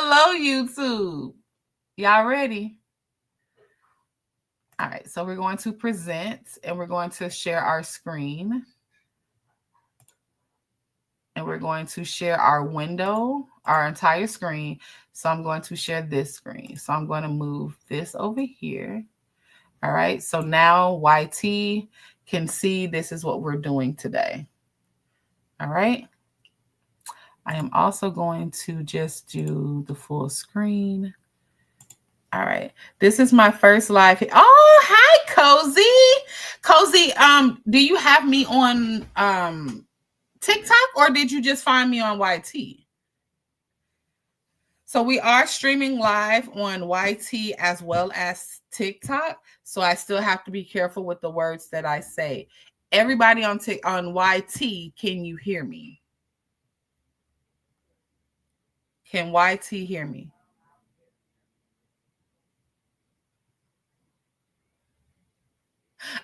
Hello, YouTube. Y'all ready? All right, so we're going to present and we're going to share our screen. And we're going to share our window, our entire screen. So I'm going to share this screen. So I'm going to move this over here. All right, so now YT can see this is what we're doing today. All right. I am also going to just do the full screen. All right. This is my first live. Oh, hi, Cozy. Cozy, do you have me on TikTok or did you just find me on YT? So we are streaming live on YT as well as TikTok. So I still have to be careful with the words that I say. Everybody on YT, can you hear me? Can YT hear me?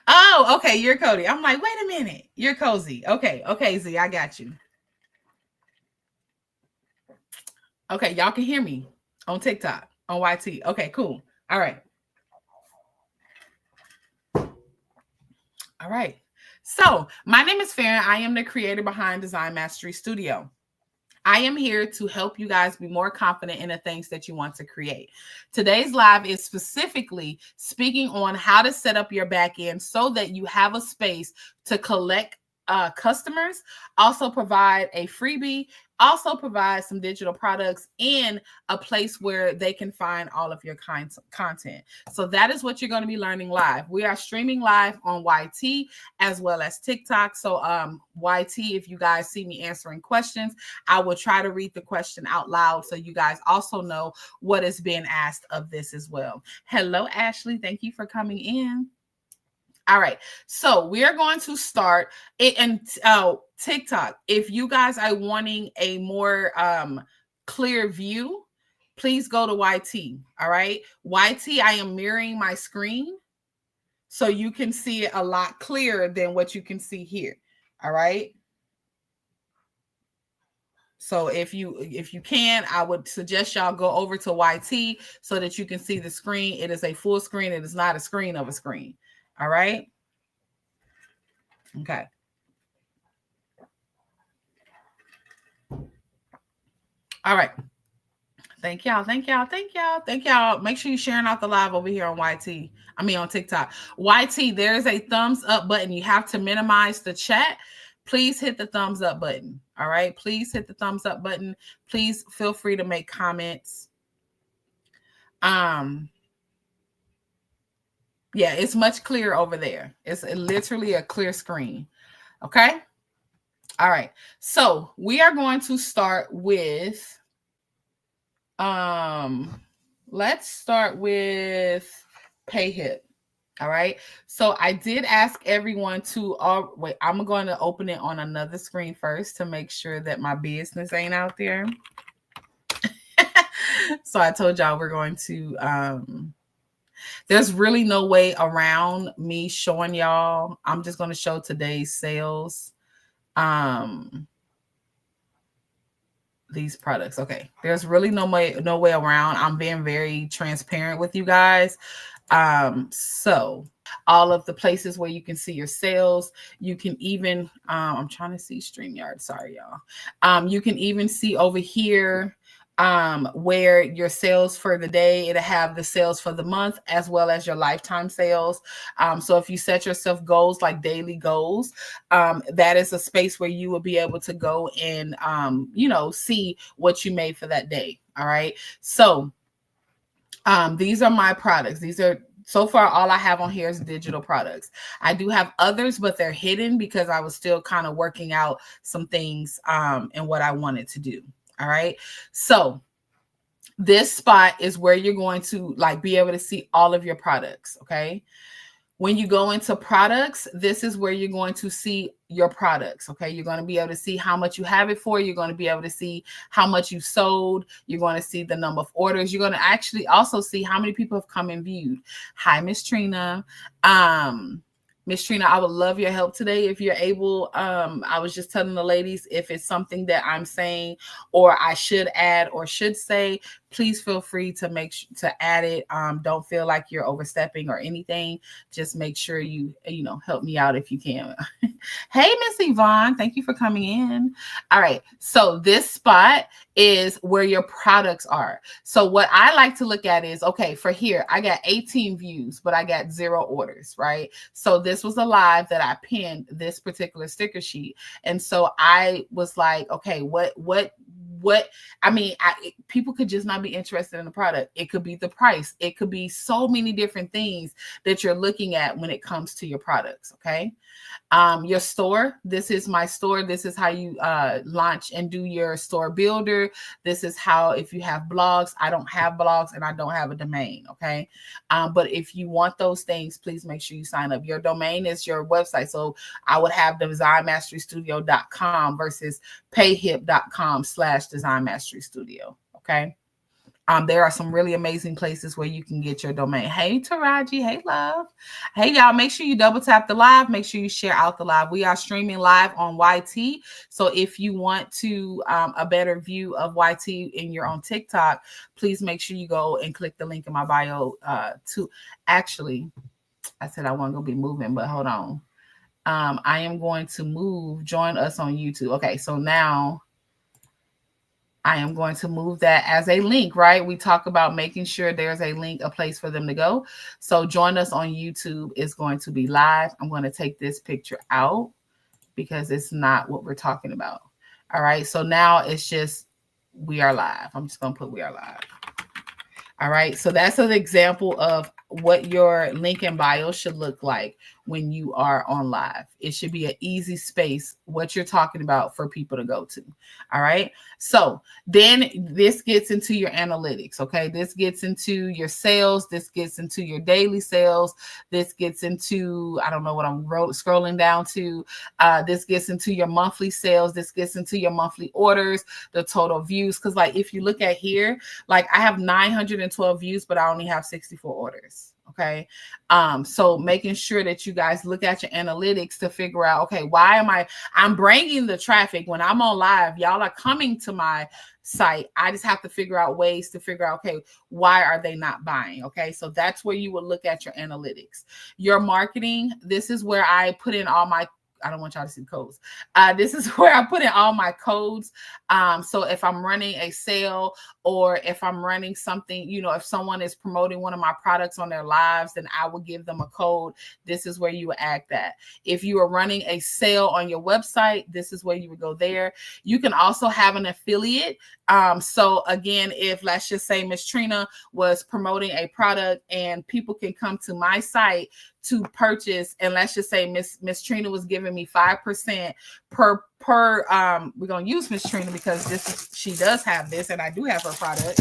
Oh, okay. You're Cody. I'm like, wait a minute. You're Cozy. Okay. Okay, Z, I got you. Okay, y'all can hear me on TikTok, on YT. Okay, cool. All right. All right. So my name is Farron. I am the creator behind Design Mastery Studio. I am here to help you guys be more confident in the things that you want to create. Today's live is specifically speaking on how to set up your back end so that you have a space to collect customers, also provide a freebie, also provide some digital products, and a place where they can find all of your content. So that is what you're going to be learning live. We are streaming live on YT as well as TikTok. So YT, if you guys see me answering questions, I will try to read the question out loud so you guys also know what is being asked of this as well. Hello, Ashley. Thank you for coming in. All right, so we are going to start it and TikTok. If you guys are wanting a more clear view, please go to YT. All right, YT, I am mirroring my screen so you can see it a lot clearer than what you can see here. All right. So if you can, I would suggest y'all go over to YT so that you can see the screen. It is a full screen. It is not a screen of a screen. All right. Okay. All right. Thank y'all. Thank y'all. Thank y'all. Thank y'all. Make sure you're sharing out the live over here on YT. I mean, on TikTok. YT, there's a thumbs up button. You have to minimize the chat. Please hit the thumbs up button. All right. Please hit the thumbs up button. Please feel free to make comments. Yeah, it's much clearer over there. It's literally a clear screen. Okay. All right. So we are going to start with, let's start with Payhip. All right. So I did ask everyone to, wait, I'm going to open it on another screen first to make sure that my business ain't out there. So I told y'all we're going to, there's really no way around me showing y'all. I'm just going to show today's sales. These products. Okay. There's really no way around. I'm being very transparent with you guys. So all of the places where you can see your sales, you can even, I'm trying to see StreamYard. Sorry, y'all. You can even see over here, where your sales for the day, it'll have the sales for the month as well as your lifetime sales. So if you set yourself goals like daily goals, that is a space where you will be able to go and, see what you made for that day. All right. So these are my products. These are, so far, all I have on here is digital products. I do have others, but they're hidden because I was still kind of working out some things and what I wanted to do. All right. So this spot is where you're going to be able to see all of your products. Okay. When you go into products, this is where you're going to see your products. Okay. You're going to be able to see how much you have it for. You're going to be able to see how much you sold. You're going to see the number of orders. You're going to actually also see how many people have come and viewed. Hi, Miss Trina. Miss Trina, I would love your help today if you're able. I was just telling the ladies, if it's something that I'm saying or I should add or should say, please feel free to to add it. Don't feel like you're overstepping or anything. Just make sure you help me out if you can. Hey, Miss Yvonne, thank you for coming in. All right, so this spot is where your products are. So what I like to look at is, okay, for here, I got 18 views, but I got 0 orders, right? So this was a live that I pinned this particular sticker sheet. And so I was like, okay, what I mean, people could just not be interested in the product. It could be the price. It could be so many different things that you're looking at when it comes to your products. Okay. Your store. This is my store. This is how you launch and do your store builder. This is how, if you have blogs, I don't have blogs and I don't have a domain. Okay. But if you want those things, please make sure you sign up. Your domain is your website. So I would have designmasterystudio.com versus payhip.com/designmasterystudio. Okay. There are some really amazing places where you can get your domain. Hey, Taraji. Hey, love. Hey, y'all. Make sure you double tap the live. Make sure you share out the live. We are streaming live on YT. So if you want to a better view of YT and you're on TikTok, please make sure you go and click the link in my bio. Actually, I said I wasn't going to be moving, but hold on. I am going to move. Join us on YouTube. Okay, so now I am going to move that as a link, right? We talk about making sure there's a link, a place for them to go. So join us on YouTube. It's going to be live. I'm going to take this picture out because it's not what we're talking about. All right. So now it's just, we are live. I'm just going to put we are live. All right. So that's an example of what your link in bio should look like when you are on live. It should be an easy space, what you're talking about, for people to go to. All right. So then this gets into your analytics. Okay. This gets into your sales. This gets into your daily sales. This gets into, I don't know what I'm scrolling down to. This gets into your monthly sales. This gets into your monthly orders, the total views. Cause like, if you look at here, like I have 912 views, but I only have 64 orders. Okay. So making sure that you guys look at your analytics to figure out, okay, why am I'm bringing the traffic when I'm on live, y'all are coming to my site. I just have to figure out ways to figure out, okay, why are they not buying? Okay. So that's where you will look at your analytics. Your marketing. This is where I put in all my, I don't want y'all to see codes. This is where I put in all my codes. So if I'm running a sale or if I'm running something, if someone is promoting one of my products on their lives, then I will give them a code. This is where you would add that. If you are running a sale on your website, this is where you would go there. You can also have an affiliate. So again, if let's just say Miss Trina was promoting a product and people can come to my site to purchase, and let's just say Miss Trina was giving me 5% per we're gonna use Miss Trina because she does have this, and I do have her product.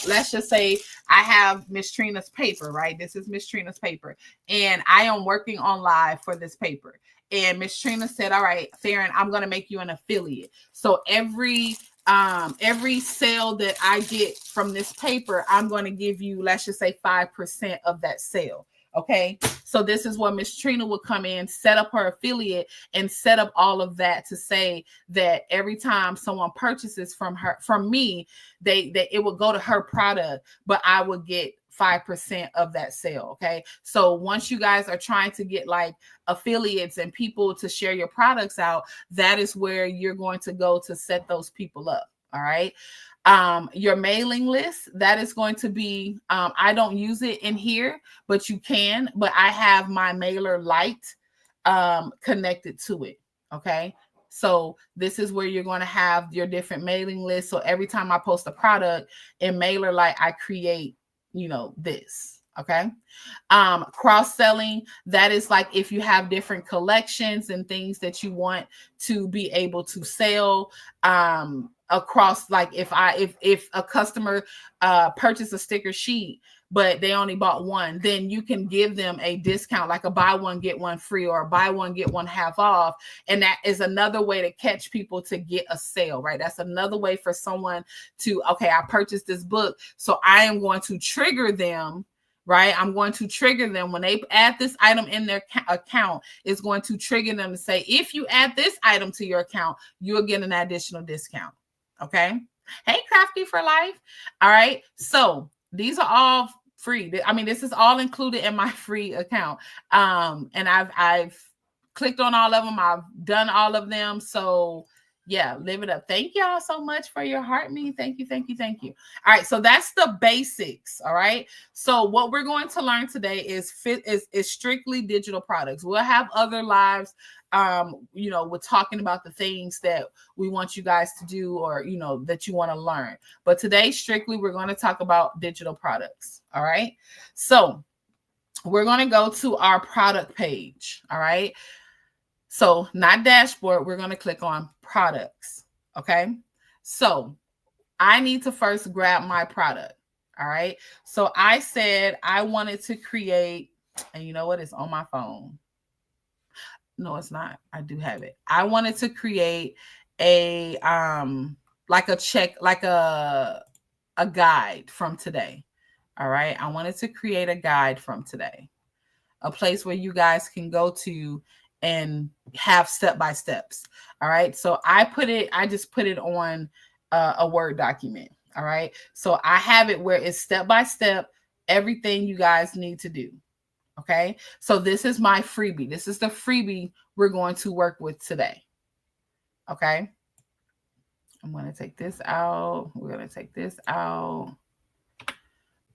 Let's just say I have Miss Trina's paper, right? This is Miss Trina's paper, and I am working on live for this paper. And Miss Trina said, "All right, Farron, I'm gonna make you an affiliate. So every sale that I get from this paper, I'm going to give you, let's just say 5% of that sale." Okay. So this is where Miss Trina will come in, set up her affiliate and set up all of that to say that every time someone purchases from me, it will go to her product, but I will get 5% of that sale. Okay. So once you guys are trying to get like affiliates and people to share your products out, that is where you're going to go to set those people up. All right. Your mailing list, that is going to be, I don't use it in here, but you can, but I have my MailerLite connected to it. Okay. So this is where you're going to have your different mailing lists. So every time I post a product in MailerLite, I create, this. Okay. Cross-selling, that is like if you have different collections and things that you want to be able to sell, across, like if a customer purchased a sticker sheet, but they only bought one, then you can give them a discount, like a buy one, get one free, or buy one, get one half off. And that is another way to catch people to get a sale, right? That's another way for someone to, okay, I purchased this book, so I am going to trigger them, right? I'm going to trigger them when they add this item in their account. It's going to trigger them to say, if you add this item to your account, you'll get an additional discount. Okay. Hey, Crafty for Life. All right. So these are all free. I mean, this is all included in my free account. And I've clicked on all of them. I've done all of them. So yeah, live it up. Thank y'all so much for your heart me. Thank you, thank you, thank you. All right, so that's the basics. All right. So what we're going to learn today is strictly digital products. We'll have other lives. We're talking about the things that we want you guys to do, or that you want to learn. But today, strictly, we're going to talk about digital products. All right. So we're going to go to our product page. All right. So not dashboard, we're going to click on products. Okay. So I need to first grab my product. All right. So I said I wanted to create, and you know what? It's on my phone. No, it's not. I do have it. I wanted to create a like a guide from today. All right. I wanted to create a guide from today. A place where you guys can go to and have step-by-steps. All right. So I just put it on a Word document. All right. So I have it where it's step-by-step, everything you guys need to do. Okay. So this is my freebie. This is the freebie we're going to work with today. Okay. I'm going to take this out. We're going to take this out.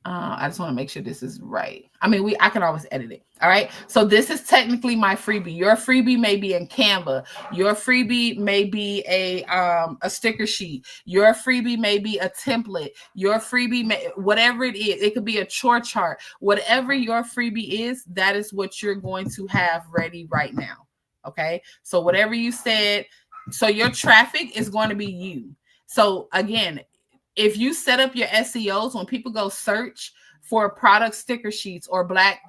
I just want to make sure this is right. I mean, I can always edit it. All right. So this is technically my freebie. Your freebie may be in Canva. Your freebie may be a sticker sheet. Your freebie may be a template. Your freebie whatever it is. It could be a chore chart. Whatever your freebie is, that is what you're going to have ready right now. Okay. So whatever you said. So your traffic is going to be you. So again, if you set up your SEOs, when people go search for product sticker sheets or Black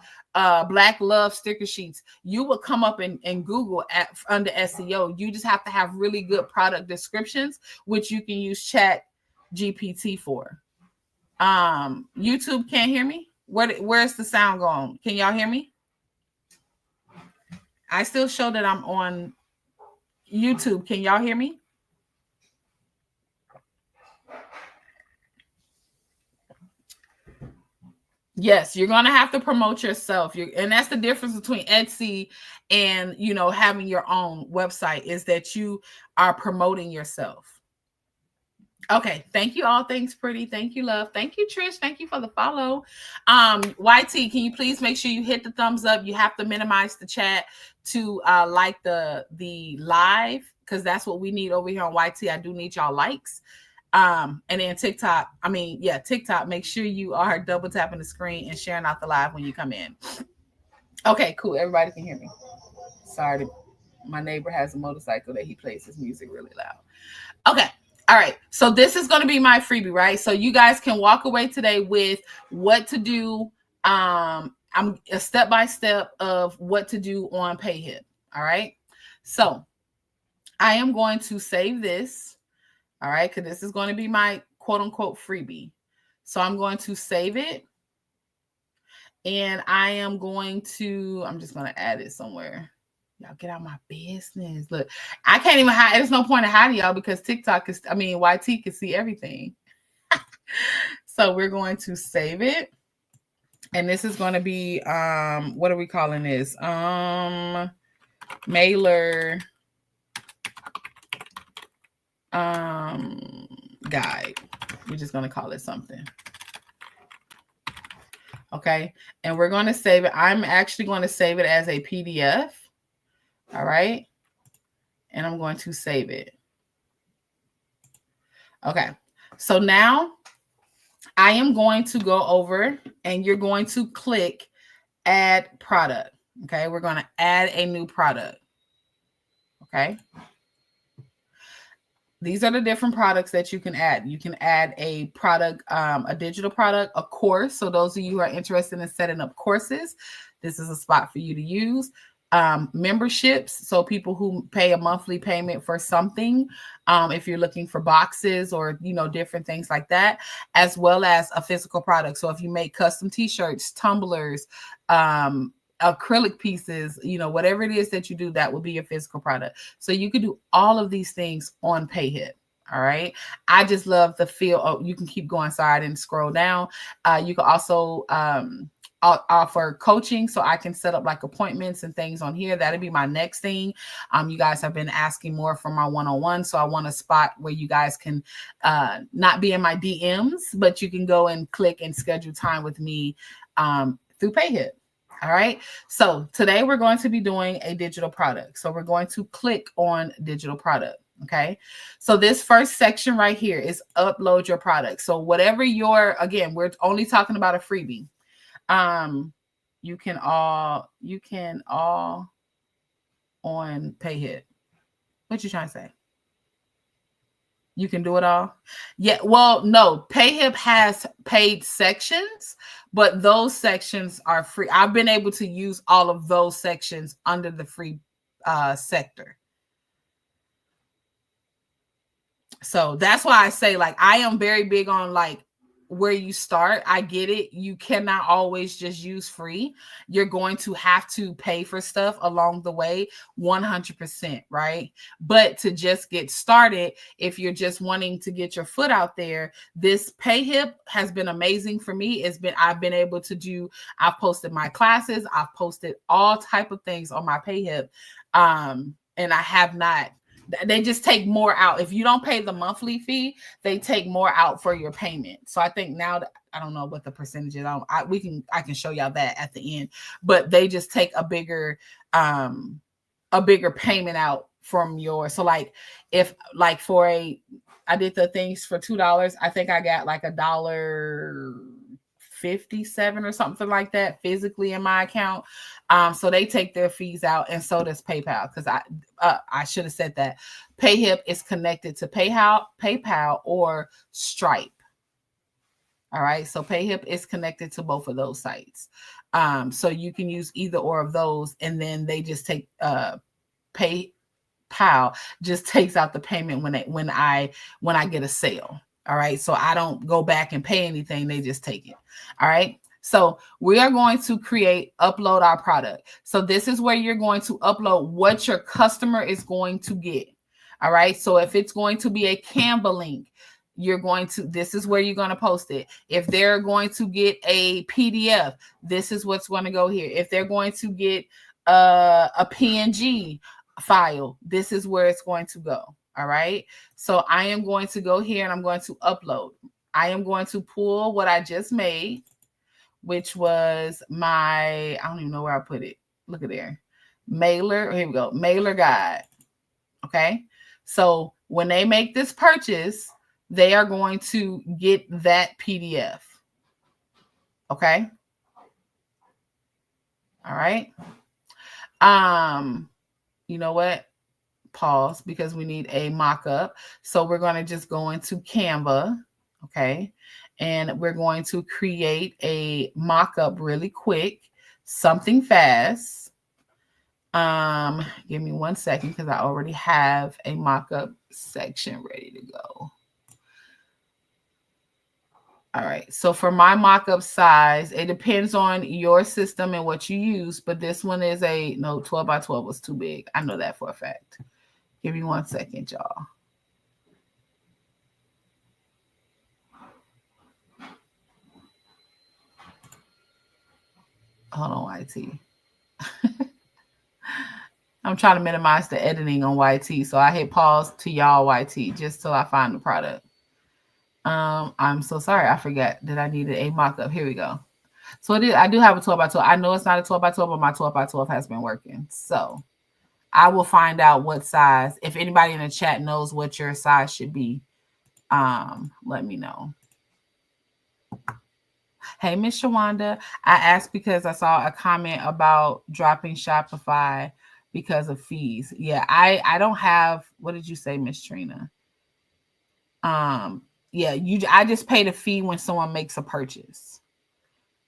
love sticker sheets, you will come up in Google under SEO. You just have to have really good product descriptions, which you can use Chat GPT for. YouTube can't hear me. Where's the sound going? Can y'all hear me? I still show that I'm on YouTube. Can y'all hear me? Yes, you're going to have to promote yourself. And that's the difference between Etsy and, having your own website, is that you are promoting yourself. Okay. Thank you all. Thanks, Pretty. Thank you, love. Thank you, Trish. Thank you for the follow. YT, can you please make sure you hit the thumbs up? You have to minimize the chat to like the live, because that's what we need over here on YT. I do need y'all likes. And then TikTok, make sure you are double tapping the screen and sharing out the live when you come in. Okay, cool. Everybody can hear me. Sorry, my neighbor has a motorcycle that he plays his music really loud. Okay. All right. So this is going to be my freebie, right? So you guys can walk away today with what to do. I'm a step-by-step of what to do on Payhip. All right. So I am going to save this. All right, because this is going to be my quote unquote freebie. So I'm going to save it. And I'm just going to add it somewhere. Y'all get out my business. Look, I can't even hide. There's no point in hiding y'all, because YT can see everything. So we're going to save it. And this is going to be, what are we calling this? Mailer guide. We're just going to call it something. Okay. And we're going to save it. I'm actually going to save it as a PDF. All right. And I'm going to save it. Okay. So now I am going to go over, and you're going to click add product. Okay. We're going to add a new product. Okay. These are the different products that you can add. You can add a product, a digital product, a course. So those of you who are interested in setting up courses, this is a spot for you to use. Memberships. So people who pay a monthly payment for something, if you're looking for boxes or, different things like that, as well as a physical product. So if you make custom t-shirts, tumblers, acrylic pieces, whatever it is that you do, that will be your physical product. So you can do all of these things on Payhip. All right. I just love the feel. Oh, you can keep going. Sorry, I didn't scroll down. You can also offer coaching, so I can set up like appointments and things on here. That'll be my next thing. You guys have been asking more for my one-on-one, so I want a spot where you guys can not be in my DMs, but you can go and click and schedule time with me through Payhip. All right. So today we're going to be doing a digital product. So we're going to click on digital product. Okay. So this first section right here is upload your product. So whatever again, we're only talking about a freebie. You can all on Payhip. What you trying to say? You can do it all? Yeah. Well, no, Payhip has paid sections, but those sections are free. I've been able to use all of those sections under the free sector. So that's why I say, like, I am very big on like where you start. I get it. You cannot always just use free. You're going to have to pay for stuff along the way, 100%, right? But to just get started, if you're just wanting to get your foot out there, this Payhip has been amazing for me. I've been able to do, I've posted my classes, I've posted all type of things on my Payhip. And I have not. They just take more out. If you don't pay the monthly fee, they take more out for your payment. So I think now that, I don't know what the percentage is. I can show y'all that at the end, but they just take a bigger payment out from your. So like if like I did the things for $2, I think I got like $1.57 or something like that physically in my account. So they take their fees out, and so does PayPal, because I should have said that. Payhip is connected to PayPal or Stripe. All right, so Payhip is connected to both of those sites. So you can use either or of those, and then they just take PayPal just takes out the payment when I get a sale. All right, so I don't go back and pay anything; they just take it. All right. So we are going to upload our product. So this is where you're going to upload what your customer is going to get. All right. So if it's going to be a Canva link, this is where you're going to post it. If they're going to get a PDF, this is what's going to go here. If they're going to get a PNG file, this is where it's going to go. All right. So I am going to go here and I'm going to upload. I am going to pull what I just made, which was I don't even know where I put it. Look at there. Mailer. Here we go. Mailer guide. Okay. So when they make this purchase, they are going to get that PDF. Okay. All right. You know what? Pause, because we need a mock-up. So we're going to just go into Canva. Okay. And we're going to create a mock-up really quick, something fast. Give me 1 second, because I already have a mock-up section ready to go. All right. So for my mock-up size, it depends on your system and what you use, but this one is 12 by 12 was too big. I know that for a fact. Give me 1 second, y'all. Hold on, YT. I'm trying to minimize the editing on YT, so I hit pause to y'all YT just till I find the product. I'm so sorry. I forgot that I needed a mock-up. Here we go. So I do have a 12 by 12. I know it's not a 12 by 12, but my 12 by 12 has been working. So I will find out what size. If anybody in the chat knows what your size should be, let me know. Hey, Miss Shawanda, I asked because I saw a comment about dropping Shopify because of fees. Yeah, I don't have. What did you say, Miss Trina? Yeah, I just paid a fee when someone makes a purchase.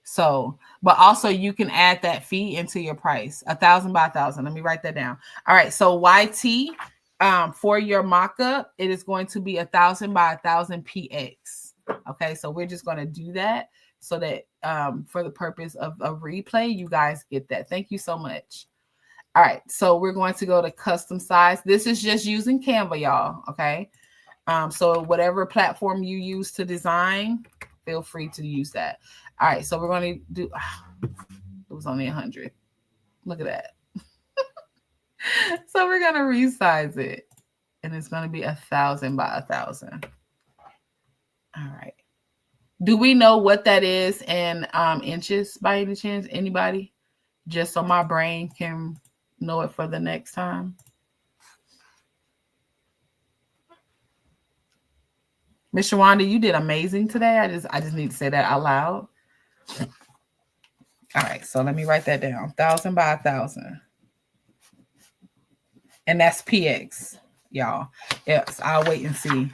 So, but also you can add that fee into your price, 1,000 by 1,000. Let me write that down. All right. So YT, for your mock-up, it is going to be 1,000 by 1,000 PX. Okay. So we're just going to do that so that, for the purpose of a replay, you guys get that. Thank you so much. All right. So we're going to go to custom size. This is just using Canva, y'all. Okay. So whatever platform you use to design, feel free to use that. All right, so we're going to do, it was only 100. Look at that. So we're going to resize it, and it's going to be 1,000 by 1,000. All right. Do we know what that is in inches by any chance? Anybody? Just so my brain can know it for the next time. Miss Shawanda, you did amazing today. I just need to say that out loud. All right, so let me write that down. 1,000 by 1,000. And that's PX, y'all. Yes, I'll wait and see.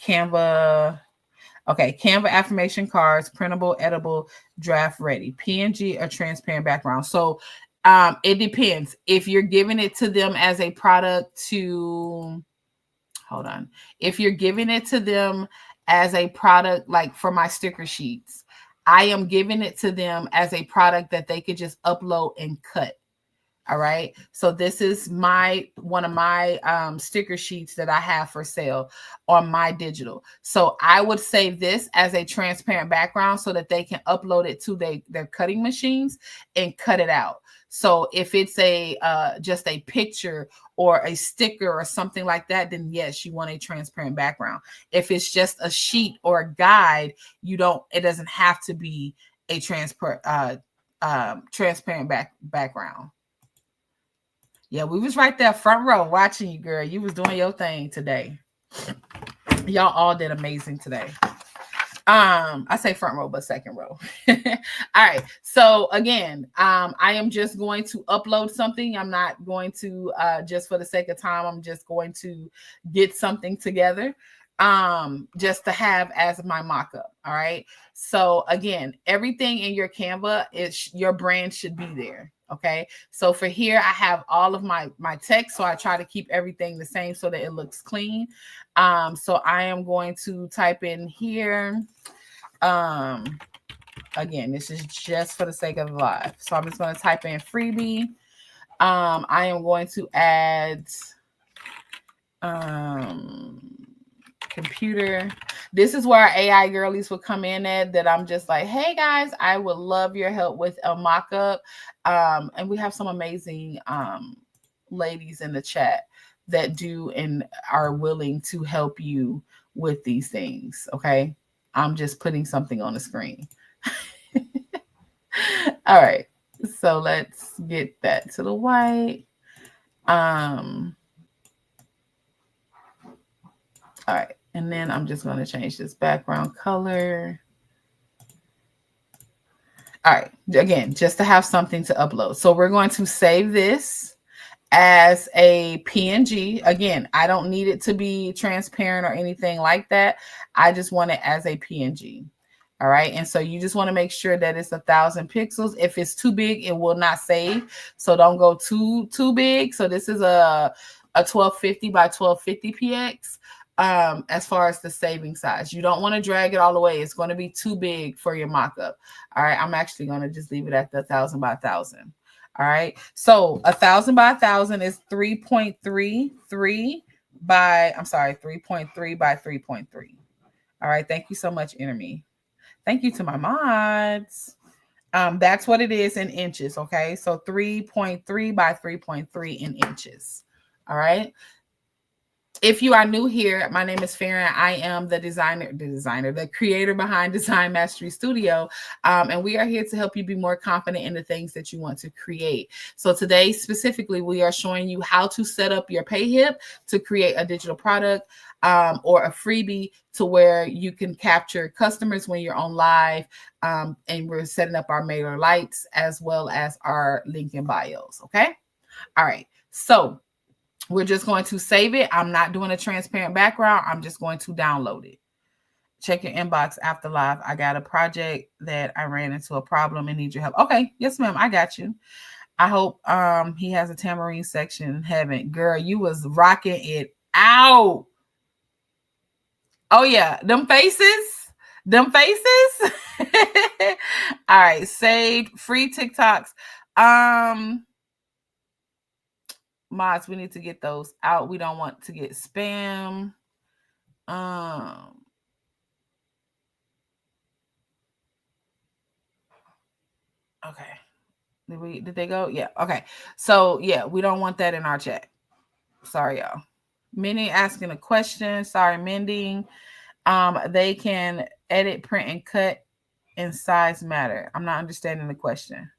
Canva. Okay, Canva affirmation cards, printable, editable, draft ready. PNG or transparent background. So it depends. If you're giving it to them as a product to, hold on. If you're giving it to them as a product, like for my sticker sheets, I am giving it to them as a product that they could just upload and cut. All right. So this is one of my sticker sheets that I have for sale on my digital. So I would save this as a transparent background so that they can upload it to their cutting machines and cut it out. So if it's just a picture or a sticker or something like that, then yes, you want a transparent background. If it's just a sheet or a guide, it doesn't have to be a transparent background. Yeah, we was right there front row watching you, girl. You was doing your thing today. Y'all all did amazing today. I say front row, but second row. All right. So again, I am just going to upload something. I'm not going to, just for the sake of time, I'm just going to get something together, just to have as my mock-up. All right. So again, everything in your Canva your brand should be there. Okay. So for here, I have all of my text. So I try to keep everything the same so that it looks clean. So I am going to type in here. Again, this is just for the sake of live. So I'm just going to type in freebie. I am going to add, computer. This is where our AI girlies will come in at, that I'm just like, hey guys, I would love your help with a mock-up. And we have some amazing ladies in the chat that do and are willing to help you with these things. Okay. I'm just putting something on the screen. All right. So let's get that to the white. All right. And then I'm just going to change this background color. All right. Again, just to have something to upload. So we're going to save this as a PNG. Again, I don't need it to be transparent or anything like that. I just want it as a PNG. All right. And so you just want to make sure that it's 1,000 pixels. If it's too big, it will not save. So don't go too big. So this is a 1250 by 1250 PX. As far as the saving size, you don't want to drag it all the way. It's going to be too big for your mock-up. All right. I'm actually going to just leave it at the 1,000 by 1,000. All right. So 1,000 by 1,000 is 3.33 by, I'm sorry, 3.3 by 3.3. All right. Thank you so much, Enemy. Thank you to my mods. That's what it is in inches. Okay. So 3.3 by 3.3 in inches. All right. If you are new here, my name is Farron. I am the creator behind Design Mastery Studio. And we are here to help you be more confident in the things that you want to create. So today, specifically, we are showing you how to set up your Payhip to create a digital product or a freebie to where you can capture customers when you're on live. And we're setting up our MailerLites as well as our link in bios. Okay. All right. So we're just going to save it. I'm not doing a transparent background. I'm just going to download it. Check your inbox after live. I got a project that I ran into a problem and need your help. Okay. Yes, ma'am. I got you. I hope he has a tambourine section in heaven. Girl, you was rocking it out. Oh, yeah. Them faces. Them faces. All right. Saved. Free TikToks. Mods, we need to get those out. We don't want to get spam. Okay. Did they go? Yeah. Okay. So yeah, we don't want that in our chat. Sorry, y'all. Minnie asking a question. Sorry, Mending. They can edit, print, and cut in size matter. I'm not understanding the question.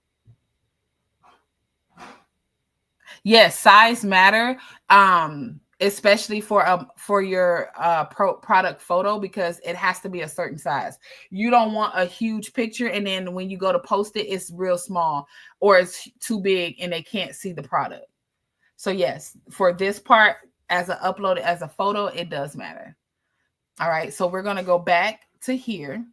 Yes, size matter. Especially for your product photo, because it has to be a certain size. You don't want a huge picture and then when you go to post it, it's real small or it's too big and they can't see the product. So yes, for this part, as a upload as a photo, it does matter. All right, so we're going to go back to here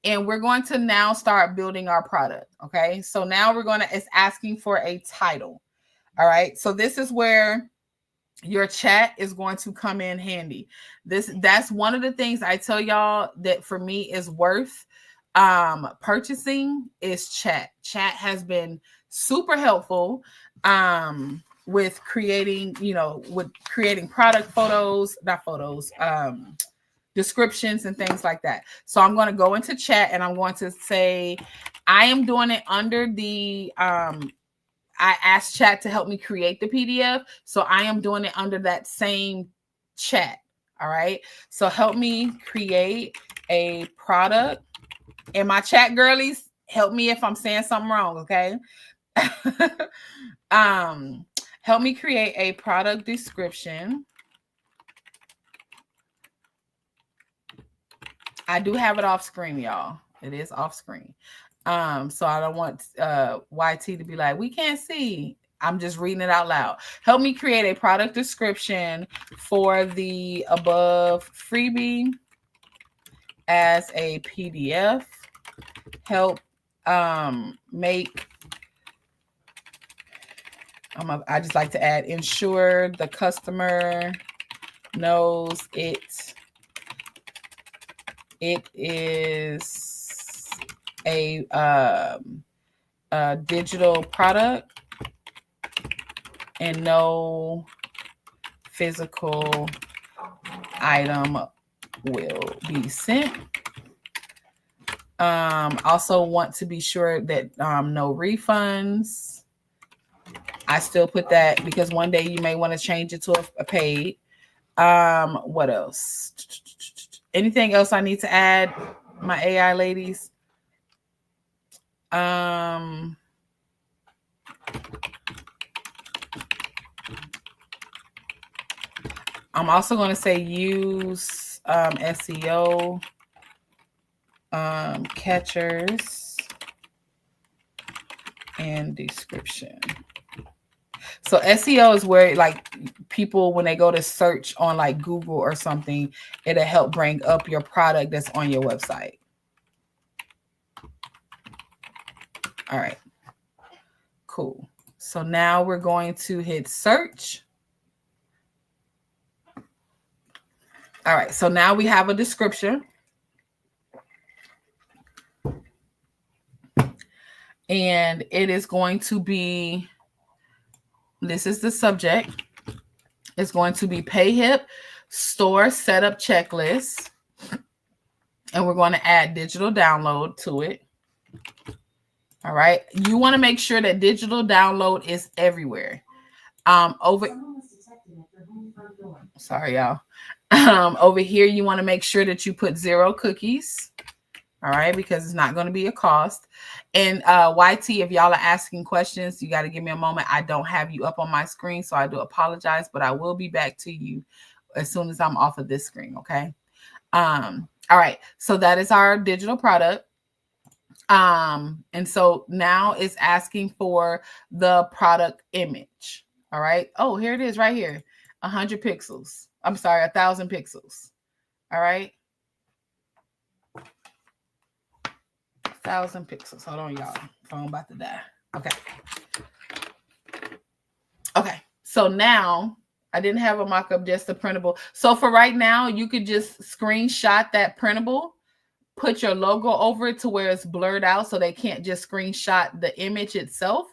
and we're going to now start building our product. Okay, so now it's asking for a title. All right, so this is where your chat is going to come in handy. That's one of the things I tell y'all that for me is worth purchasing is chat. Chat has been super helpful with creating, product photos, not photos, descriptions and things like that. So I'm going to go into chat and I'm going to say I am doing it under the I asked chat to help me create the PDF. So I am doing it under that same chat. All right. So help me create a product. And my chat girlies, help me if I'm saying something wrong. Okay. Help me create a product description. I do have it off screen, y'all. It is off screen. So I don't want YT to be like, we can't see. I'm just reading it out loud. Help me create a product description for the above freebie as a PDF. Help make, I just like to add, ensure the customer knows it is a digital product and no physical item will be sent. Also want to be sure that no refunds. I still put that because one day you may want to change it to a paid. What else? Anything else I need to add, my AI ladies? I'm also going to say use SEO catchers and description. So SEO is where like people, when they go to search on like Google or something, it'll help bring up your product that's on your website. All right, cool. So now we're going to hit search. All right, so now we have a description. And it is going to be, this is the subject. It's going to be Payhip Store Setup Checklist. And we're going to add digital download to it. All right. You want to make sure that digital download is everywhere. Sorry, y'all. Over here, you want to make sure that you put 0 cookies. All right, because it's not going to be a cost. And YT, if y'all are asking questions, you got to give me a moment. I don't have you up on my screen, so I do apologize, but I will be back to you as soon as I'm off of this screen, okay? All right, so that is our digital product. And so now it's asking for the product image. All right. Oh, here it is right here. 100 pixels. I'm sorry, 1,000 pixels. All right. 1,000 pixels. Hold on, y'all. Phone about to die. Okay. Okay. So now I didn't have a mock-up, just a printable. So for right now, you could just screenshot that printable, put your logo over it to where it's blurred out so they can't just screenshot the image itself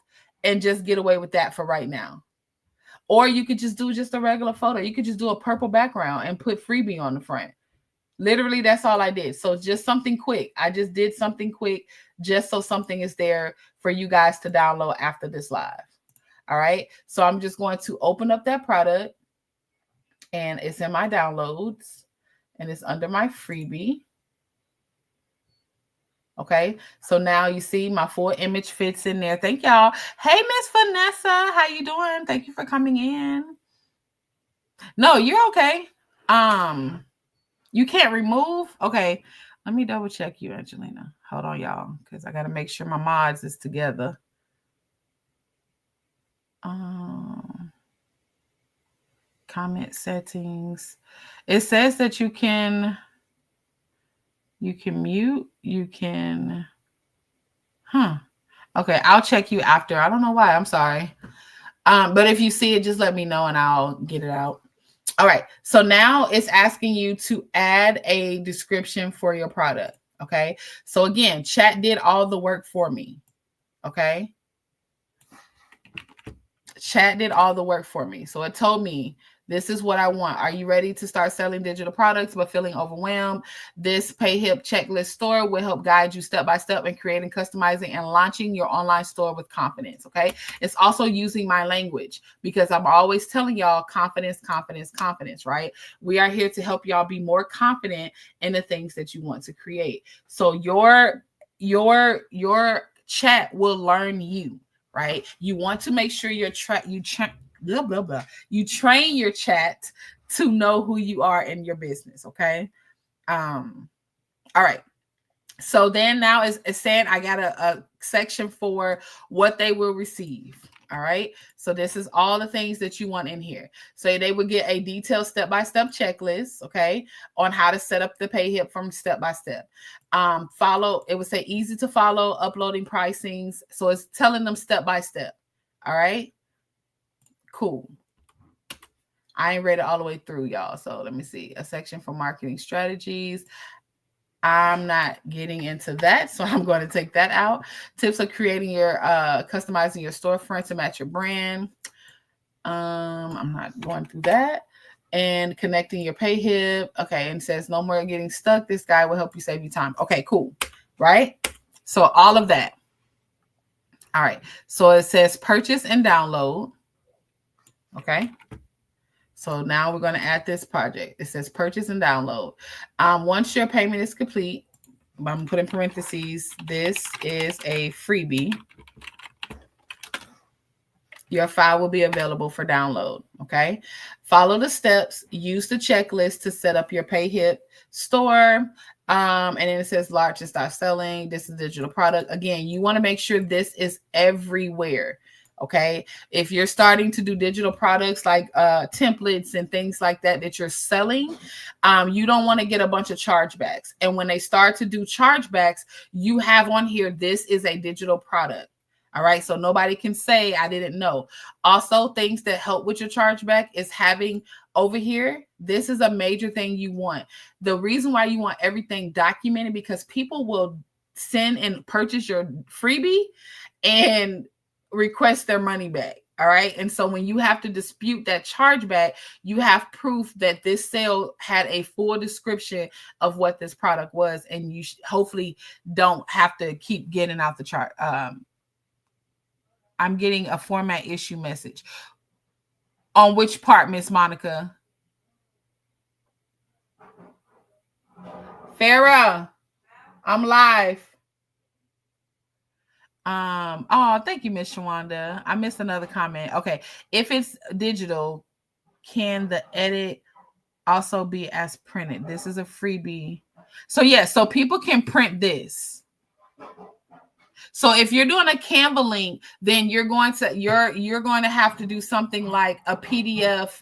and just get away with that for right now. Or you could just do just a regular photo. You could just do a purple background and put freebie on the front. Literally, that's all I did. So just something quick. I just did something quick just so something is there for you guys to download after this live. All right. So I'm just going to open up that product, and it's in my downloads, and it's under my freebie. Okay, so now you see my full image fits in there. Thank y'all. Hey, Miss Vanessa, how you doing? Thank you for coming in. No, you're okay. You can't remove. Okay, let me double check you, Angelina. Hold on, y'all, because I got to make sure my mods is together. Comment settings. It says that you can mute. You can. Okay, I'll check you after. I don't know why. I'm sorry. But if you see it, just let me know and I'll get it out. All right. So now it's asking you to add a description for your product. Okay. So again, chat did all the work for me. Okay. Chat did all the work for me. So it told me, this is what I want. Are you ready to start selling digital products but feeling overwhelmed? This Payhip checklist store will help guide you step by step in creating, customizing, and launching your online store with confidence. Okay. It's also using my language because I'm always telling y'all confidence, confidence, confidence, right? We are here to help y'all be more confident in the things that you want to create. So your chat will learn you, right? You want to make sure you train your chat to know who you are in your business. Okay. All right. So then now it's saying I got a section for what they will receive. All right. So this is all the things that you want in here. So they would get a detailed step-by-step checklist, okay, on how to set up the Payhip from step by step. Follow, it would say easy to follow, uploading pricings. So it's telling them step by step. All right. Cool. I ain't read it all the way through, y'all. So let me see. A section for marketing strategies. I'm not getting into that, so I'm going to take that out. Tips of creating your customizing your storefront to match your brand. I'm not going through that. And connecting your Payhip. Okay, and it says no more getting stuck. This guy will help you save you time. Okay, cool. Right? So all of that. All right. So it says purchase and download. Okay. So now we're going to add this project. It says purchase and download. Once your payment is complete, I'm going to put in parentheses, this is a freebie. Your file will be available for download. Okay. Follow the steps. Use the checklist to set up your Payhip store. And then it says large and start selling. This is a digital product. Again, you want to make sure this is everywhere. Okay. If you're starting to do digital products like templates and things like that that you're selling, you don't want to get a bunch of chargebacks. And when they start to do chargebacks, you have on here, this is a digital product. All right. So nobody can say I didn't know. Also, things that help with your chargeback is having over here. This is a major thing you want. The reason why you want everything documented, because people will send and purchase your freebie and request their money back. All right. And so when you have to dispute that chargeback, you have proof that this sale had a full description of what this product was. And you hopefully don't have to keep getting out the chart. I'm getting a format issue message. On which part, Miss Monica? Farrah, I'm live. Oh, thank you, Miss Shawanda. I missed another comment. Okay. If it's digital, can the edit also be as printed? This is a freebie. So yeah, so people can print this. So if you're doing a Canva link, then you're going to have to do something like a PDF.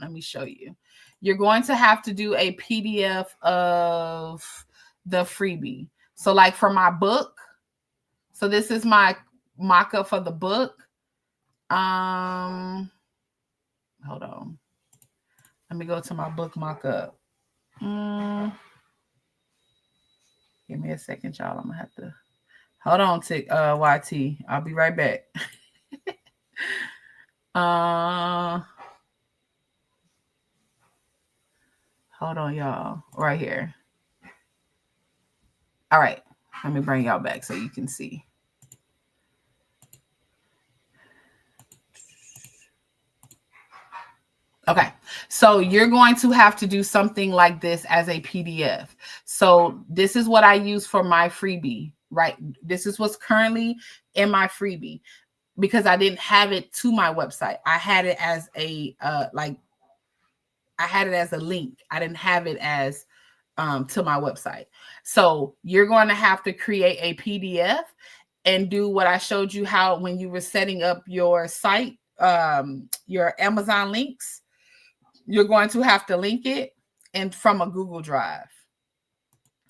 Let me show you. You're going to have to do a PDF of the freebie. So like for my book, so this is my mock-up for the book. Hold on. Let me go to my book mock-up. Give me a second, y'all. I'm gonna have to hold on to YT. I'll be right back. Hold on, y'all. Right here. All right. Let me bring y'all back so you can see. Okay, so you're going to have to do something like this as a PDF. So this is what I use for my freebie, right? This is what's currently in my freebie because I didn't have it to my website. I had it as a I had it as a link. I didn't have it as to my website. So you're going to have to create a PDF and do what I showed you how when you were setting up your site, your Amazon links. You're going to have to link it and from a Google Drive.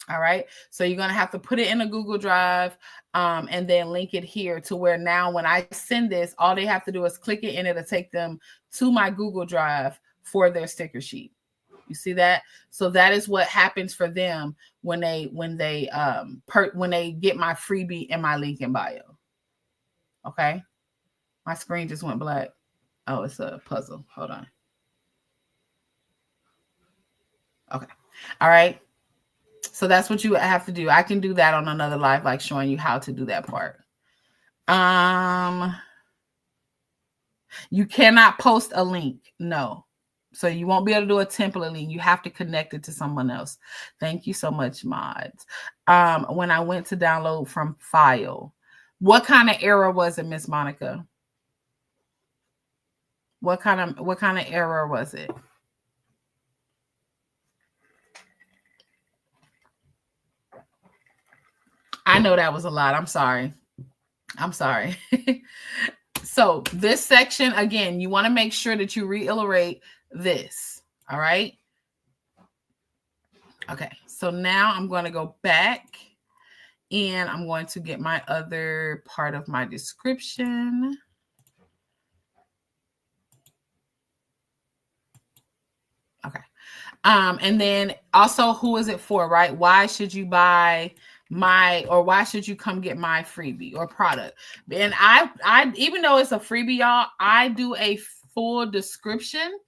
All right. So you're going to have to put it in a Google Drive and then link it here to where now when I send this, all they have to do is click it and it'll take them to my Google Drive for their sticker sheet. You see that? So that is what happens for them when they get my freebie and my link in bio. Okay. My screen just went black. Oh, it's a puzzle. Hold on. Okay. All right. So that's what you have to do. I can do that on another live, like showing you how to do that part. You cannot post a link. No. So you won't be able to do a template link. You have to connect it to someone else. Thank you so much, mods. When I went to download from file, what kind of error was it, Miss Monica? What kind of error was it? I know that was a lot. I'm sorry. So this section, again, you want to make sure that you reiterate this. All right. Okay. So now I'm going to go back and I'm going to get my other part of my description. Okay. And then also, who is it for, right? Why should you buy why should you come get my freebie or product? And I even though it's a freebie, y'all, I do a full description.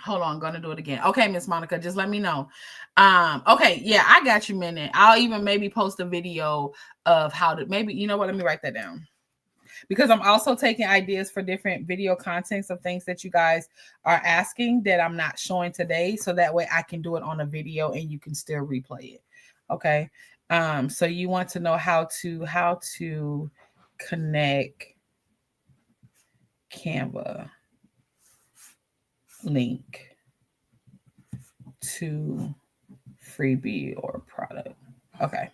Hold on, I'm gonna do it again. Okay, Miss Monica, just let me know. Okay, yeah, I got you, minute. I'll even maybe post a video of how to maybe, you know what, let me write that down. Because I'm also taking ideas for different video contents of things that you guys are asking that I'm not showing today. So that way I can do it on a video and you can still replay it. Okay. So you want to know how to connect Canva link to freebie or product. Okay.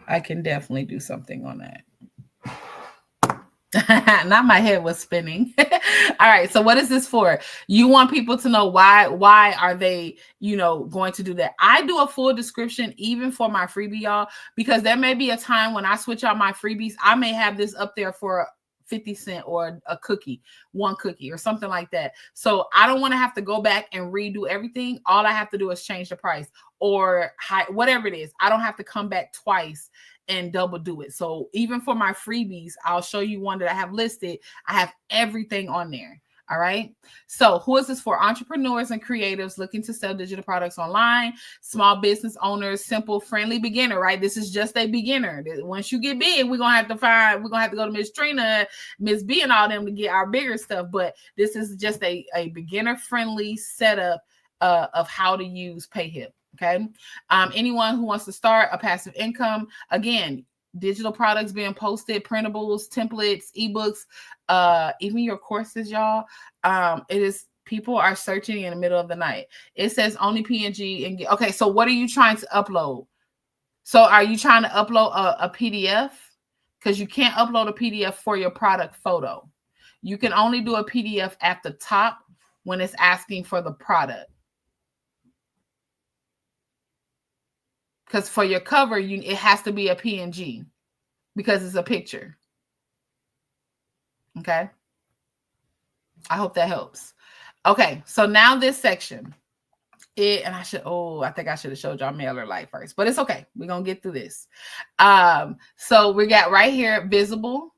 I can definitely do something on that. Not my head was spinning. All right. So what is this for? You want people to know why are they, going to do that? I do a full description even for my freebie, y'all, because there may be a time when I switch out my freebies. I may have this up there for 50 cents or a cookie, one cookie or something like that. So I don't want to have to go back and redo everything. All I have to do is change the price or whatever it is. I don't have to come back twice and double do it. So even for my freebies, I'll show you one that I have listed. I have everything on there. All right. So who is this for? Entrepreneurs and creatives looking to sell digital products online, small business owners, simple, friendly beginner, right? This is just a beginner. Once you get big, we're going to have to go to Miss Trina, Miss B and all them to get our bigger stuff. But this is just a beginner friendly setup of how to use Payhip. Okay. Anyone who wants to start a passive income, again, digital products being posted, printables, templates, ebooks, even your courses, y'all. It is people are searching in the middle of the night. It says only PNG and okay. So what are you trying to upload? So are you trying to upload a PDF? Because you can't upload a PDF for your product photo. You can only do a PDF at the top when it's asking for the product. Because for your cover, it has to be a PNG because it's a picture. Okay. I hope that helps. Okay. So now this section, I think I should have showed y'all MailerLite first, but it's okay. We're going to get through this. So we got right here, visible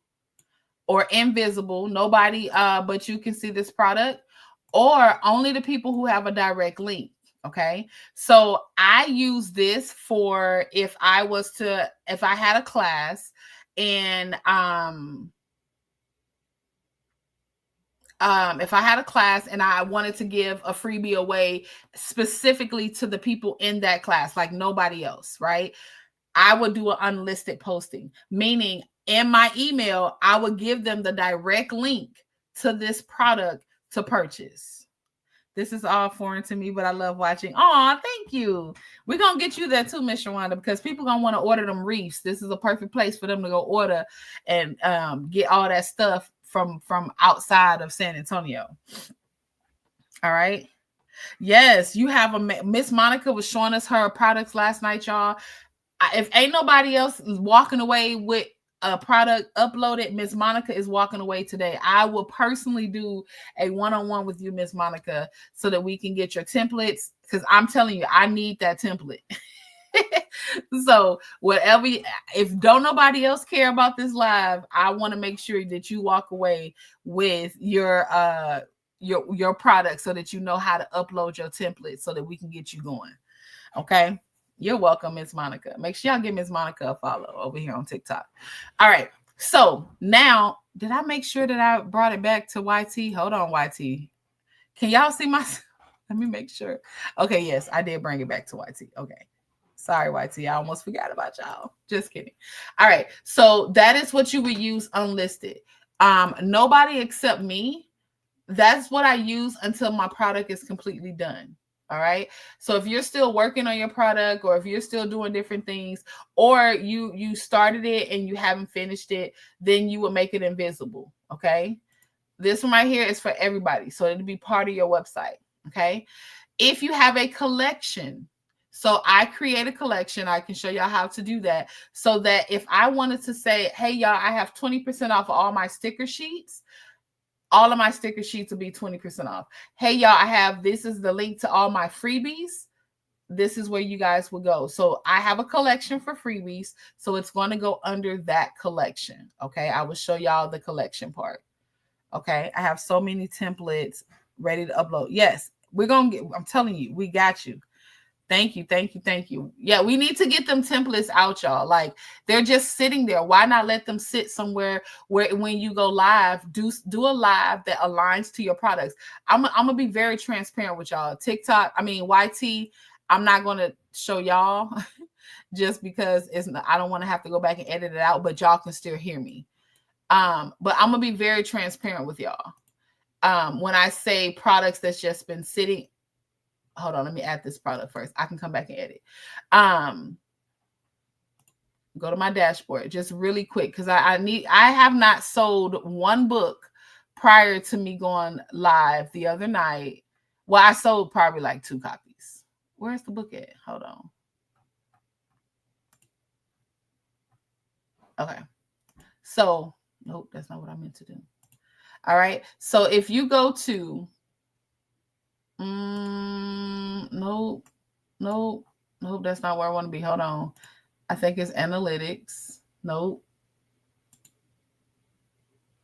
or invisible. Nobody but you can see this product. or only the people who have a direct link. Okay. So I use this for if I had a class and if I had a class and I wanted to give a freebie away specifically to the people in that class, like nobody else, right? I would do an unlisted posting, meaning in my email, I would give them the direct link to this product to purchase. This is all foreign to me, but I love watching. Oh, thank you. We're going to get you there too, Miss Rwanda, because people going to want to order them reefs. This is a perfect place for them to go order and get all that stuff from outside of San Antonio. All right. Yes, you have a Miss Monica was showing us her products last night, y'all. If ain't nobody else walking away with a product uploaded, Miss Monica is walking away today. I will personally do a one-on-one with you, Miss Monica, so that we can get your templates, because I'm telling you, I need that template. So whatever, if don't nobody else care about this live, I want to make sure that you walk away with your product so that you know how to upload your template so that we can get you going. Okay. You're welcome, Miss Monica. Make sure y'all give Miss Monica a follow over here on TikTok. All right. So now, did I make sure that I brought it back to YT? Hold on, YT. Can y'all see my? Let me make sure. Okay, yes, I did bring it back to YT. Okay. Sorry, YT. I almost forgot about y'all. Just kidding. All right. So that is what you would use unlisted. Nobody except me. That's what I use until my product is completely done. All right. So if you're still working on your product, or if you're still doing different things, or you started it and you haven't finished it, then you would make it invisible. Okay. This one right here is for everybody. So it'll be part of your website. Okay. If you have a collection, so I create a collection, I can show y'all how to do that. So that if I wanted to say, hey, y'all, I have 20% off of all my sticker sheets, all of my sticker sheets will be 20% off. Hey, y'all, this is the link to all my freebies. This is where you guys will go. So I have a collection for freebies. So it's going to go under that collection. Okay. I will show y'all the collection part. Okay. I have so many templates ready to upload. Yes, I'm telling you, we got you. Thank you. Thank you. Thank you. Yeah, we need to get them templates out, y'all. Like, they're just sitting there. Why not let them sit somewhere where when you go live, do a live that aligns to your products? I'm going to be very transparent with y'all. YT, I'm not going to show y'all just because I don't want to have to go back and edit it out, but y'all can still hear me. But I'm going to be very transparent with y'all. When I say products that's just been sitting, hold on, let me add this product first. I can come back and edit. Go to my dashboard just really quick, because I have not sold one book prior to me going live the other night. Well, I sold probably like 2 copies. Where's the book at? Hold on. Okay. So, nope, that's not what I meant to do. All right. So if you go to nope, that's not where I want to be. Hold on. I think it's analytics. Nope.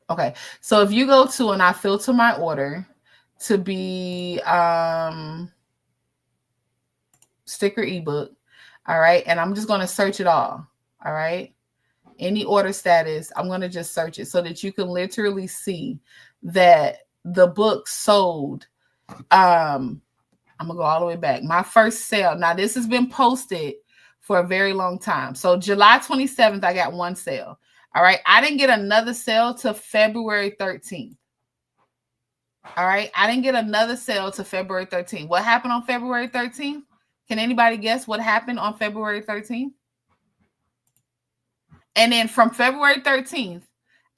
Okay. So if you go to, and I filter my order to be sticker ebook. All right. And I'm just going to search it all. All right. Any order status, I'm going to just search it so that you can literally see that the book sold. I'm going to go all the way back. My first sale. Now, this has been posted for a very long time. So July 27th, I got 1 sale. All right. I didn't get another sale till February 13th. All right. I didn't get another sale till February 13th. What happened on February 13th? Can anybody guess what happened on February 13th? And then from February 13th,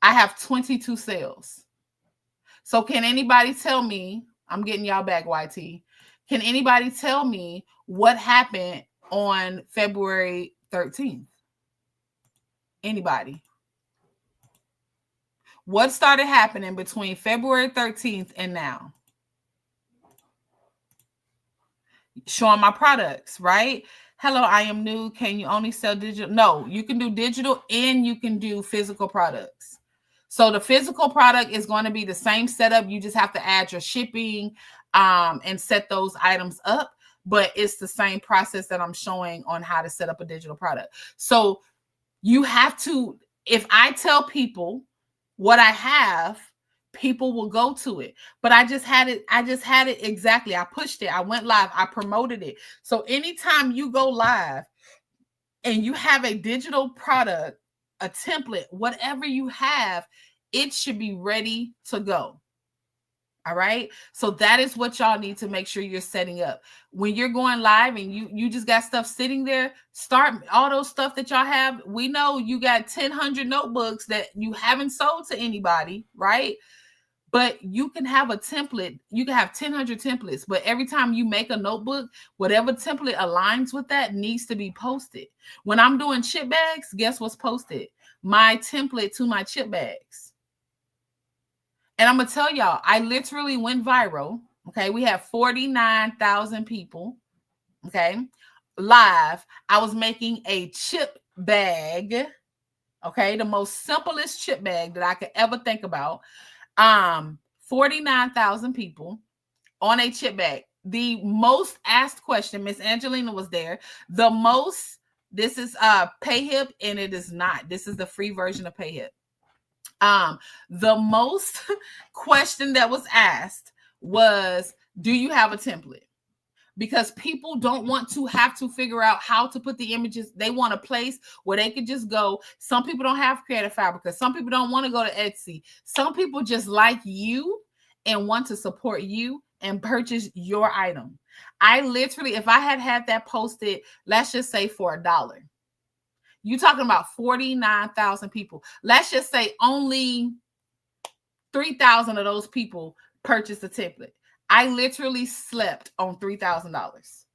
I have 22 sales. So can anybody tell me, I'm getting y'all back, YT. Can anybody tell me what happened on February 13th? Anybody? What started happening between February 13th and now? Showing my products, right? Hello, I am new. Can you only sell digital? No, you can do digital and you can do physical products. So the physical product is going to be the same setup. You just have to add your shipping and set those items up. But it's the same process that I'm showing on how to set up a digital product. So you have to, if I tell people what I have, people will go to it. But I just had it exactly. I pushed it. I went live. I promoted it. So anytime you go live and you have a digital product, a template, whatever you have, it should be ready to go. All right. So that is what y'all need to make sure you're setting up. When you're going live and you just got stuff sitting there, start all those stuff that y'all have. We know you got 1,000 notebooks that you haven't sold to anybody, right? But you can have a template. You can have 1,000 templates, but every time you make a notebook, whatever template aligns with that needs to be posted. When I'm doing chip bags, guess what's posted? My template to my chip bags. And I'm going to tell y'all, I literally went viral. Okay. We have 49,000 people. Okay. Live. I was making a chip bag. Okay. The most simplest chip bag that I could ever think about. 49,000 people on a chip bag. The most asked question, Miss Angelina was there. The most, this is Payhip, and it is not. This is the free version of Payhip. The most question that was asked was, do you have a template? Because people don't want to have to figure out how to put the images. They want a place where they could just go. Some people don't have Creative Fabrica. Some people don't want to go to Etsy. Some people just like you and want to support you and purchase your item. I literally, if I had that posted, let's just say for $1, you're talking about 49,000 people. Let's just say only 3,000 of those people purchased a template. I literally slept on $3,000.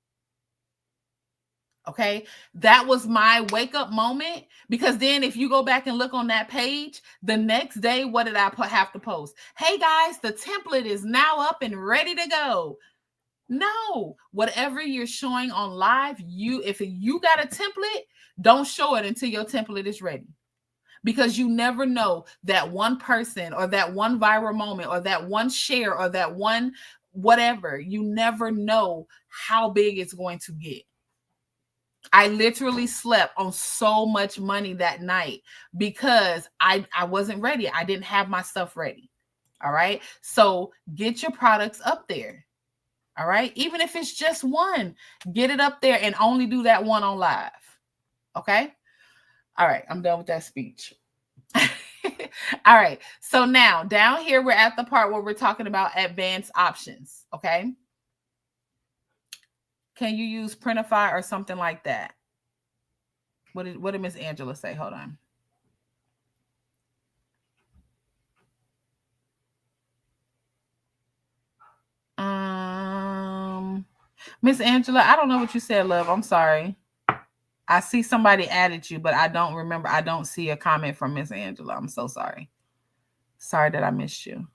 Okay. That was my wake up moment, because then if you go back and look on that page, the next day, what did I have to post? Hey guys, the template is now up and ready to go. No, whatever you're showing on live, if you got a template, don't show it until your template is ready. Because you never know that one person or that one viral moment or that one share or that one whatever, you never know how big it's going to get. I literally slept on so much money that night because I wasn't ready. I didn't have my stuff ready. All right. So get your products up there. All right. Even if it's just one, get it up there and only do that one on live. Okay. All right. I'm done with that speech. All right. So now down here, we're at the part where we're talking about advanced options. Okay. Can you use Printify or something like that? What did Miss Angela say? Hold on. Miss Angela, I don't know what you said, love. I'm sorry. I see somebody added you, but I don't remember. I don't see a comment from Miss Angela. I'm so sorry. Sorry that I missed you.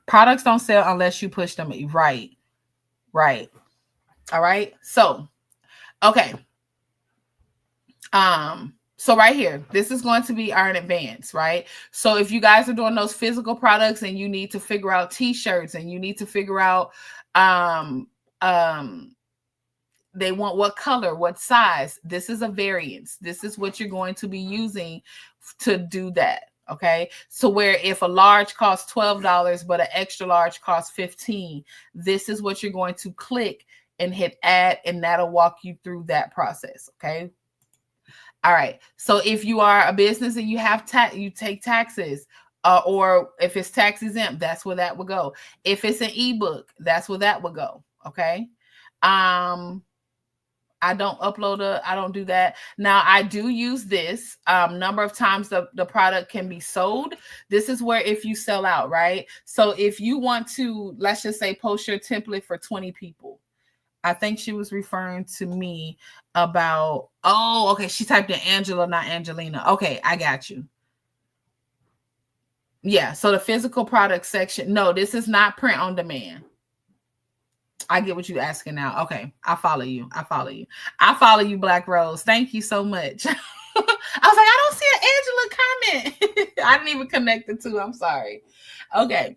Products don't sell unless you push them. Right. Right. All right. So, okay. So right here, this is going to be our advance, right? So if you guys are doing those physical products and you need to figure out t-shirts and you need to figure out, they want what color, what size. This is a variance. This is what you're going to be using to do that. Okay. So where if a large costs $12, but an extra large costs $15, this is what you're going to click and hit add, and that'll walk you through that process. Okay. All right. So if you are a business and you have you take taxes, or if it's tax exempt, that's where that would go. If it's an ebook, that's where that would go. Okay. I don't upload I don't do that. Now I do use this number of times the product can be sold. This is where if you sell out, right? So if you want to, let's just say, post your template for 20 people. I think she was referring to me about, oh, okay. She typed in Angela, not Angelina. Okay. I got you. Yeah. So the physical product section. No, this is not print on demand. I get what you're asking now. Okay. I follow you. I follow you, Black Rose. Thank you so much. I was like, I don't see an Angela comment. I didn't even connect the two. I'm sorry. Okay.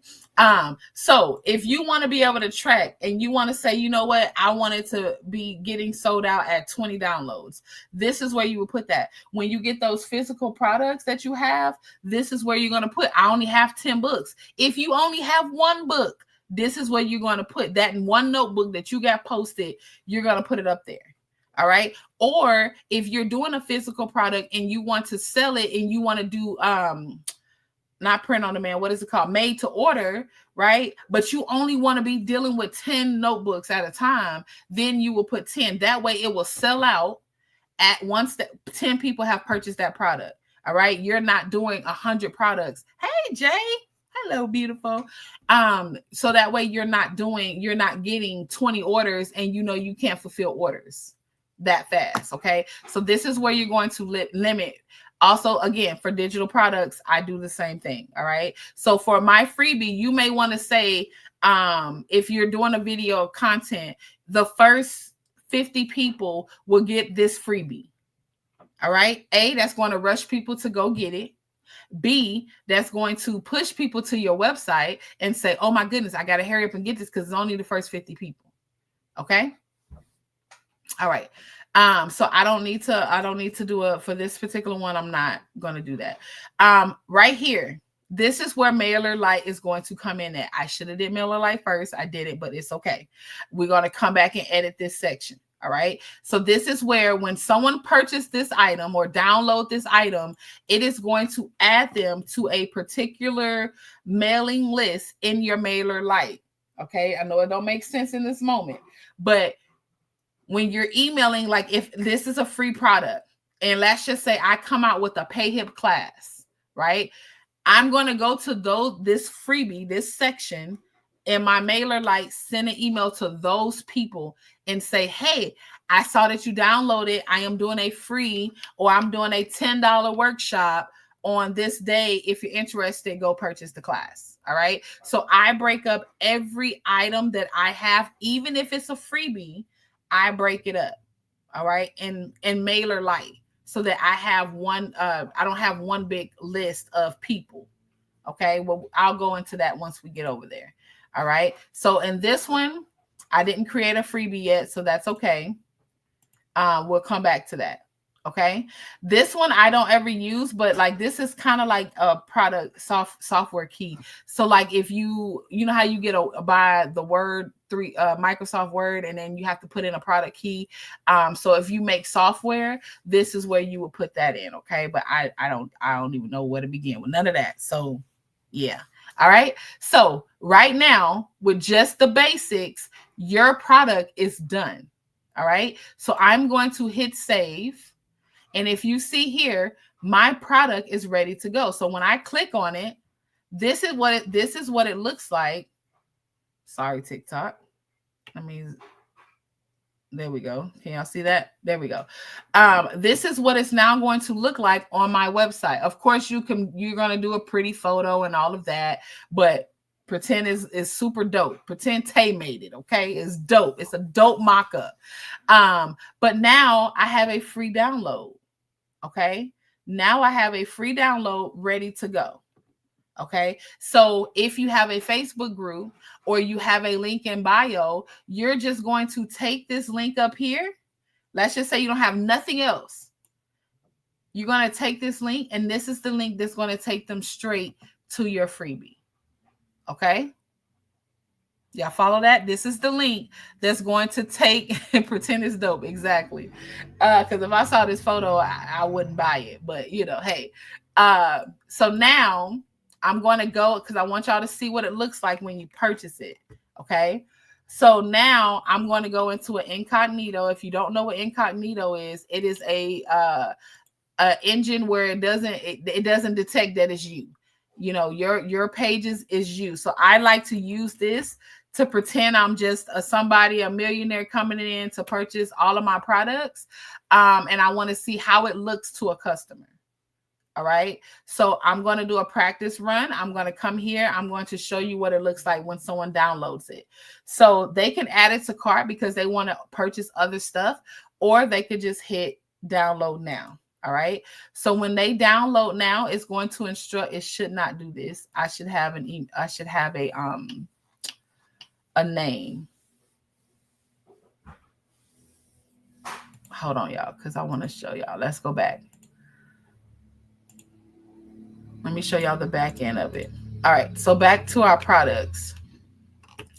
So if you want to be able to track and you want to say, you know what, I want it to be getting sold out at 20 downloads, this is where you would put that. When you get those physical products that you have, this is where you're going to put, I only have 10 books. If you only have one book, this is where you're going to put that in one notebook that you got posted. You're going to put it up there. All right. Or if you're doing a physical product and you want to sell it and you want to do, not print on demand, what is it called? Made to order, right? But you only want to be dealing with 10 notebooks at a time, then you will put 10. That way it will sell out at once that 10 people have purchased that product. All right. You're not doing 100 products. Hey, Jay. Hello, beautiful. So that way you're not getting 20 orders and you know you can't fulfill orders that fast. Okay. So this is where you're going to limit. Also, again, for digital products, I do the same thing. All right. So for my freebie, you may want to say, if you're doing a video content, the first 50 people will get this freebie. All right. A, that's going to rush people to go get it. B, that's going to push people to your website and say, oh my goodness, I got to hurry up and get this because it's only the first 50 people. Okay. All right. So I don't need to do it for this particular one. I'm not going to do that. Right here, this is where MailerLite is going to come in at. I should have did MailerLite first. I did it, but it's okay. We're going to come back and edit this section. All right. So this is where when someone purchased this item or download this item, it is going to add them to a particular mailing list in your MailerLite. Okay. I know it don't make sense in this moment, but when you're emailing, like if this is a free product and let's just say I come out with a Payhip class, right? I'm going to go to this freebie, this section in my MailerLite, send an email to those people and say, hey, I saw that you downloaded. I am doing a free or I'm doing a $10 workshop on this day. If you're interested, go purchase the class. All right. So I break up every item that I have, even if it's a freebie, I break it up, all right, in MailerLite so that I have one, I don't have one big list of people, okay? Well, I'll go into that once we get over there, all right? So in this one, I didn't create a freebie yet, so that's okay. We'll come back to that, okay? This one I don't ever use, but like this is kind of like a product software key. So like if you know how you get by the Word, Microsoft Word, and then you have to put in a product key. So if you make software, this is where you would put that in, okay? But I don't even know where to begin with none of that. So yeah. All right. So right now with just the basics, your product is done. All right. So I'm going to hit save. And if you see here, my product is ready to go. So when I click on it, this is what it looks like. Sorry, TikTok. There we go. Can y'all see that? There we go. This is what it's now going to look like on my website. Of course, you're going to do a pretty photo and all of that, but pretend is super dope. Pretend Tay made it. Okay. It's dope. It's a dope mock-up. But now I have a free download. Okay. Now I have a free download ready to go. Okay. So if you have a Facebook group or you have a link in bio, you're just going to take this link up here. Let's just say you don't have nothing else. You're going to take this link and this is the link that's going to take them straight to your freebie. Okay. Y'all follow that? This is the link that's going to take and pretend it's dope. Exactly. Because if I saw this photo, I wouldn't buy it. But, you know, hey. So now I'm going to go because I want y'all to see what it looks like when you purchase it. Okay. So now I'm going to go into an incognito. If you don't know what incognito is, it is a engine where it doesn't detect that it's you. You know, your pages is you. So I like to use this to pretend I'm just a millionaire coming in to purchase all of my products. And I want to see how it looks to a customer. All right. So I'm going to do a practice run. I'm going to come here. I'm going to show you what it looks like when someone downloads it. So they can add it to cart because they want to purchase other stuff, or they could just hit download now. All right. So when they download now, it's going to instruct, it should not do this. I should have I should have a name. Hold on, y'all, because I want to show y'all. Let's go back. Let me show y'all the back end of it. All right. So back to our products.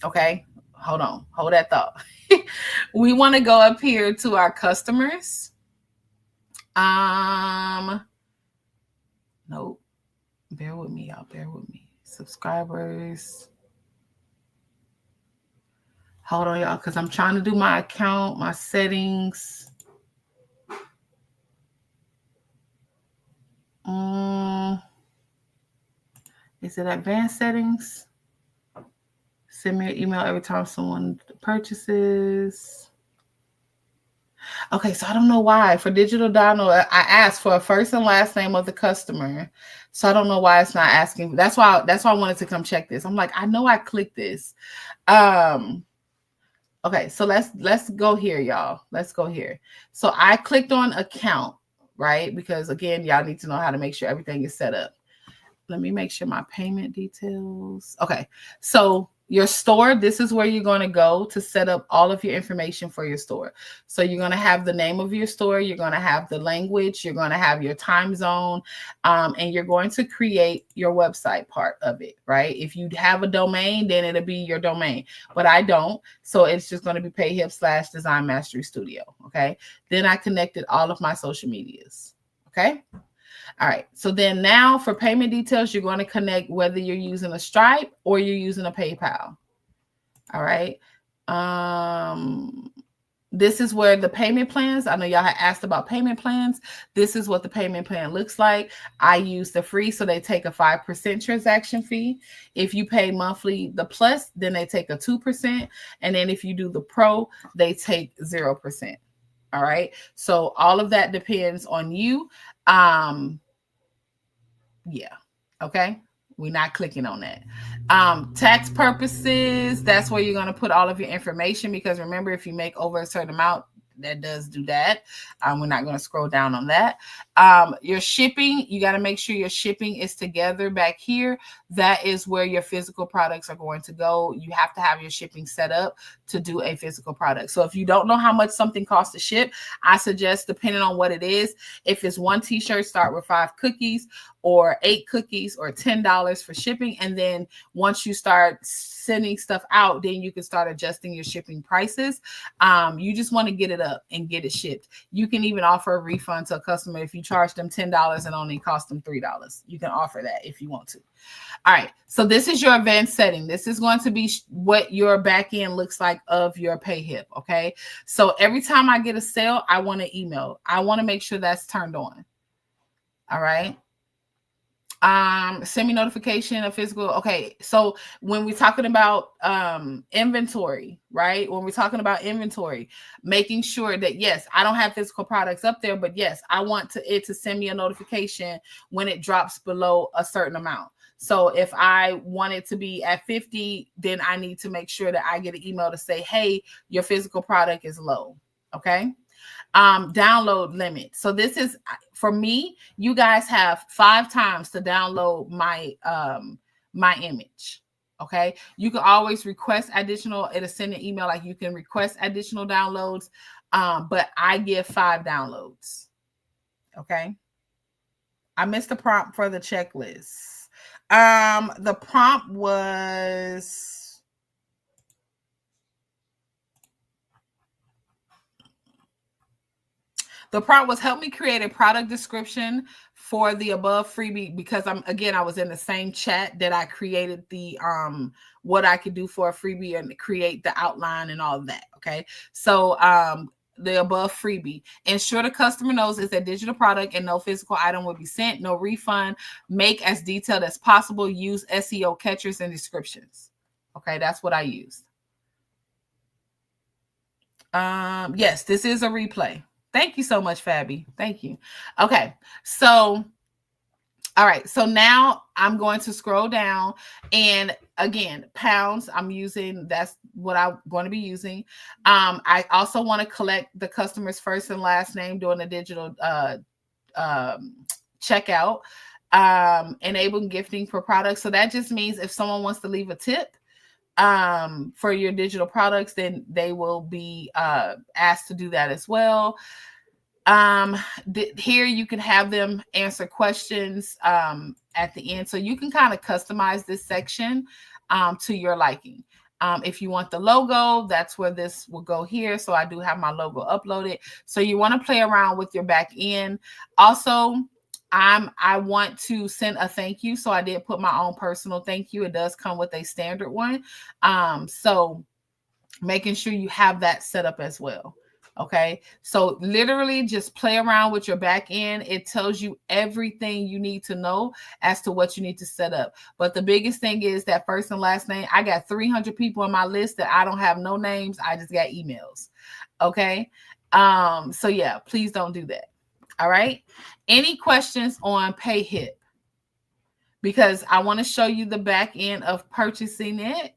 Okay. Hold on. Hold that thought. We want to go up here to our customers. Nope. Bear with me, y'all. Bear with me. Subscribers. Hold on, y'all, because I'm trying to do my account, my settings. Is it advanced settings? Send me an email every time someone purchases. Okay, so I don't know why. For digital download, I asked for a first and last name of the customer. So I don't know why it's not asking. That's why I wanted to come check this. I'm like, I know I clicked this. Okay, so let's go here, y'all. Let's go here. So I clicked on account, right? Because again, y'all need to know how to make sure everything is set up. Let me make sure my payment details. Okay, so your store, this is where you're going to go to set up all of your information for your store. So you're going to have the name of your store, you're going to have the language, you're going to have your time zone, and you're going to create your website part of it, right? If you have a domain, then it'll be your domain, but I don't. So it's just going to be Payhip/Design Mastery Studio, okay? Then I connected all of my social medias, okay? All right. So then now for payment details, you're going to connect whether you're using a Stripe or you're using a PayPal. All right. This is where the payment plans, I know y'all had asked about payment plans. This is what the payment plan looks like. I use the free, so they take a 5% transaction fee. If you pay monthly, the plus, then they take a 2%. And then if you do the pro, they take 0%. All right. So all of that depends on you. Yeah. Okay. We're not clicking on that. Tax purposes, that's where you're going to put all of your information, because remember, if you make over a certain amount, that does do that. We're not going to scroll down on that. Your shipping, you got to make sure your shipping is together back here. That is where your physical products are going to go. You have to have your shipping set up to do a physical product. So if you don't know how much something costs to ship, I suggest, depending on what it is, if it's one t-shirt, start with 5 cookies or 8 cookies or $10 for shipping. And then once you start sending stuff out, then you can start adjusting your shipping prices. You just want to get it up and get it shipped. You can even offer a refund to a customer if you charge them $10 and only cost them $3. You can offer that if you want to. All right. So this is your advanced setting. This is going to be what your back end looks like of your Payhip. Okay. So every time I get a sale, I want to email. I want to make sure that's turned on. All right. Send me notification of physical. Okay. So when we're talking about inventory, right? When we're talking about inventory, making sure that, yes, I don't have physical products up there, but yes, I want it to send me a notification when it drops below a certain amount. So if I want it to be at 50, then I need to make sure that I get an email to say, hey, your physical product is low. Okay. Download limit. So this is, for me, you guys have 5 times to download my my image. Okay. You can always request additional, it'll send an email like you can request additional downloads. But I give 5 downloads. Okay. I missed the prompt for the checklist. The prompt was, help me create a product description for the above freebie, because I was in the same chat that I created the what I could do for a freebie and create the outline and all of that. Okay. So the above freebie, ensure the customer knows it's a digital product and no physical item will be sent, no refund, make as detailed as possible, use SEO catchers and descriptions. Okay. That's what I used. Yes, this is a replay. Thank you so much, Fabi. Thank you. Okay. So, all right. So now I'm going to scroll down, and again, pounds I'm using. That's what I'm going to be using. I also want to collect the customer's first and last name during the digital checkout, enabling gifting for products. So that just means if someone wants to leave a tip for your digital products, then they will be asked to do that as well. Here you can have them answer questions at the end, so you can kind of customize this section to your liking. If you want the logo, that's where this will go here. So I do have my logo uploaded. So you want to play around with your back end. Also, I want to send a thank you. So I did put my own personal thank you. It does come with a standard one. So making sure you have that set up as well. Okay, so literally just play around with your back end. It tells you everything you need to know as to what you need to set up. But the biggest thing is that first and last name. I got 300 people on my list that I don't have no names. I just got emails. Okay, so yeah, please don't do that. All right. Any questions on Payhip? Because I want to show you the back end of purchasing it.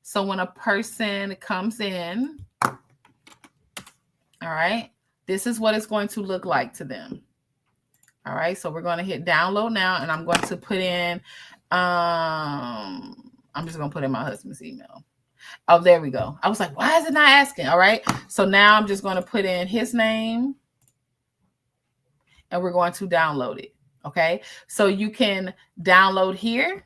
So when a person comes in, all right, this is what it's going to look like to them. All right, so we're going to hit download now, and I'm going to put in, I'm just going to put in my husband's email. Oh, there we go. I was like, why is it not asking? All right, so now I'm just going to put in his name, and we're going to download it. Okay, so you can download here.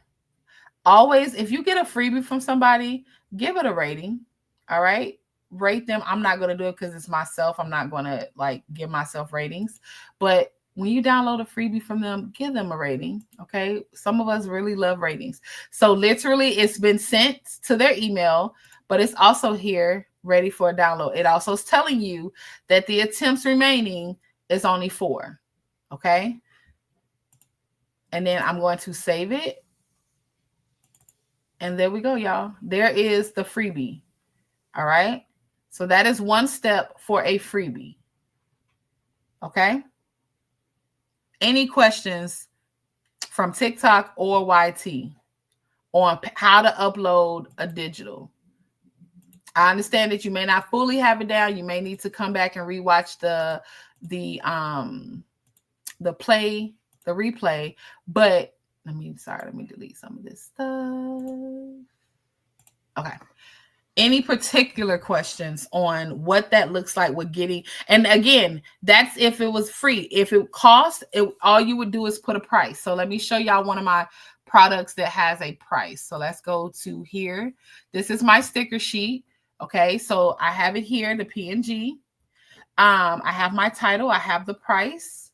Always, if you get a freebie from somebody, give it a rating. All right. Rate them. I'm not going to do it because it's myself. I'm not going to like give myself ratings. But when you download a freebie from them, give them a rating. Okay. Some of us really love ratings. So literally it's been sent to their email, but it's also here ready for a download. It also is telling you that the attempts remaining is only 4. Okay. And then I'm going to save it. And there we go, y'all. There is the freebie. All right. So that is one step for a freebie. Okay. Any questions from TikTok or YT on how to upload a digital? I understand that you may not fully have it down. You may need to come back and rewatch the replay, but let me delete some of this stuff. Okay. Any particular questions on what that looks like with getting, and again, that's if it was free. If it costs, all you would do is put a price. So let me show y'all one of my products that has a price. So let's go to here. This is my sticker sheet. Okay, so I have it here, the PNG. I have my title. I have the price.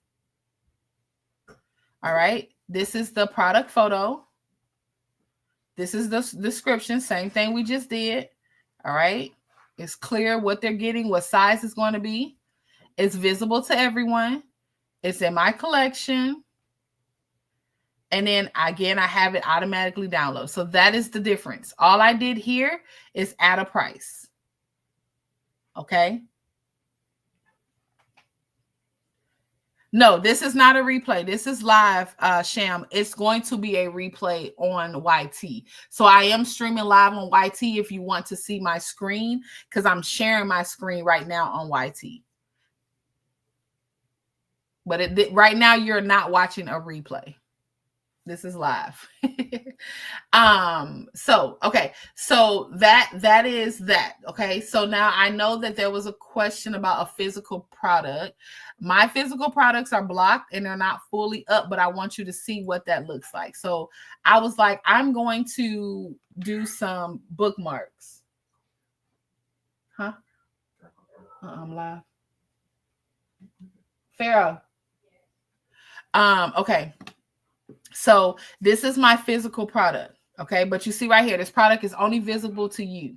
All right, this is the product photo. This is the description, same thing we just did. All right. It's clear what they're getting, what size it's going to be. It's visible to everyone. It's in my collection. And then again, I have it automatically download. So that is the difference. All I did here is add a price. Okay. No, this is not a replay. This is live, Sham. It's going to be a replay on YT. So I am streaming live on YT if you want to see my screen, because I'm sharing my screen right now on YT. But right now, you're not watching a replay. This is live. Okay. So that is that. Okay. So now I know that there was a question about a physical product. My physical products are blocked and they're not fully up, but I want you to see what that looks like. So I was like, I'm going to do some bookmarks. Huh? I'm live. Pharaoh. Okay. So this is my physical product. Okay. But you see right here, this product is only visible to you.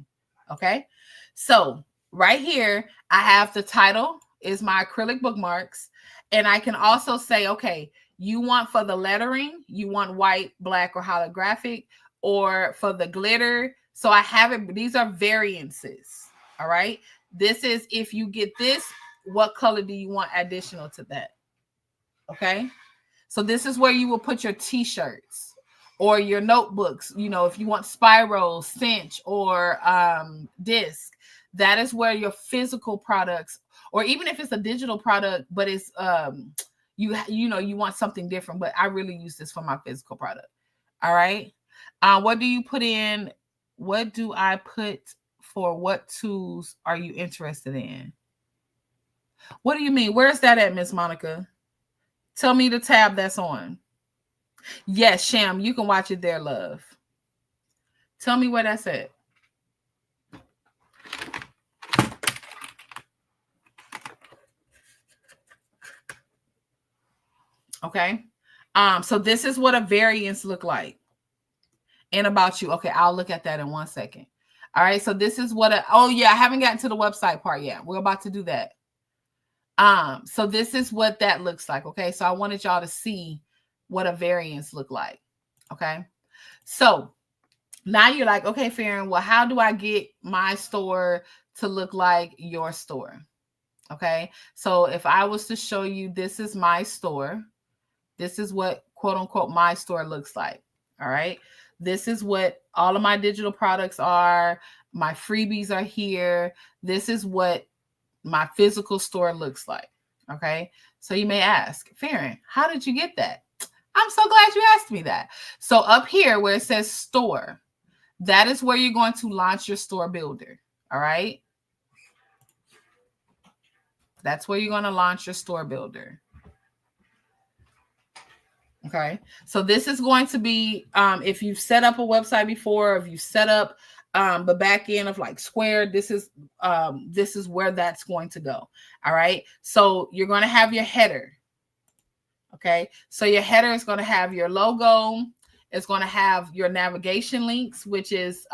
Okay. So right here, I have the title is my acrylic bookmarks. And I can also say, okay, you want for the lettering, you want white, black, or holographic, or for the glitter. So I have it. These are variances. All right. This is, if you get this, what color do you want additional to that? Okay. So this is where you will put your t-shirts or your notebooks. You know, if you want spiral, cinch, or disc, that is where your physical products, or even if it's a digital product, but it's you know, you want something different, but I really use this for my physical product. All right. What do you put in? What do I put for what tools are you interested in? What do you mean? Where's that at, Miss Monica? Tell me the tab that's on. Yes, Sham, you can watch it there, love. Tell me where that's at. Okay. So this is what a variance look like. And about you. Okay, I'll look at that in 1 second. All right, so this is what oh yeah, I haven't gotten to the website part yet. We're about to do that. So this is what that looks like. Okay, so I wanted y'all to see what a variance look like. Okay, so now you're like, okay, Farron, well, how do I get my store to look like your store? Okay, so if I was to show you, this is my store. This is what quote unquote my store looks like. All right. This is what all of my digital products are. My freebies are here. This is what my physical store looks like. Okay. So you may ask, Farron, how did you get that? I'm so glad you asked me that. So up here where it says store, that is where you're going to launch your store builder. All right. That's where you're going to launch your store builder. Okay, so this is going to be, if you've set up a website before, if you set up the back end of like Square, this is where that's going to go. All right, so you're going to have your header. Okay, so your header is going to have your logo. It's going to have your navigation links, which is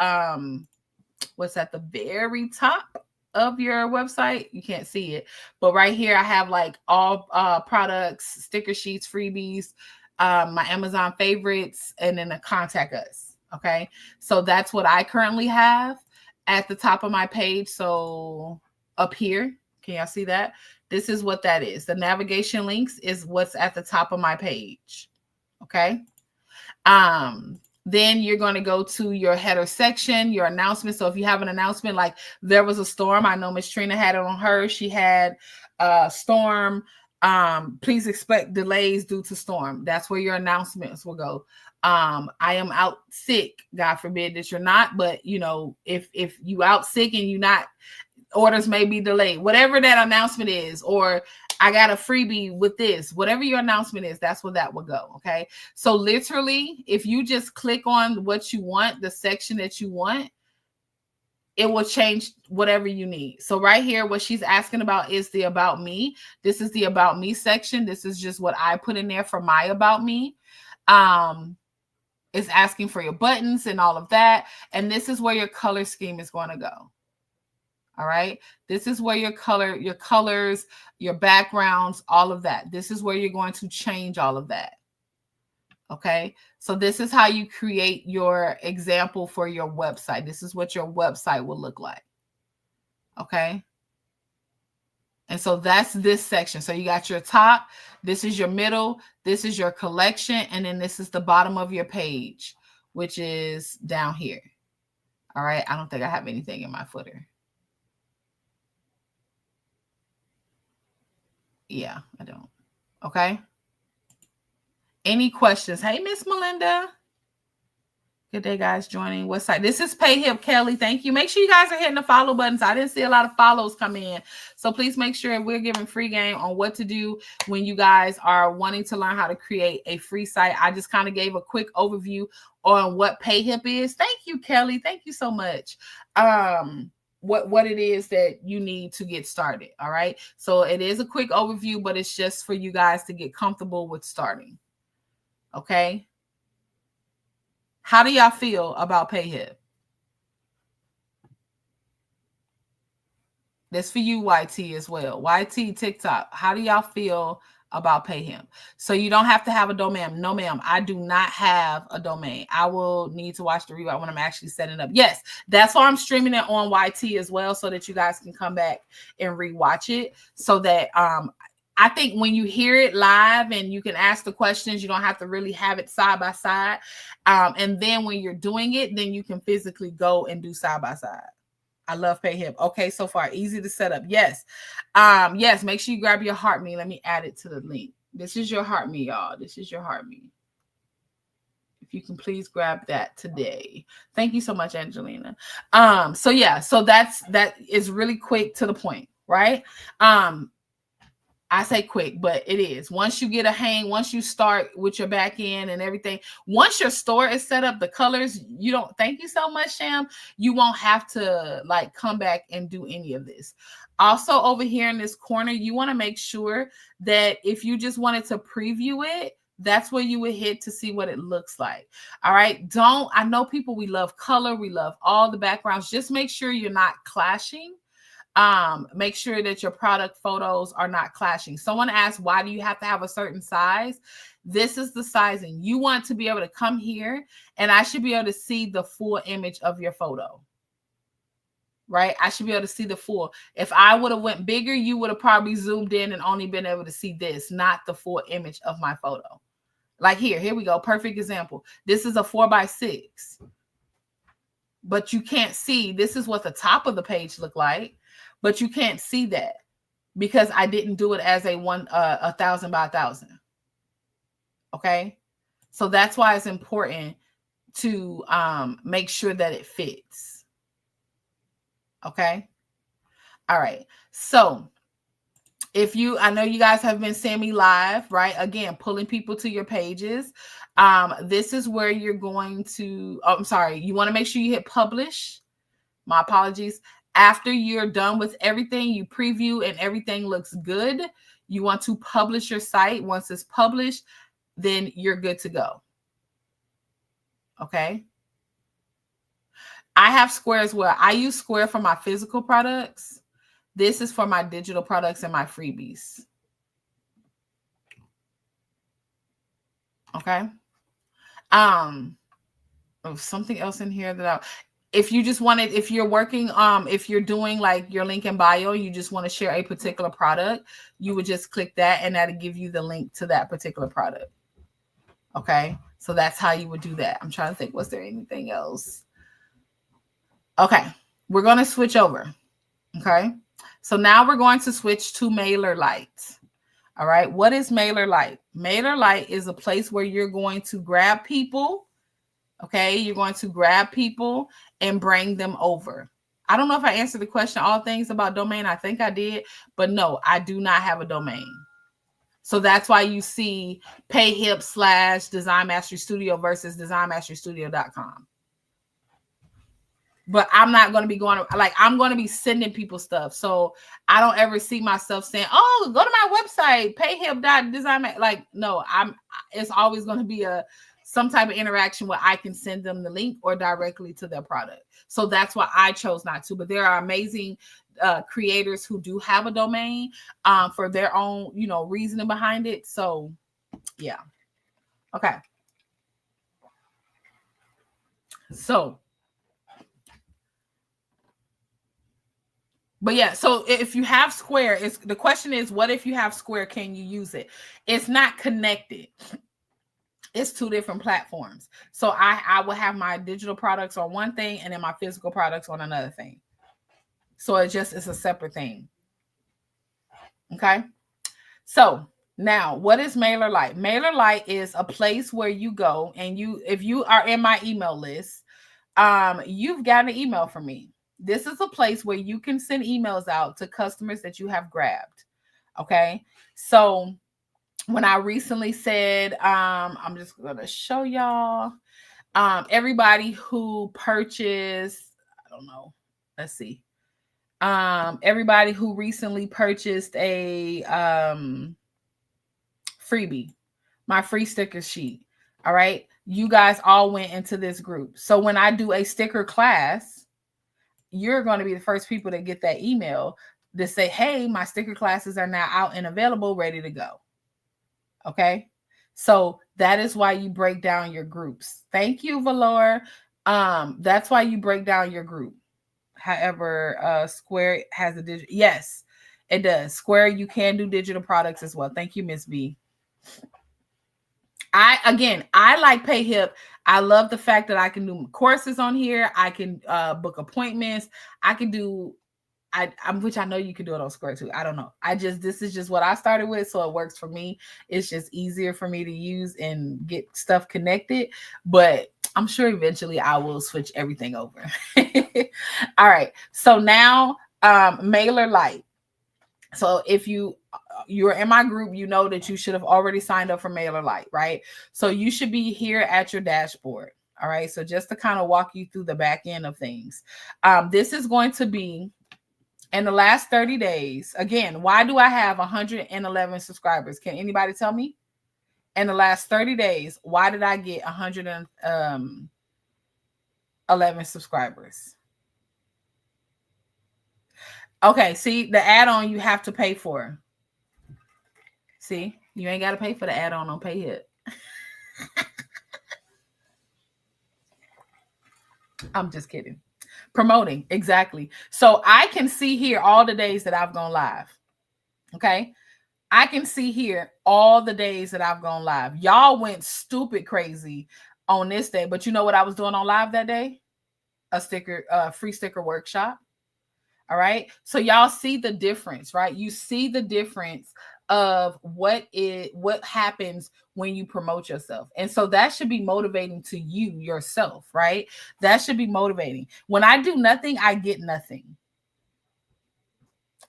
what's at the very top of your website. You can't see it, but right here I have like all products, sticker sheets, freebies, my Amazon favorites, and then the contact us. Okay, so that's what I currently have at the top of my page. So up here, can y'all see that? This is what that is. The navigation links is what's at the top of my page. Okay. Then you're going to go to your header section, your announcement. So if you have an announcement, like there was a storm, I know Miss Trina had it on her. She had a storm. Please expect delays due to storm. That's where your announcements will go. I am out sick. God forbid that you're not, but you know, if you out sick and you not, orders may be delayed, whatever that announcement is, or I got a freebie with this, whatever your announcement is, that's where that will go. Okay. So literally, if you just click on what you want, the section that you want, it will change whatever you need. So right here, what she's asking about is the about me. This is the about me section. This is just what I put in there for my about me. It's asking for your buttons and all of that. And this is where your color scheme is going to go. All right. This is where your colors, your backgrounds, all of that. This is where you're going to change all of that. Okay. So this is how you create your example for your website. This is what your website will look like. Okay. And so that's this section. So you got your top, this is your middle, this is your collection, and then this is the bottom of your page, which is down here. All right. I don't think I have anything in my footer. Yeah, I don't. Okay. Any questions? Hey, Miss Melinda. Good day, guys. Joining what site? This is Payhip Kelly. Thank you. Make sure you guys are hitting the follow buttons. I didn't see a lot of follows come in. So please make sure we're giving free game on what to do when you guys are wanting to learn how to create a free site. I just kind of gave a quick overview on what Payhip is. Thank you, Kelly. Thank you so much. What it is that you need to get started. All right. So it is a quick overview, but it's just for you guys to get comfortable with starting. Okay. How do y'all feel about Payhip? That's for you, YT, as well. YT, TikTok. How do y'all feel about Payhip? So you don't have to have a domain. No, ma'am. I do not have a domain. I will need to watch the review when I'm actually setting up. Yes, that's why I'm streaming it on YT as well, so that you guys can come back and rewatch it. So that I think when you hear it live and you can ask the questions, you don't have to really have it side by side. And then when you're doing it, then you can physically go and do side by side. I love Payhip. Okay, so far, easy to set up. Yes. Yes, make sure you grab your heart me. Let me add it to the link. This is your heart me, y'all. This is your heart me. If you can please grab that today. Thank you so much, Angelina. So yeah, so that is really quick to the point, right? I say quick, but it is. Once you get a hang, once you start with your back end and everything, once your store is set up, the colors, you don't, thank you so much, Sham. You won't have to like come back and do any of this. Also over here in this corner, you want to make sure that if you just wanted to preview it, that's where you would hit to see what it looks like. All right. I know people, we love color. We love all the backgrounds. Just make sure you're not clashing. Make sure that your product photos are not clashing. Someone asked, why do you have to have a certain size? This is the sizing. You want to be able to come here and I should be able to see the full image of your photo, right? I should be able to see the full. If I would have went bigger, you would have probably zoomed in and only been able to see this, not the full image of my photo. Like here we go. Perfect example. This is a 4x6, but you can't see. This is what the top of the page looked like. But you can't see that because I didn't do it as a 1,000 by 1,000. Okay. So that's why it's important to make sure that it fits. Okay. All right. So I know you guys have been seeing me live, right? Again, pulling people to your pages. This is where you're going to, I'm sorry. You want to make sure you hit publish. My apologies. After you're done with everything, you preview and everything looks good. You want to publish your site. Once it's published, then you're good to go. Okay. I have Square as well. I use Square for my physical products. This is for my digital products and my freebies. Okay. Something else in here that if you just wanted, if you're working, if you're doing like your link in bio, you just want to share a particular product, you would just click that and that'll give you the link to that particular product. Okay. So that's how you would do that. I'm trying to think, was there anything else? Okay. We're going to switch over. Okay. So now we're going to switch to MailerLite. All right. What is MailerLite? MailerLite is a place where you're going to grab people. Okay. You're going to grab people and bring them over. I don't know if I answered the question, all things about domain. I think I did, but no, I do not have a domain. So that's why you see Payhip / Design Mastery Studio versus designmasterystudio.com. But I'm not going to be going to, like, I'm going to be sending people stuff. So I don't ever see myself saying, oh, go to my website, payhip.design. Like, no, it's always going to be some type of interaction where I can send them the link or directly to their product. So that's why I chose not to. But there are amazing creators who do have a domain for their own, reasoning behind it. So yeah. Okay. So, but yeah, so if you have Square, the question is, what if you have Square, can you use it? It's not connected. It's two different platforms. So I will have my digital products on one thing and then my physical products on another thing. So it's a separate thing. Okay. So now what is MailerLite? MailerLite is a place where you go and if you are in my email list, you've got an email from me. This is a place where you can send emails out to customers that you have grabbed. Okay. So when I recently said, I'm just going to show y'all, everybody who purchased, I don't know, let's see. Everybody who recently purchased a freebie, my free sticker sheet. All right. You guys all went into this group. So when I do a sticker class, you're going to be the first people to get that email to say, hey, my sticker classes are now out and available, ready to go. Okay. So that is why you break down your groups. Thank you, Valor. That's why you break down your group. However, Square has a digital. Yes, it does. Square, you can do digital products as well. Thank you, Miss B. I like Payhip. I love the fact that I can do courses on here. I can book appointments. I can do which I know you can do it on Square too. I don't know. This is just what I started with, so it works for me. It's just easier for me to use and get stuff connected. But I'm sure eventually I will switch everything over. All right. So now, MailerLite. So if you're in my group, you know that you should have already signed up for MailerLite, right? So you should be here at your dashboard. All right. So just to kind of walk you through the back end of things, this is going to be in the last 30 days. Again, why do I have 111 subscribers? Can anybody tell me? In the last 30 days, why did I get 111 subscribers? Okay, see, the add-on you have to pay for. See, you ain't got to pay for the add-on on Payhip. I'm just kidding. Promoting, exactly. So I can see here all the days that I've gone live. Okay. I can see here all the days that I've gone live. Y'all went stupid crazy on this day, but you know what I was doing on live that day? A free sticker workshop. All right. So y'all see the difference, right? You see the difference of what happens when you promote yourself. And so that should be motivating to you yourself, right? That should be motivating. When I do nothing, I get nothing.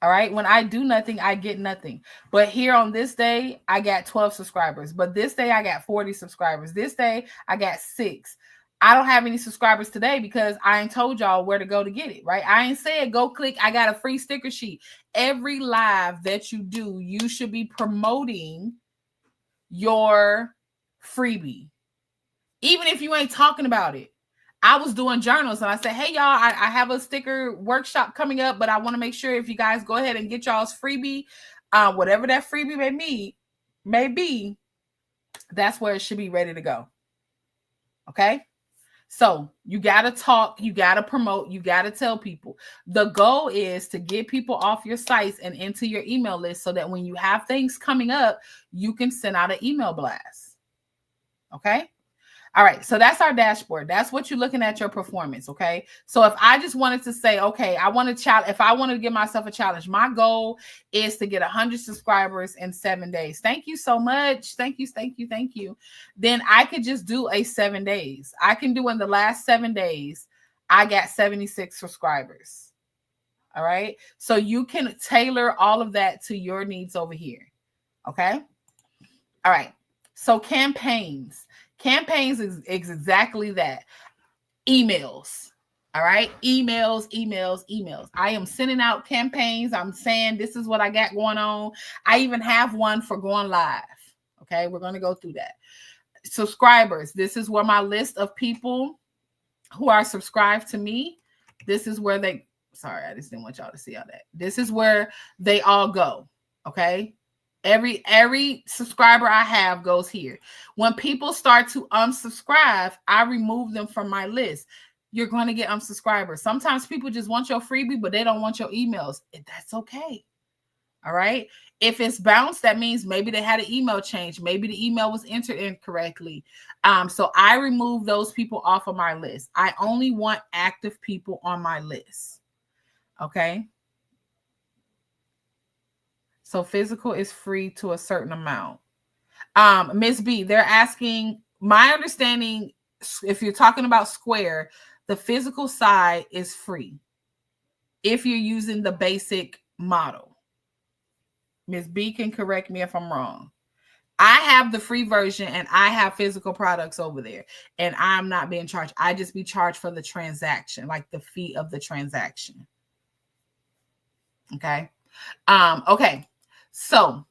All right. When I do nothing, I get nothing. But here on this day, I got 12 subscribers. But this day, I got 40 subscribers. This day, I got 6. I don't have any subscribers today because I ain't told y'all where to go to get it, right? I ain't said go click. I got a free sticker sheet. Every live that you do, you should be promoting your freebie. Even if you ain't talking about it. I was doing journals and I said, hey, y'all, I have a sticker workshop coming up, but I want to make sure if you guys go ahead and get y'all's freebie, whatever that freebie may be, that's where it should be ready to go. Okay. So you got to talk, you got to promote, you got to tell people. The goal is to get people off your sites and into your email list so that when you have things coming up, you can send out an email blast. Okay. All right. So that's our dashboard. That's what you're looking at your performance. Okay. So if I just wanted to say, okay, if I wanted to give myself a challenge, my goal is to get 100 subscribers in 7 days. Thank you so much. Thank you. Thank you. Thank you. Then I could just do a 7 days. I can do in the last 7 days, I got 76 subscribers. All right. So you can tailor all of that to your needs over here. Okay. All right. So campaigns. Campaigns is exactly that. Emails. All right. Emails. I am sending out campaigns. I'm saying this is what I got going on. I even have one for going live. Okay. We're going to go through that. Subscribers. This is where my list of people who are subscribed to me. This is where sorry, I just didn't want y'all to see all that. This is where they all go. Okay. Every subscriber I have goes here. When people start to unsubscribe, I remove them from my list. You're going to get unsubscribers. Sometimes people just want your freebie, but they don't want your emails. That's okay. All right. If it's bounced, that means maybe they had an email change. Maybe the email was entered incorrectly. So I remove those people off of my list. I only want active people on my list. Okay. So physical is free to a certain amount. Ms. B, they're asking, my understanding, if you're talking about Square, the physical side is free if you're using the basic model. Ms. B can correct me if I'm wrong. I have the free version and I have physical products over there and I'm not being charged. I just be charged for the transaction, like the fee of the transaction. Okay. Okay. So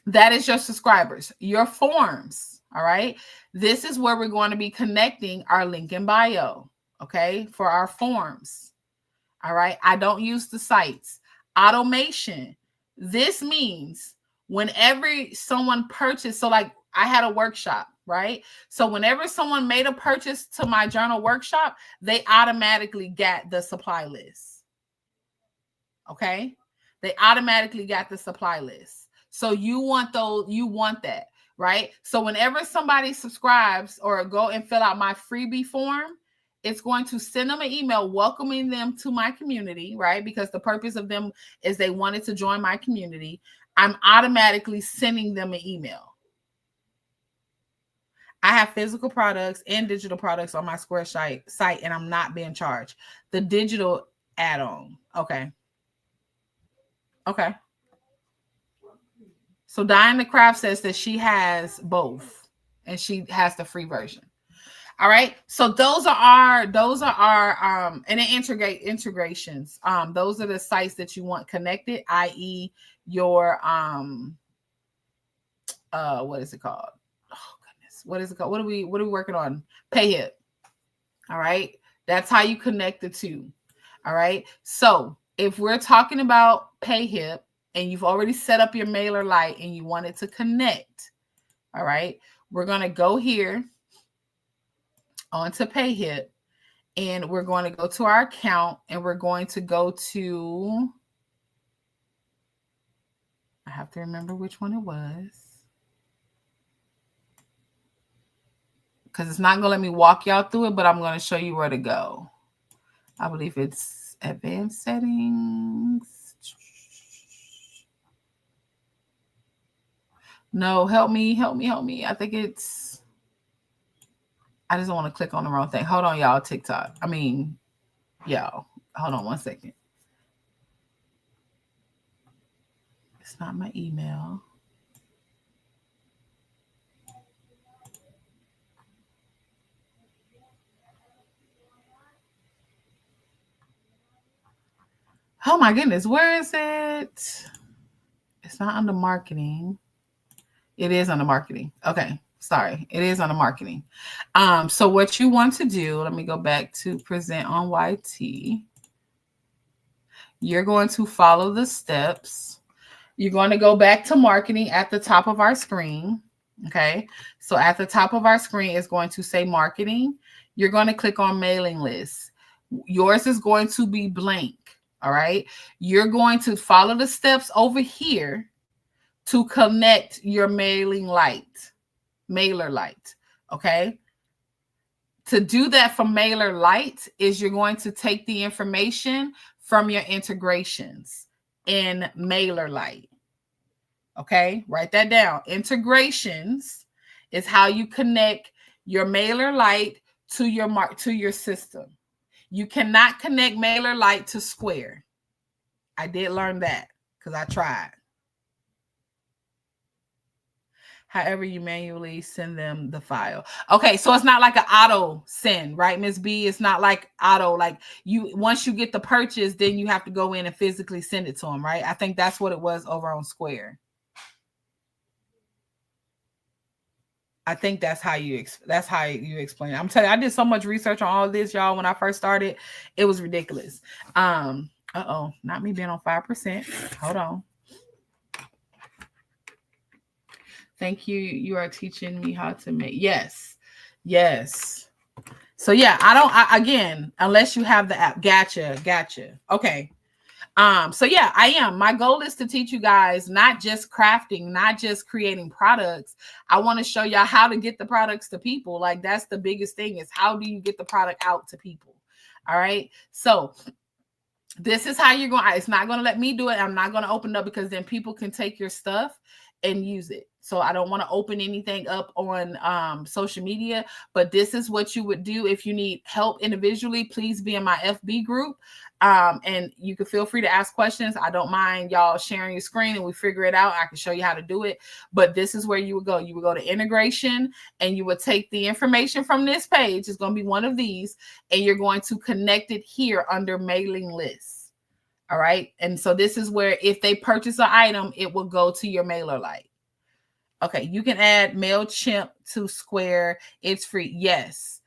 that is your subscribers, your forms. All right. This is where we're going to be connecting our link in bio. Okay. For our forms. All right. I don't use the sites. Automation. This means whenever someone purchased, so like I had a workshop, right? So whenever someone made a purchase to my journal workshop, they automatically got the supply list. Okay. They automatically got the supply list. So you want that, right? So whenever somebody subscribes or go and fill out my freebie form, it's going to send them an email welcoming them to my community, right? Because the purpose of them is they wanted to join my community. I'm automatically sending them an email. I have physical products and digital products on my Square site, and I'm not being charged. The digital add-on. Okay. Okay. So Diana Craft says that she has both and she has the free version. All right. So those are our and then integrations. Those are the sites that you want connected, i.e. your what is it called? Oh goodness. What is it called? What are we working on? Payhip. All right. That's how you connect the two. All right. So if we're talking about Payhip and you've already set up your MailerLite and you want it to connect, all right, we're going to go here onto Payhip and we're going to go to our account and we're going to go to, I have to remember which one it was, because it's not going to let me walk y'all through it, but I'm going to show you where to go. I believe it's advanced settings. No, help me. I think it's, I just don't want to click on the wrong thing. Hold on, y'all, TikTok. I mean, y'all, hold on one second. It's not my email. Oh my goodness, where is it? It's not under marketing. It is under marketing. Okay, sorry. It is under marketing. So what you want to do, let me go back to present on YT. You're going to follow the steps. You're going to go back to marketing at the top of our screen. Okay, so at the top of our screen is going to say marketing. You're going to click on mailing list. Yours is going to be blank. All right. You're going to follow the steps over here to connect your MailerLite. Okay. To do that for MailerLite is you're going to take the information from your integrations in MailerLite. Okay. Write that down. Integrations is how you connect your MailerLite to your system. You cannot connect MailerLite to Square. I did learn that because I tried. However, you manually send them the file. Okay, so it's not like an auto send, right, Miss B? It's not like auto, like you once you get the purchase, then you have to go in and physically send it to them, right? I think that's what it was over on Square. I think that's how you explain it. I'm telling you, I did so much research on all of this, y'all. When I first started, it was ridiculous. Not me being on 5%. Hold on. Thank you. You are teaching me how to make. Yes. So yeah, again, unless you have the app. Gotcha. Okay. So yeah, I am. My goal is to teach you guys not just crafting, not just creating products. I want to show y'all how to get the products to people. Like that's the biggest thing is how do you get the product out to people? All right. So this is how you're going. It's not going to let me do it. I'm not going to open it up because then people can take your stuff and use it. So I don't want to open anything up on social media, but this is what you would do if you need help individually. Please be in my FB group. And you can feel free to ask questions. I don't mind y'all sharing your screen and we figure it out. I can show you how to do it. But this is where you would go. You would go to integration and you would take the information from this page. It's going to be one of these and you're going to connect it here under mailing lists. All right. And so this is where if they purchase an item, it will go to your MailerLite. Okay. You can add MailChimp to Square. It's free. Yes.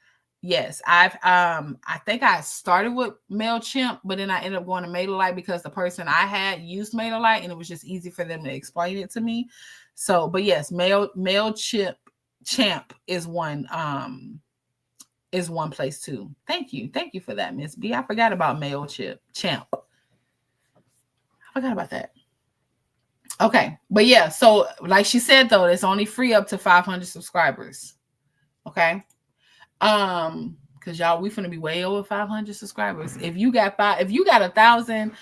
I think I started with MailChimp, but then I ended up going to MailerLite because the person I had used MailerLite and it was just easy for them to explain it to me. So, but yes, MailChimp is one place too. Thank you for that, Miss B. I forgot about MailChimp. I forgot about that. Okay, but yeah, so like she said though, it's only free up to 500 subscribers. Okay. Cause y'all, we finna be way over 500 subscribers. If you got 1,000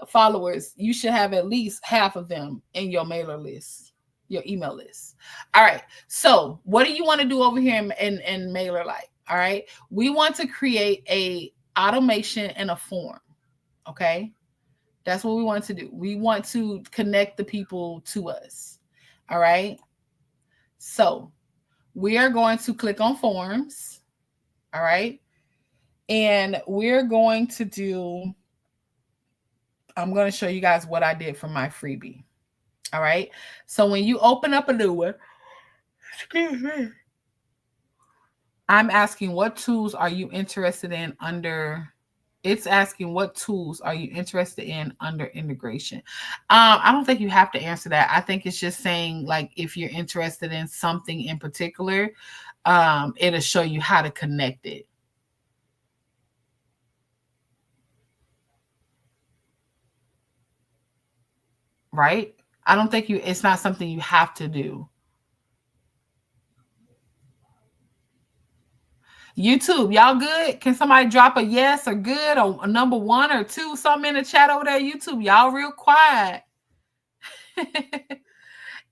followers, you should have at least half of them in your mailer list, your email list. All right. So what do you want to do over here in MailerLite? All right. We want to create a automation and a form. Okay. That's what we want to do. We want to connect the people to us. All right. So we are going to click on forms. All right. And we're going to do, I'm going to show you guys what I did for my freebie. All right. So when you open up a new one, excuse me, I'm asking what tools are you interested in under, it's asking what tools are you interested in under integration. I don't think you have to answer that. I think it's just saying like if you're interested in something in particular, it'll show you how to connect it. Right? I don't think it's not something you have to do. YouTube, y'all good? Can somebody drop a yes or good or a number 1 or 2, something in the chat over there? YouTube, y'all real quiet.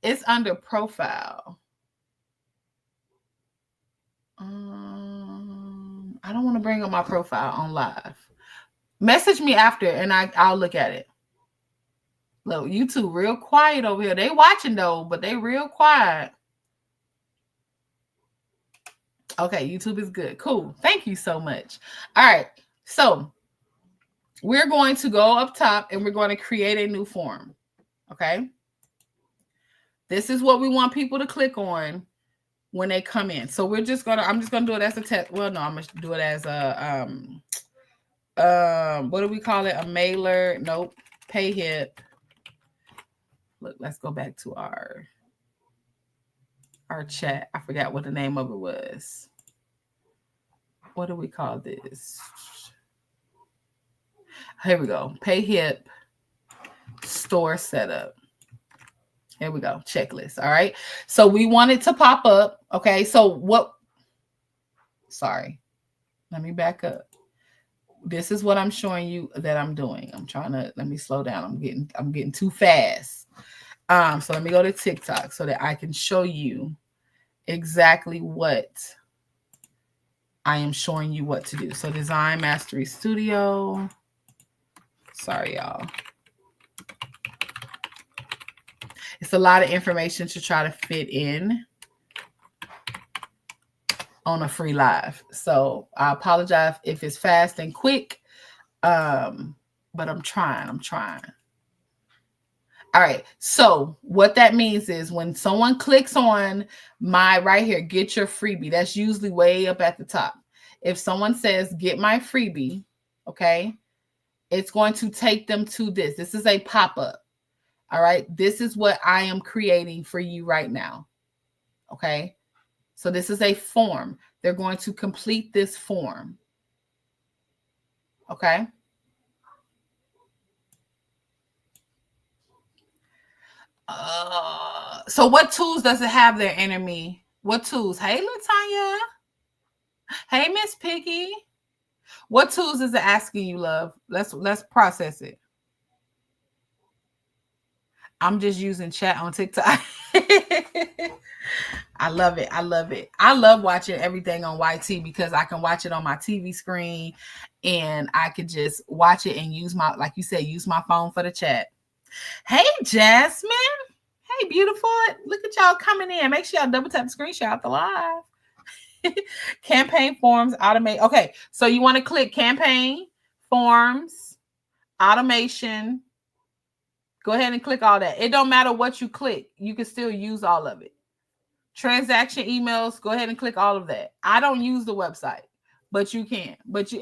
It's under profile. I don't want to bring up my profile on live. Message me after and I'll look at it. Look, YouTube real quiet over here. They watching though, but they real quiet. Okay, YouTube is good. Cool. Thank you so much. All right. So we're going to go up top and we're going to create a new form. Okay. This is what we want people to click on when they come in. So I'm just going to do it as a test. Well, no, I'm going to do it as a, what do we call it? A mailer. Nope. Payhip. Look, let's go back to our chat. I forgot what the name of it was. What do we call this? Here we go. Payhip Store Setup. Here we go. Checklist. All right. So we want it to pop up. Okay. So sorry. Let me back up. This is what I'm showing you that I'm doing. Let me slow down. I'm getting too fast. So let me go to TikTok so that I can show you exactly what I am showing you what to do. So Design Mastery Studio. Sorry, y'all. It's a lot of information to try to fit in on a free live. So I apologize if it's fast and quick, but I'm trying. All right. So what that means is when someone clicks on my right here, get your freebie, that's usually way up at the top. If someone says, get my freebie, okay, it's going to take them to this. This is a pop-up. All right. This is what I am creating for you right now. Okay. So this is a form. They're going to complete this form. Okay. So what tools does it have there, enemy? What tools? Hey, Latanya. Hey, Miss Piggy. What tools is it asking you, love? Let's process it. I'm just using chat on TikTok. I love it. I love watching everything on YT because I can watch it on my TV screen and I could just watch it and use like you said, use my phone for the chat. Hey, Jasmine. Hey, beautiful. Look at y'all coming in. Make sure y'all double tap the screen, share out the live. Campaign forms, automate. Okay, so you want to click campaign, forms, automation. Go ahead and click all that. It don't matter what you click. You can still use all of it. Transaction emails, go ahead and click all of that. I don't use the website, but you can. But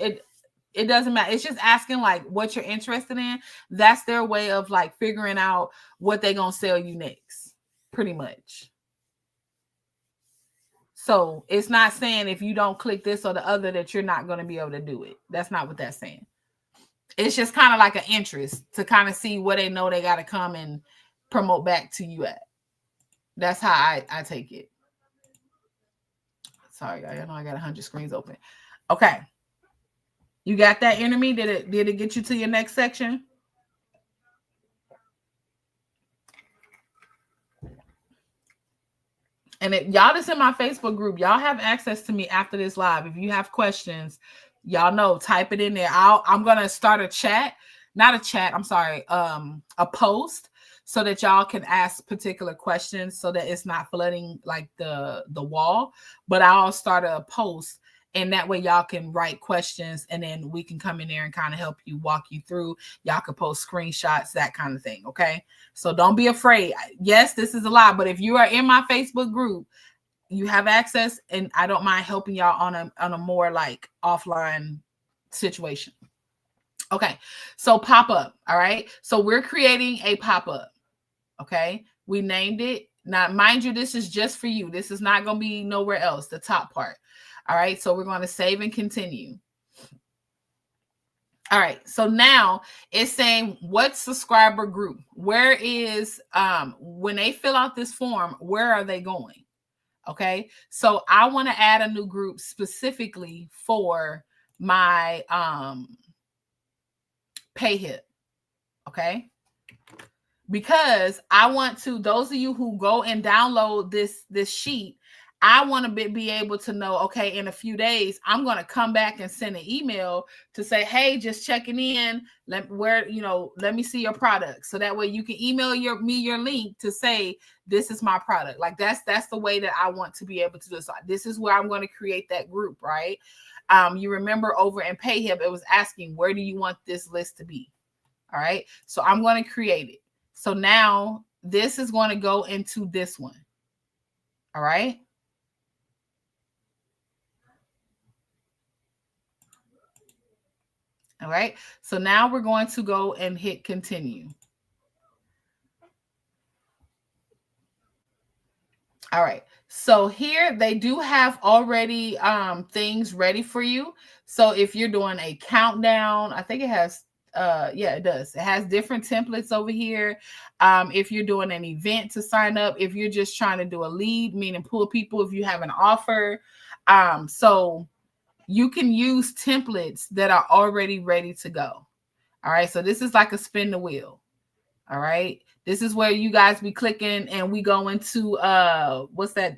it doesn't matter. It's just asking like what you're interested in. That's their way of like figuring out what they're going to sell you next, pretty much. So it's not saying if you don't click this or the other that you're not going to be able to do it. That's not what that's saying. It's just kind of like an interest to kind of see what they know they got to come and promote back to you at. That's how I take it. Sorry, I know I got 100 screens open. Okay. You got that, enemy? Did it get you to your next section? And y'all that's in my Facebook group, y'all have access to me after this live. If you have questions, y'all know, type it in there. I'm gonna start a chat, not a chat. I'm sorry, a post, so that y'all can ask particular questions, so that it's not flooding like the wall. But I'll start a post, and that way y'all can write questions, and then we can come in there and kind of help you, walk you through. Y'all can post screenshots, that kind of thing. Okay. So don't be afraid. Yes, this is a lot, but if you are in my Facebook group, you have access, and I don't mind helping y'all on a more like offline situation. Okay. So pop-up. All right. So we're creating a pop-up. Okay. We named it. Now, mind you, this is just for you. This is not going to be nowhere else, the top part. All right. So we're going to save and continue. All right. So now it's saying what subscriber group? Where is, when they fill out this form, where are they going? Okay. So I want to add a new group specifically for my Payhip. Okay. Because I want to, those of you who go and download this sheet, I want to be able to know, okay, in a few days, I'm going to come back and send an email to say, hey, just checking in. Let me see your product. So that way you can email me your link to say, this is my product. Like that's the way that I want to be able to do it. So this is where I'm going to create that group, right? You remember over in Payhip, it was asking, where do you want this list to be? All right. So I'm going to create it. So now this is going to go into this one. All right. All right. So now we're going to go and hit continue. All right. So here they do have already things ready for you. So if you're doing a countdown, I think it has yeah, it does. It has different templates over here. If you're doing an event to sign up, if you're just trying to do a lead, meaning pull people, if you have an offer. So you can use templates that are already ready to go. All right. So this is like a spin the wheel. All right. This is where you guys be clicking and we go into what's that?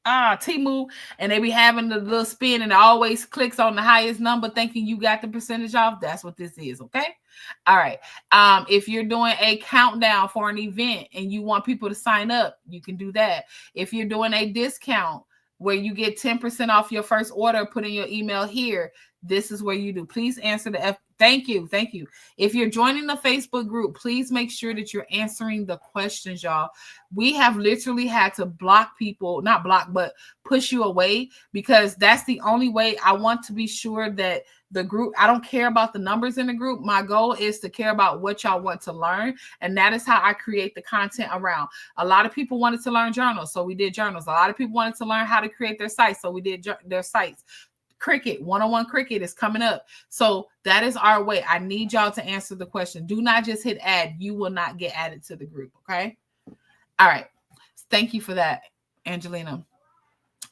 Temu, and they be having the little spin and it always clicks on the highest number thinking you got the percentage off. That's what this is. Okay. All right. If you're doing a countdown for an event and you want people to sign up, you can do that. If you're doing a discount where you get 10% off your first order, put in your email here. This is where you do. Please answer the Thank you. Thank you. If you're joining the Facebook group, please make sure that you're answering the questions, y'all. We have literally had to block people, not block, but push you away, because that's the only way. I want to be sure that the group, I don't care about the numbers in the group. My goal is to care about what y'all want to learn. And that is how I create the content around. A lot of people wanted to learn journals, so we did journals. A lot of people wanted to learn how to create their sites, so we did their sites. Cricut, 101 Cricut is coming up. So that is our way. I need y'all to answer the question. Do not just hit add. You will not get added to the group. Okay. All right. Thank you for that, Angelina.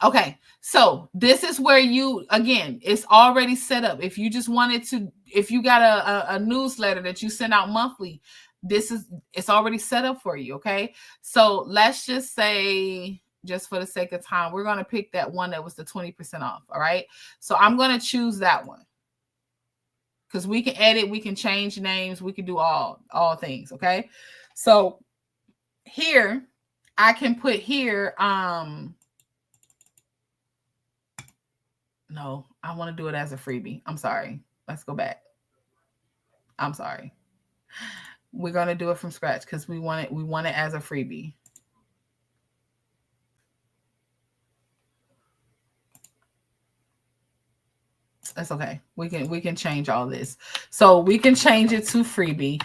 Okay. So this is where you, again, it's already set up. If you just wanted to, if you got a newsletter that you send out monthly, it's already set up for you. Okay. So let's just say, just for the sake of time, we're going to pick that one that was the 20% off. All right. So I'm going to choose that one because we can edit, we can change names, we can do all things. Okay. So here I can put here, no, I want to do it as a freebie. I'm sorry. Let's go back. I'm sorry. We're going to do it from scratch because we want it as a freebie. That's okay. We can change all this. So we can change it to freebie,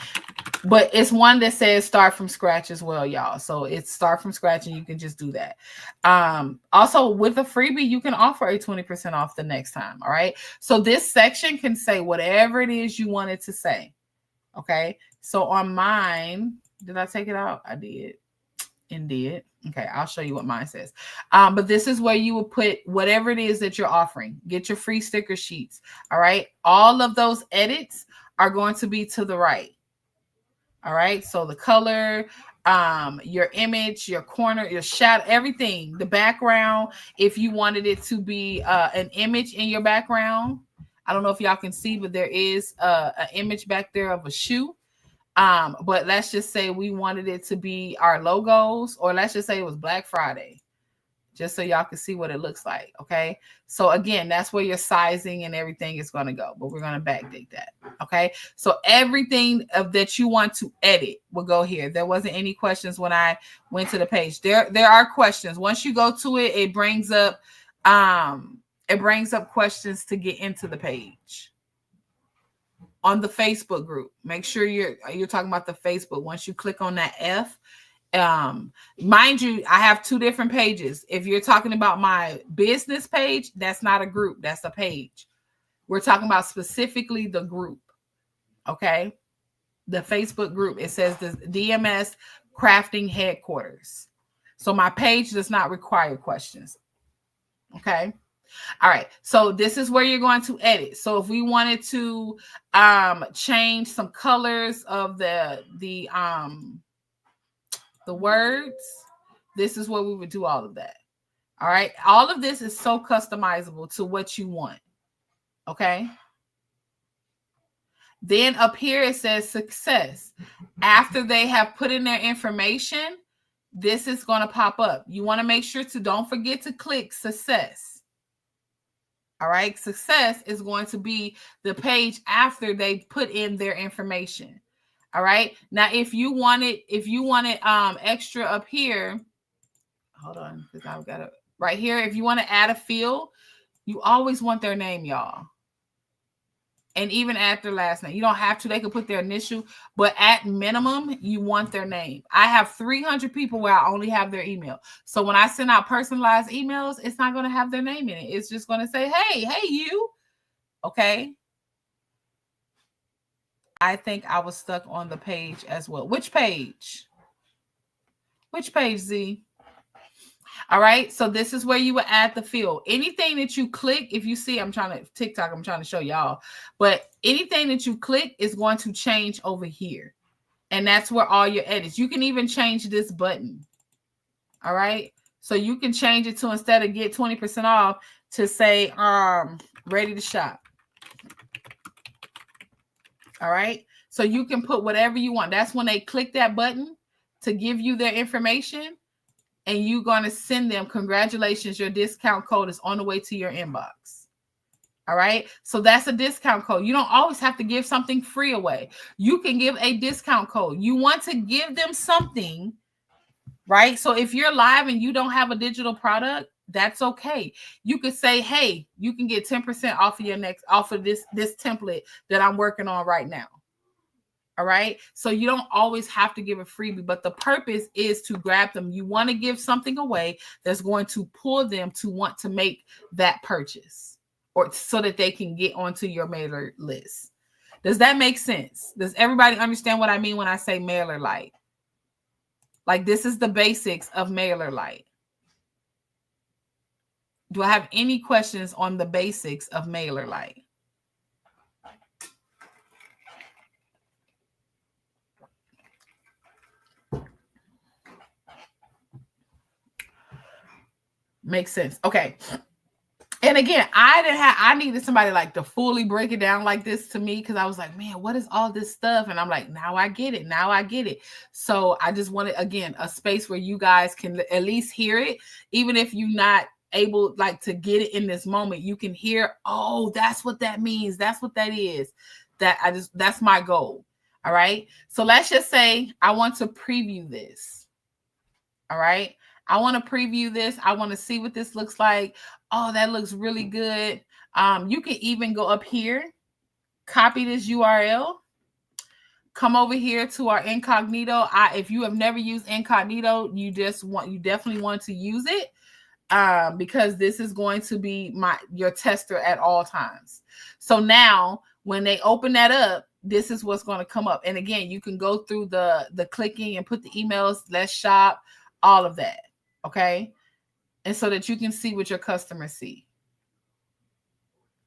but it's one that says start from scratch as well, y'all. So it's start from scratch and you can just do that. Also with a freebie, you can offer a 20% off the next time. All right. So this section can say whatever it is you want it to say. Okay. So on mine, did I take it out? I did. Indeed. Okay, I'll show you what mine says. But this is where you will put whatever it is that you're offering. Get your free sticker sheets. All right. All of those edits are going to be to the right. All right. So the color, your image, your corner, your shadow, everything, the background. If you wanted it to be an image in your background, I don't know if y'all can see, but there is an image back there of a shoe. But let's just say we wanted it to be our logos, or let's just say it was Black Friday, just so y'all can see what it looks like. Okay. So again, that's where your sizing and everything is going to go, but we're going to backdate that. Okay. So everything that you want to edit will go here. There wasn't any questions when I went to the page. There are questions. Once you go to it, it brings up questions to get into the page. On the Facebook group, make sure you're talking about the Facebook. Once you click on that F, mind you, I have two different pages. If you're talking about my business page, that's not a group, that's a page. We're talking about specifically the group. Okay, the Facebook group. It says the DMS Crafting Headquarters. So my page does not require questions. Okay. All right, so this is where you're going to edit. So if we wanted to change some colors of the words, this is where we would do all of that. All right, all of this is so customizable to what you want. Okay. Then up here it says success. After they have put in their information, this is going to pop up. You want to make sure to don't forget to click success. All right. Success is going to be the page after they put in their information. All right. Now, if you wanted extra up here, hold on, because I've got it right here. If you want to add a field, you always want their name, y'all. And even add their last name. You don't have to. They can put their initial, but at minimum, you want their name. I have 300 people where I only have their email. So when I send out personalized emails, it's not going to have their name in it. It's just going to say, hey, you. Okay. I think I was stuck on the page as well. Which page? Which page, Z? All right. So this is where you would add the field. Anything that you click, if you see, I'm trying to show y'all, but anything that you click is going to change over here. And that's where all your edits. You can even change this button. All right. So you can change it to, instead of get 20% off, to say, ready to shop. All right. So you can put whatever you want. That's when they click that button to give you their information. And you're going to send them, congratulations, your discount code is on the way to your inbox. All right. So that's a discount code. You don't always have to give something free away. You can give a discount code. You want to give them something, right? So if you're live and you don't have a digital product, that's okay. You could say, hey, you can get 10% off of off of this template that I'm working on right now. All right. So you don't always have to give a freebie, but the purpose is to grab them. You want to give something away that's going to pull them to want to make that purchase, or so that they can get onto your mailer list. Does that make sense? Does everybody understand what I mean when I say MailerLite? Like, this is the basics of MailerLite. Do I have any questions on the basics of MailerLite? Makes sense. Okay. And again, I needed somebody like to fully break it down like this to me, because I was like, man, what is all this stuff? And I'm like, now I get it. Now I get it. So I just wanted, again, a space where you guys can at least hear it. Even if you're not able like to get it in this moment, you can hear, oh, that's what that means. That's what that is. That's my goal. All right. So let's just say I want to preview this. All right. I want to preview this. I want to see what this looks like. Oh, that looks really good. You can even go up here, copy this URL, come over here to our incognito. If you have never used incognito, you definitely want to use it, because this is going to be your tester at all times. So now when they open that up, this is what's going to come up. And again, you can go through the clicking and put the emails, let's shop. all of that. Okay. And so that you can see what your customers see.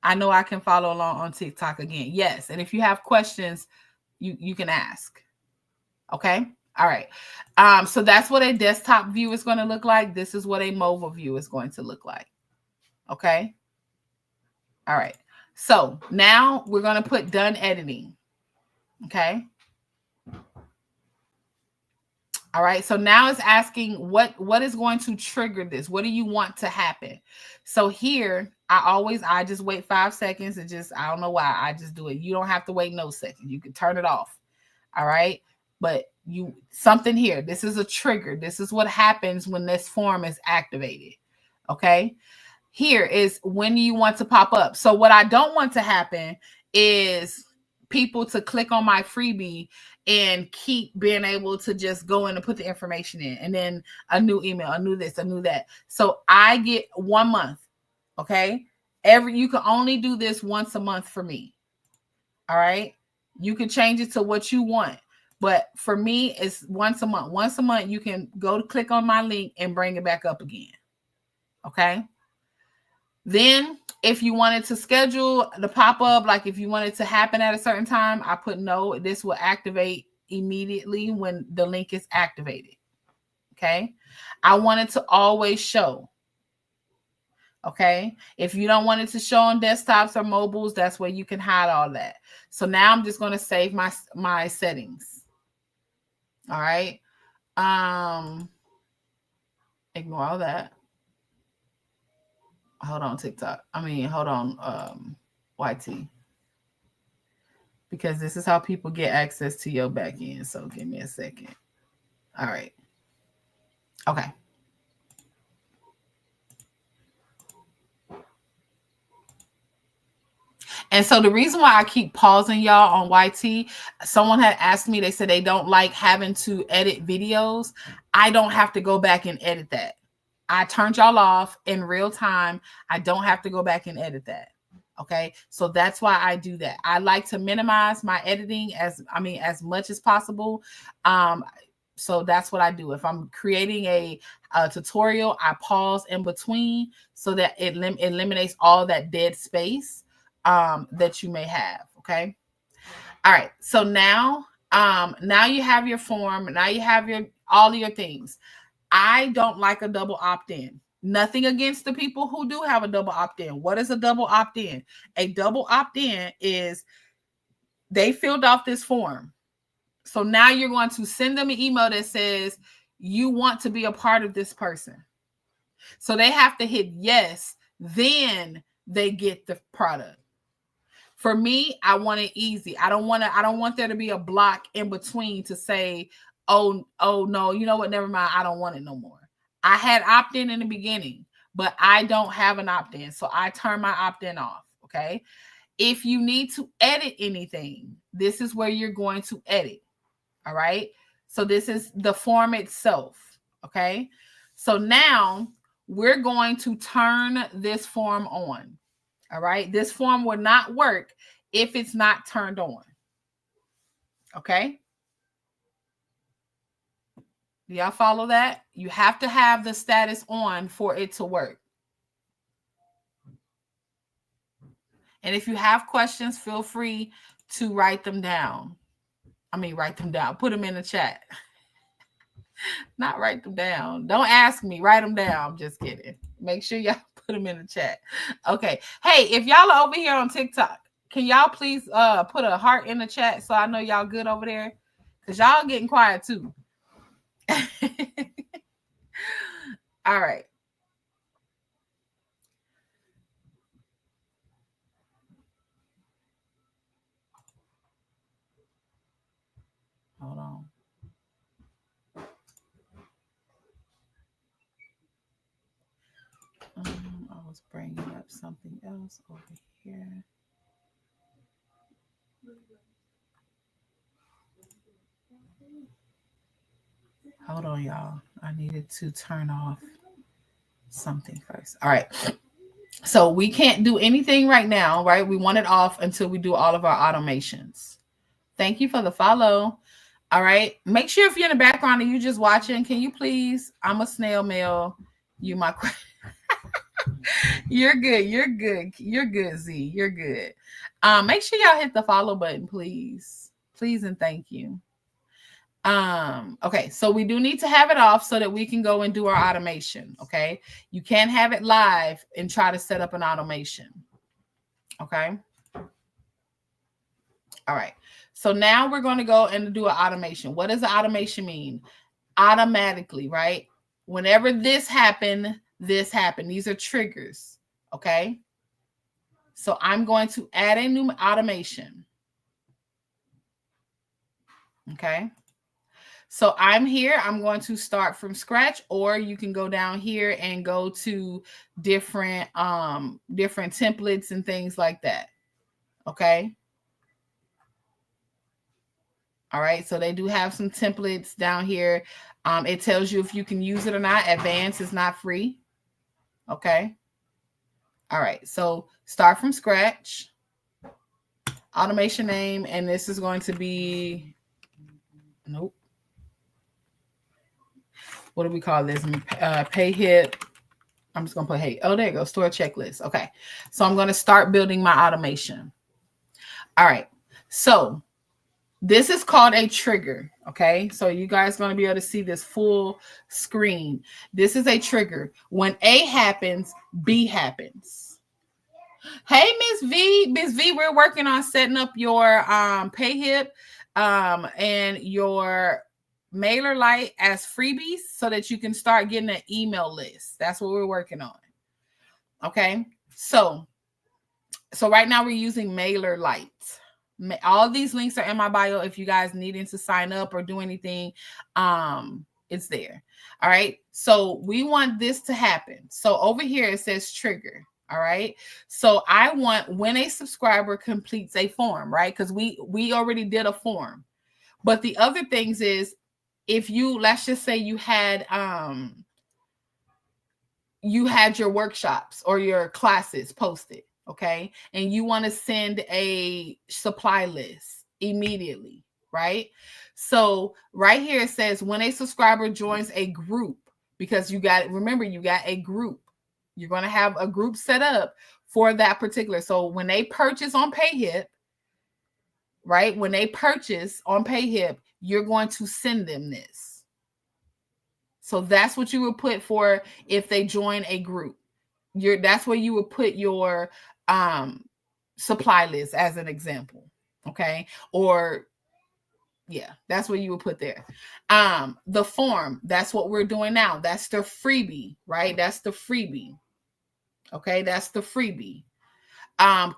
I know I can follow along on TikTok again. Yes. And if you have questions, you can ask. Okay. All right. So that's what a desktop view is going to look like. This is what a mobile view is going to look like. Okay. All right. So now we're going to put done editing. Okay. All right. So now it's asking what is going to trigger this? What do you want to happen? So here, I just wait 5 seconds and I don't know why. I just do it. You don't have to wait no second. You can turn it off. All right. But something here. This is a trigger. This is what happens when this form is activated. Okay. Here is when you want to pop up. So what I don't want to happen is people to click on my freebie and keep being able to just go in and put the information in, and then a new email, a new this, a new that. So I get 1 month. Okay. You can only do this once a month for me. All right. You can change it to what you want. But for me, it's once a month. Once a month, you can go to click on my link and bring it back up again. Okay. Then if you wanted to schedule the pop-up, like if you want it to happen at a certain time, I put no, this will activate immediately when the link is activated. Okay. I want it to always show. Okay. If you don't want it to show on desktops or mobiles, that's where you can hide all that. So now I'm just going to save my settings. All right. Ignore all that. Hold on, TikTok. Hold on, YT. Because this is how people get access to your back end. So give me a second. All right. Okay. And so the reason why I keep pausing y'all on YT, someone had asked me, they said they don't like having to edit videos. I don't have to go back and edit that. I turned y'all off in real time. I don't have to go back and edit that. Okay. So that's why I do that. I like to minimize my editing as much as possible. So that's what I do. If I'm creating a tutorial, I pause in between so that it eliminates all that dead space that you may have. Okay. All right. So now you have your form. Now you have all of your things. I don't like a double opt-in. Nothing against the people who do have a double opt-in. What is a double opt-in? A double opt-in is they filled out this form. So now you're going to send them an email that says you want to be a part of this person. So they have to hit yes, then they get the product. For me, I want it easy. I don't want there to be a block in between to say, oh no, you know what? Never mind. I don't want it no more. I had opt-in in the beginning, but I don't have an opt-in. So I turn my opt-in off. Okay. If you need to edit anything, this is where you're going to edit. All right. So this is the form itself. Okay. So now we're going to turn this form on. All right. This form will not work if it's not turned on. Okay. Do y'all follow that? You have to have the status on for it to work. And if you have questions, feel free to write them down. Write them down. Put them in the chat. Not write them down. Don't ask me. Write them down. I'm just kidding. Make sure y'all put them in the chat. Okay. Hey, if y'all are over here on TikTok, can y'all please put a heart in the chat so I know y'all good over there? Because y'all getting quiet too. All right. Hold on. I was bringing up something else over here. Hold on, y'all. I needed to turn off something first. All right. So we can't do anything right now, right? We want it off until we do all of our automations. Thank you for the follow. All right. Make sure if you're in the background and you just watching, can you please? I'm a snail mail. You my You're good. You're good. You're good, Z. You're good. Make sure y'all hit the follow button, please. Please and thank you. Okay, so we do need to have it off so that we can go and do our automation. Okay. You can't have it live and try to set up an automation. Okay. All right. So now we're going to go and do an automation. What does the automation mean? Automatically, right? Whenever this happened, this happened. These are triggers. Okay. So I'm going to add a new automation. Okay. So I'm here. I'm going to start from scratch, or you can go down here and go to different templates and things like that. Okay. All right. So they do have some templates down here. It tells you if you can use it or not. Advanced is not free. Okay. All right. So start from scratch. Automation name, and this is going to be, nope. What do we call this? Payhip. I'm just going to put, hey, oh, there you go. Store checklist. Okay. So I'm going to start building my automation. All right. So this is called a trigger. Okay. So you guys are going to be able to see this full screen. This is a trigger. When A happens, B happens. Hey, Miss V, we're working on setting up your Payhip and your MailerLite as freebies so that you can start getting an email list. That's what we're working on. Okay. So right now we're using MailerLite. All these links are in my bio. If you guys needing to sign up or do anything, it's there. All right. So we want this to happen. So over here it says trigger. All right. So I want when a subscriber completes a form, right? Because we already did a form. But the other things is if you, let's just say you had your workshops or your classes posted, okay? And you want to send a supply list immediately, right? So right here it says when a subscriber joins a group, because remember, you got a group. You're going to have a group set up for that particular. So when they purchase on Payhip, right? When they purchase on Payhip, you're going to send them this. So that's what you would put for if they join a group. That's where you would put your supply list as an example. Okay. Or yeah, that's what you would put there. The form, that's what we're doing now. That's the freebie, right? That's the freebie. Okay, that's the freebie.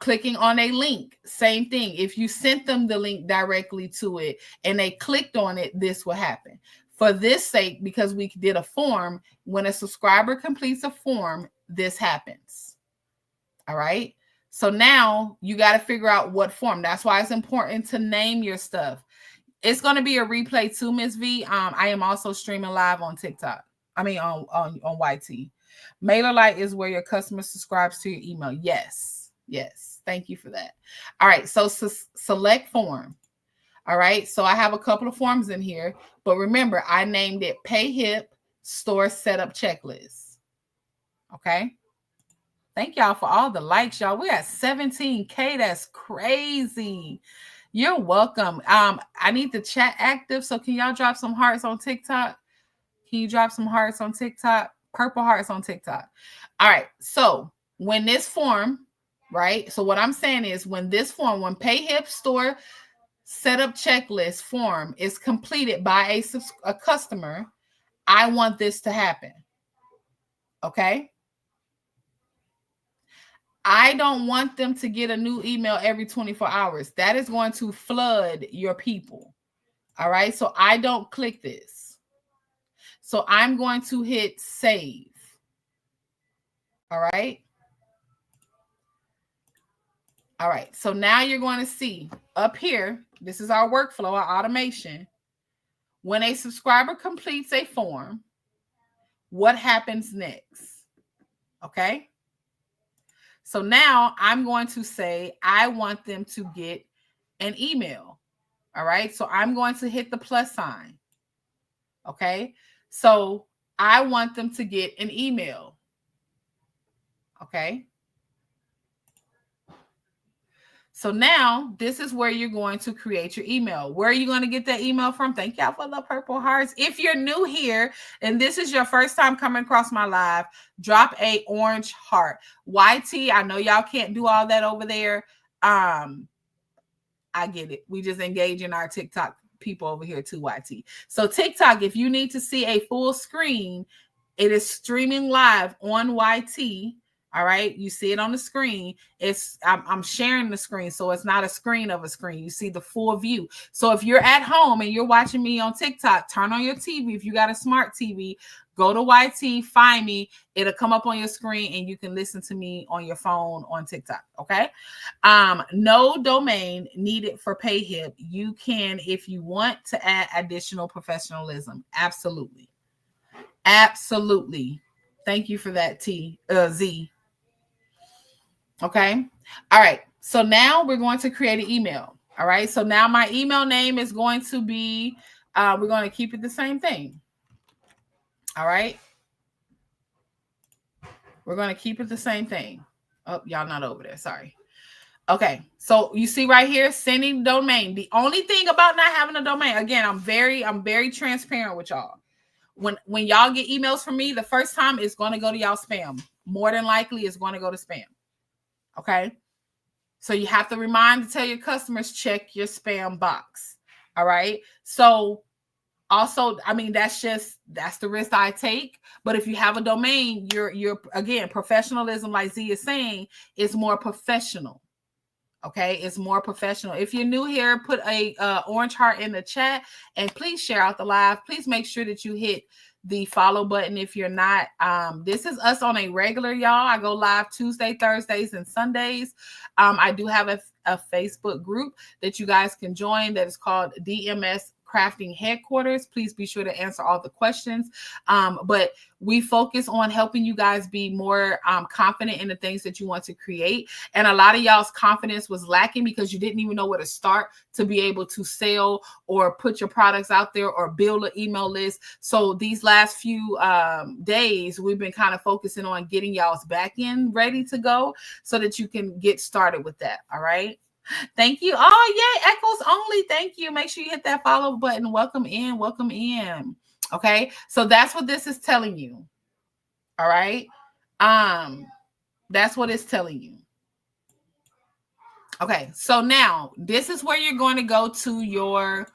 Clicking on a link, same thing. If you sent them the link directly to it and they clicked on it, this will happen. For this sake, because we did a form, when a subscriber completes a form, this happens. All right. So now you got to figure out what form. That's why it's important to name your stuff. It's going to be a replay too, Ms. V. I am also streaming live on TikTok. I mean, on YT. MailerLite is where your customer subscribes to your email. Yes. Thank you for that. All right. So select form. All right. So I have a couple of forms in here, but remember, I named it Payhip Store Setup Checklist. Okay. Thank y'all for all the likes, y'all. We're at 17K. That's crazy. You're welcome. I need the chat active. So can y'all drop some hearts on TikTok? Can you drop some hearts on TikTok? Purple hearts on TikTok. All right. So when this form, right? So what I'm saying is when Payhip Store Setup Checklist form is completed by a customer, I want this to happen. Okay. I don't want them to get a new email every 24 hours. That is going to flood your people. All right. So I don't click this. So I'm going to hit save. All right. All right. So now you're going to see up here, this is our workflow, our automation. When a subscriber completes a form, what happens next? Okay. So now I'm going to say, I want them to get an email. All right. So I'm going to hit the plus sign. Okay. So I want them to get an email. Okay. So now this is where you're going to create your email. Where are you going to get that email from? Thank y'all for the purple hearts. If you're new here and this is your first time coming across my live, drop a orange heart. YT, I know y'all can't do all that over there. I get it. We just engage in our TikTok people over here too, YT. So TikTok, if you need to see a full screen, it is streaming live on YT. All right, you see it on the screen. I'm sharing the screen, so it's not a screen of a screen. You see the full view. So if you're at home and you're watching me on TikTok, turn on your TV. If you got a smart TV, go to YT, find me. It'll come up on your screen, and you can listen to me on your phone on TikTok. Okay. No domain needed for Payhip. You can, if you want to add additional professionalism. Absolutely. Absolutely. Thank you for that, Z. Okay. All right. So now we're going to create an email. All right. So now my email name is going to be, we're going to keep it the same thing. All right. We're going to keep it the same thing. Oh, y'all not over there. Sorry. Okay. So you see right here, sending domain. The only thing about not having a domain, again, I'm very transparent with y'all. When y'all get emails from me, the first time it's going to go to y'all spam. More than likely, it's going to go to spam. Okay. So you have to tell your customers, check your spam box. All right. So also, I mean, that's the risk I take. But if you have a domain, you're again, professionalism, like Z is saying, is more professional. Okay, it's more professional. If you're new here, put a orange heart in the chat, and please share out the live. Please make sure that you hit the follow button if you're not. This is us on a regular, y'all. I go live Tuesday, Thursdays, and Sundays. I do have a Facebook group that you guys can join that is called DMS Crafting Headquarters. Please be sure to answer all the questions. But we focus on helping you guys be more confident in the things that you want to create. And a lot of y'all's confidence was lacking because you didn't even know where to start to be able to sell or put your products out there or build an email list. So these last few days, we've been kind of focusing on getting y'all's back end ready to go so that you can get started with that. All right. Thank you. Oh, yay. Echoes only. Thank you. Make sure you hit that follow button. Welcome in. Welcome in. Okay. So that's what this is telling you. All right. That's what it's telling you. Okay. So now this is where you're going to go to your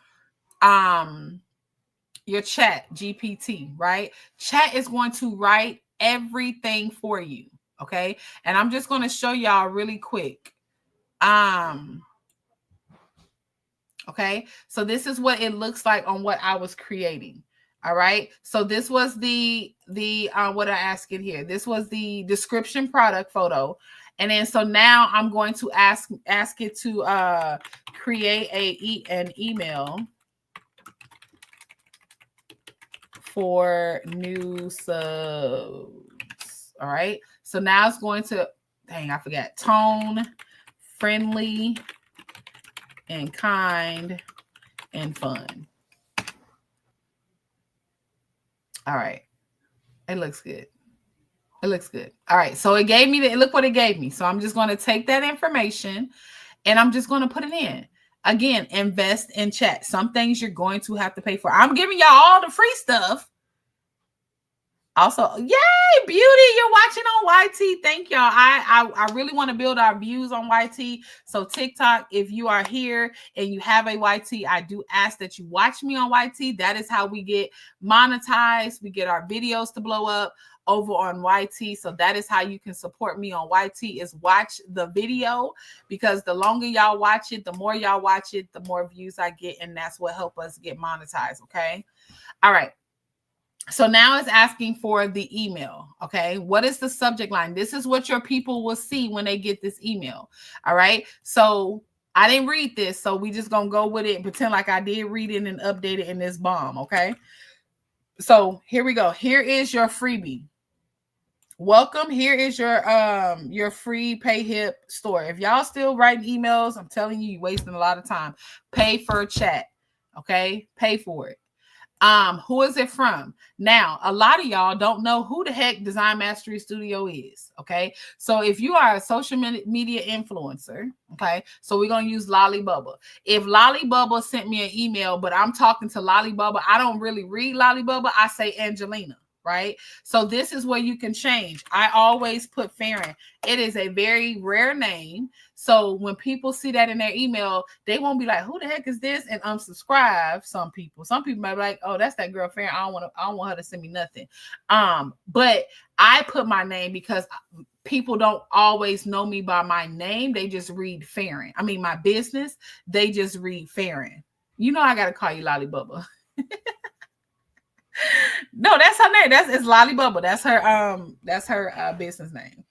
chat GPT, right? Chat is going to write everything for you. Okay. And I'm just going to show y'all really quick. Okay, so this is what it looks like on what I was creating. All right, so this was the what I asked it here. This was the description product photo, and then so now I'm going to ask it to create an email for new subs. All right, so now it's going to, dang, I forgot, tone, friendly, and kind and fun. All right. It looks good. It looks good. All right. So it gave me look what it gave me. So I'm just going to take that information and I'm just going to put it in. Again, invest in chat. Some things you're going to have to pay for. I'm giving y'all all the free stuff. Also, yay, Beauty, you're watching on YT. Thank y'all. I really want to build our views on YT. So TikTok, if you are here and you have a YT, I do ask that you watch me on YT. That is how we get monetized. We get our videos to blow up over on YT. So that is how you can support me on YT, is watch the video, because the longer y'all watch it, the more y'all watch it, the more views I get. And that's what help us get monetized. Okay. All right. So now it's asking for the email. Okay. What is the subject line? This is what your people will see when they get this email. All right. So I didn't read this, so we just going to go with it and pretend like I did read it and update it in this bomb. Okay. So here we go. Here is your freebie. Welcome. Here is your free Payhip store. If y'all still writing emails, I'm telling you, you're wasting a lot of time. Pay for a chat. Okay? Pay for it. Who is it from? Now, a lot of y'all don't know who the heck Design Mastery Studio is. Okay. So if you are a social media influencer, okay, so we're gonna use Lolly Bubba. If Lolly Bubba sent me an email, but I'm talking to Lolly Bubba, I don't really read Lolly Bubba, I say Angelina. Right. So this is where you can change. I always put Farron. It is a very rare name. So when people see that in their email, they won't be like, who the heck is this? And unsubscribe. Some people might be like, oh, that's that girl Farron. I don't want her to send me nothing. But I put my name because people don't always know me by my name. They just read Farron. I mean, my business, they just read Farron. You know, I got to call you Lolly Bubba. No, that's her name. It's Lolly Bubba. That's her business name.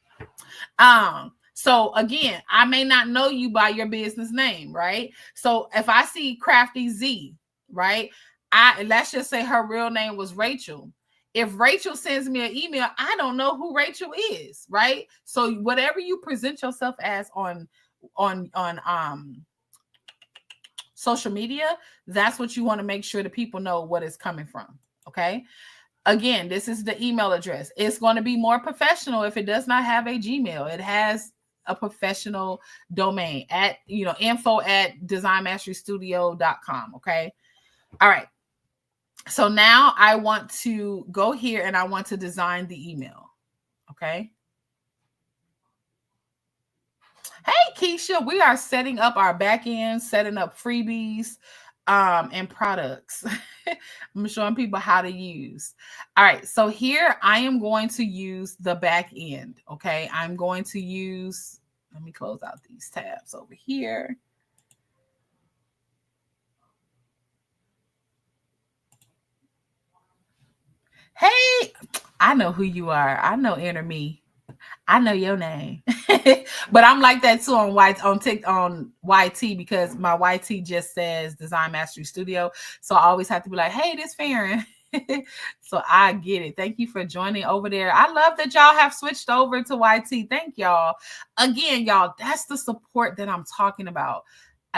So again, I may not know you by your business name, right? So if I see Crafty Z, right? Let's just say her real name was Rachel. If Rachel sends me an email, I don't know who Rachel is, right? So whatever you present yourself as on social media, that's what you want to make sure that people know what it's coming from. Okay. Again, this is the email address. It's going to be more professional if it does not have a Gmail. It has a professional domain at, info@designmasterystudio.com. Okay. All right. So now I want to go here and I want to design the email. Okay. Hey, Keisha, we are setting up our back end, setting up freebies and products. I'm showing people how to use. All right, so here I am going to use the back end. Okay, I'm going to use, let me close out these tabs over here. Hey, I know who you are. I know Inner Me. I know your name. But I'm like that too on YT because my YT just says Design Mastery Studio. So I always have to be like, hey, this Farron. So I get it. Thank you for joining over there. I love that y'all have switched over to YT. Thank y'all. Again, y'all, that's the support that I'm talking about.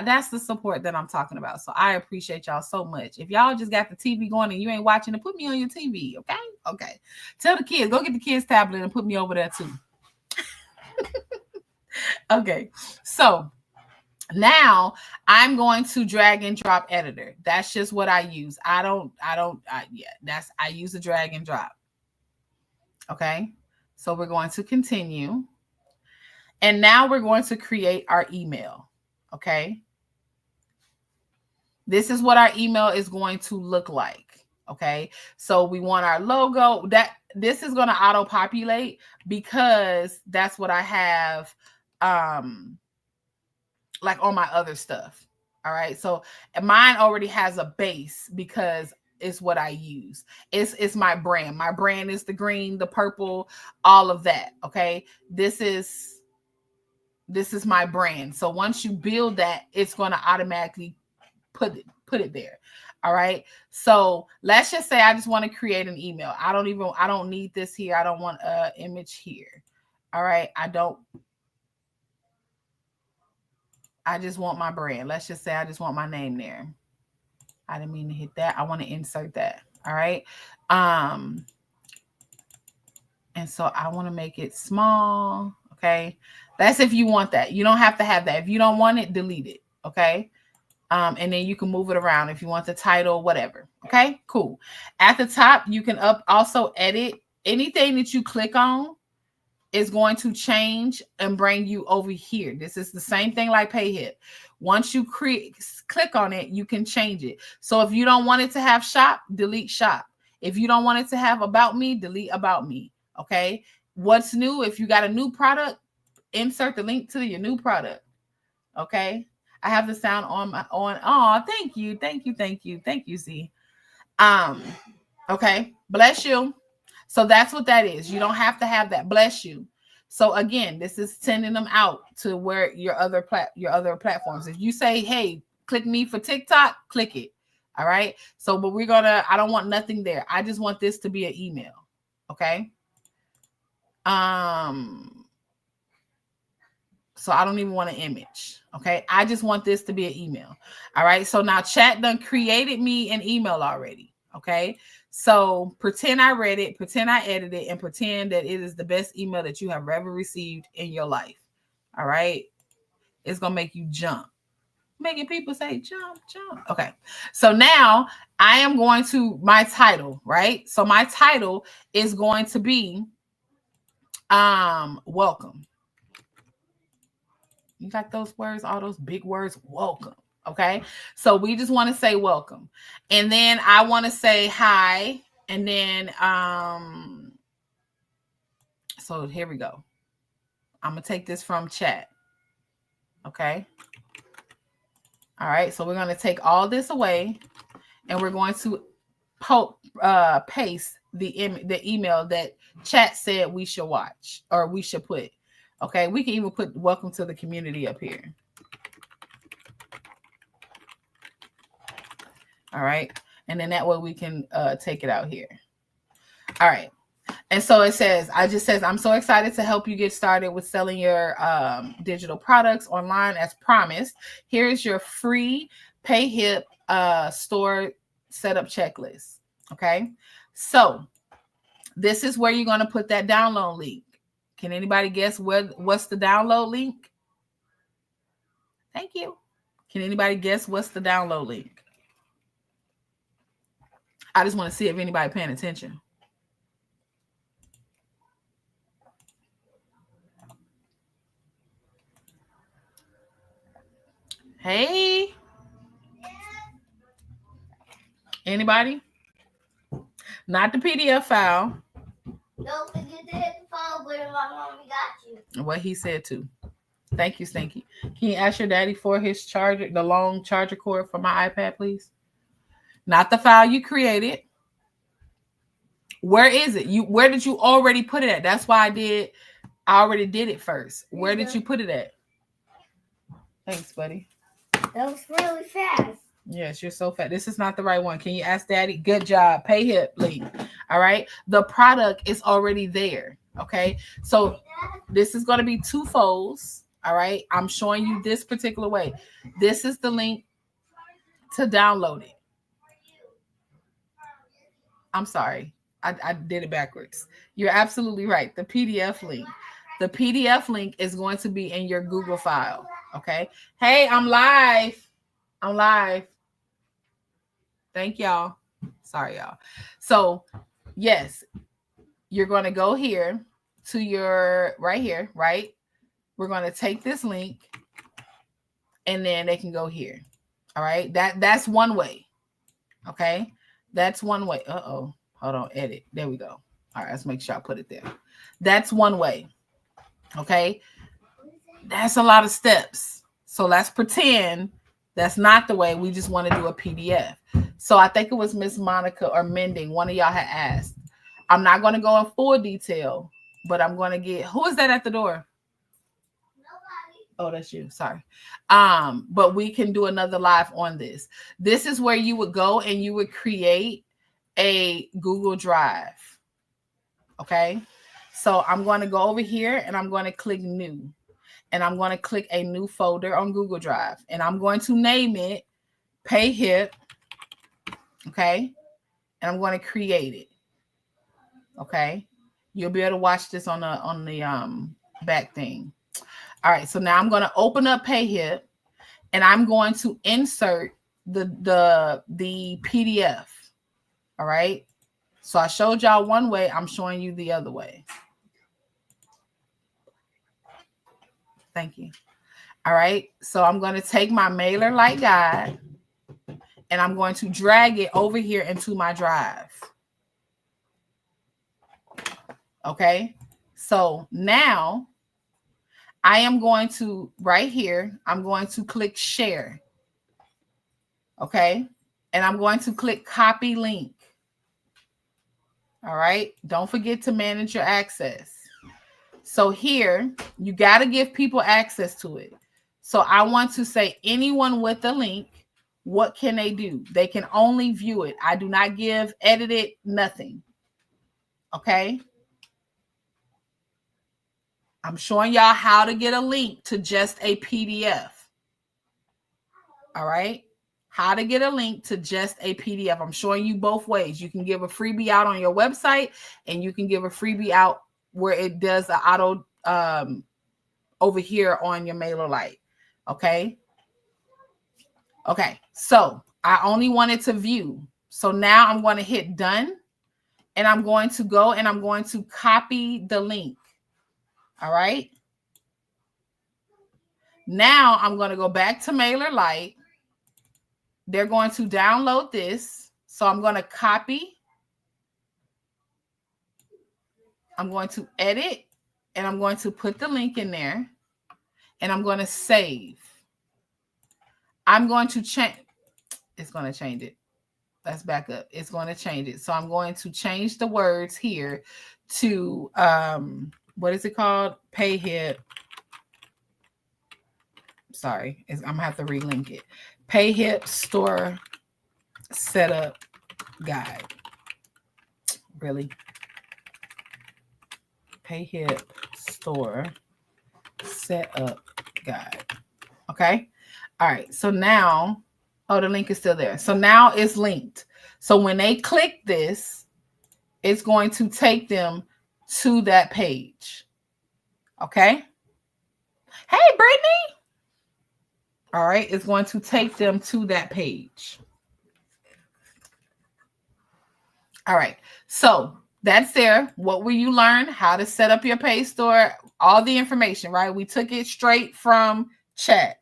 That's the support that I'm talking about. So I appreciate y'all so much. If y'all just got the TV going and you ain't watching it, put me on your TV. Okay. Okay. Tell the kids, go get the kids' tablet and put me over there too. Okay. So now I'm going to drag and drop editor. That's just what I use. I use a drag and drop. Okay. So we're going to continue. And now we're going to create our email. Okay. This is what our email is going to look like. Okay. So we want our logo. This is going to auto populate because that's what I have like on my other stuff. All right. So mine already has a base because it's what I use. It's my brand. My brand is the green, the purple, all of that. Okay. This is my brand. So once you build that, it's going to automatically put it there. All right. So let's just say I just want to create an email. I don't need this here. I don't want an image here. All right. I just want my brand. Let's just say I just want my name there. I didn't mean to hit that. I want to insert that. All right. And so I want to make it small. Okay. That's if you want that. You don't have to have that. If you don't want it, delete it. Okay. And then you can move it around if you want the title, whatever. Okay, cool. At the top, you can also edit. Anything that you click on is going to change and bring you over here. This is the same thing like Payhip. Once you click on it, you can change it. So if you don't want it to have shop, delete shop. If you don't want it to have about me, delete about me. Okay. What's new? If you got a new product, insert the link to your new product. Okay. I have the sound on. Oh, thank you, Z. Okay, bless you. So that's what that is. You don't have to have that. Bless you. So again, this is sending them out to where your other platforms. If you say, hey, click me for TikTok, click it. All right. So, but I don't want nothing there. I just want this to be an email. Okay. So I don't even want an image. Okay. I just want this to be an email. All right. So now chat done created me an email already. Okay. So pretend I read it, pretend I edited it, and pretend that it is the best email that you have ever received in your life. All right. It's going to make you jump. Making people say jump, jump. Okay. So now I am going to my title, right? So my title is going to be welcome. You got those words, all those big words, welcome. Okay. So we just want to say welcome. And then I want to say hi. And then so here we go. I'm gonna take this from chat. Okay. All right. So we're gonna take all this away and we're going to paste the email that chat said we should watch or we should put. Okay, we can even put welcome to the community up here. All right, and then that way we can take it out here. All right, and so it says, I'm so excited to help you get started with selling your digital products online as promised. Here's your free Payhip Store Setup Checklist. Okay, so this is where you're going to put that download link. Can anybody guess what's the download link? Thank you. Can anybody guess what's the download link? I just want to see if anybody paying attention. Hey. Anybody? Not the PDF file. Don't forget to hit the phone button, my mommy got you. What he said too. Thank you, Stinky. Can you ask your daddy for his charger, the long charger cord for my iPad, please? Not the file you created. Where is it? Where did you already put it at? That's why I already did it first. Where did you put it at? Thanks, buddy. That was really fast. Yes, you're so fat. This is not the right one. Can you ask daddy? Good job. Payhip link. All right. The product is already there. Okay. So this is going to be 2 folds. All right. I'm showing you this particular way. This is the link to download it. I'm sorry. I did it backwards. You're absolutely right. The PDF link. The PDF link is going to be in your Google file. Okay. Hey, I'm live. I'm live. Thank y'all. Sorry, y'all. So, yes, you're going to go here to your right here, right? We're going to take this link and then they can go here. All right. That's one way. Okay. That's one way. Uh-oh. Hold on. Edit. There we go. All right. Let's make sure I put it there. That's one way. Okay. That's a lot of steps. So let's pretend that's not the way. We just want to do a PDF. So I think it was Miss Monica or Mending. One of y'all had asked. I'm not going to go in full detail, but I'm going to get, who is that at the door? Nobody. Oh, that's you. Sorry. But we can do another live on this. This is where you would go and you would create a Google Drive. Okay. So I'm going to go over here and I'm going to click new. And I'm going to click a new folder on Google Drive. And I'm going to name it Payhip. Okay. And I'm going to create it. Okay. You'll be able to watch this on the back thing. All right. So now I'm going to open up Payhip and I'm going to insert the PDF. All right. So I showed y'all one way. I'm showing you the other way. Thank you. All right. So I'm going to take my MailerLite guide and I'm going to drag it over here into my drive. Okay. So now I am going to, right here, I'm going to click share. Okay. And I'm going to click copy link. All right. Don't forget to manage your access. So here, you got to give people access to it. So I want to say anyone with a link, what can they do? They can only view it. I do not give, edit it, nothing. Okay. I'm showing y'all how to get a link to just a PDF. All right. How to get a link to just a PDF. I'm showing you both ways. You can give a freebie out on your website, and you can give a freebie out where it does the auto over here on your MailerLite. Okay. Okay. So I only wanted to view. So now I'm going to hit done, and I'm going to go and I'm going to copy the link. All right. Now I'm going to go back to MailerLite. They're going to download this. So I'm going to copy. I'm going to edit, and I'm going to put the link in there, and I'm going to save. I'm going to change. It's going to change it. Let's back up. It's going to change it. So I'm going to change the words here to, what is it called? Payhip. Sorry, I'm going to have to relink it. Payhip Store Setup Guide. Really? Payhip Store Setup Guide. Okay. All right. So now, oh, the link is still there. So now it's linked. So when they click this, it's going to take them to that page. Okay. Hey, Brittany. All right. It's going to take them to that page. All right. So that's there. What will you learn? How to set up your page store, all the information, right? We took it straight from chat.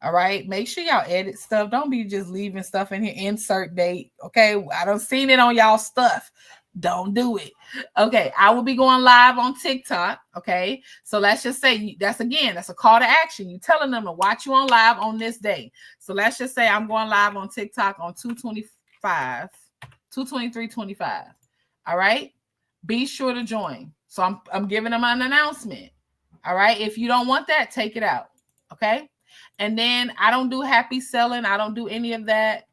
All right. Make sure y'all edit stuff. Don't be just leaving stuff in here. Insert date. Okay. I don't seen it on y'all stuff. Don't do it. Okay. I will be going live on TikTok. Okay. So let's just say that's a call to action. You telling them to watch you on live on this day. So let's just say I'm going live on TikTok on 2/23/25. All right. Be sure to join. So I'm giving them an announcement. All right. If you don't want that, take it out. Okay. And then I don't do happy selling. I don't do any of that.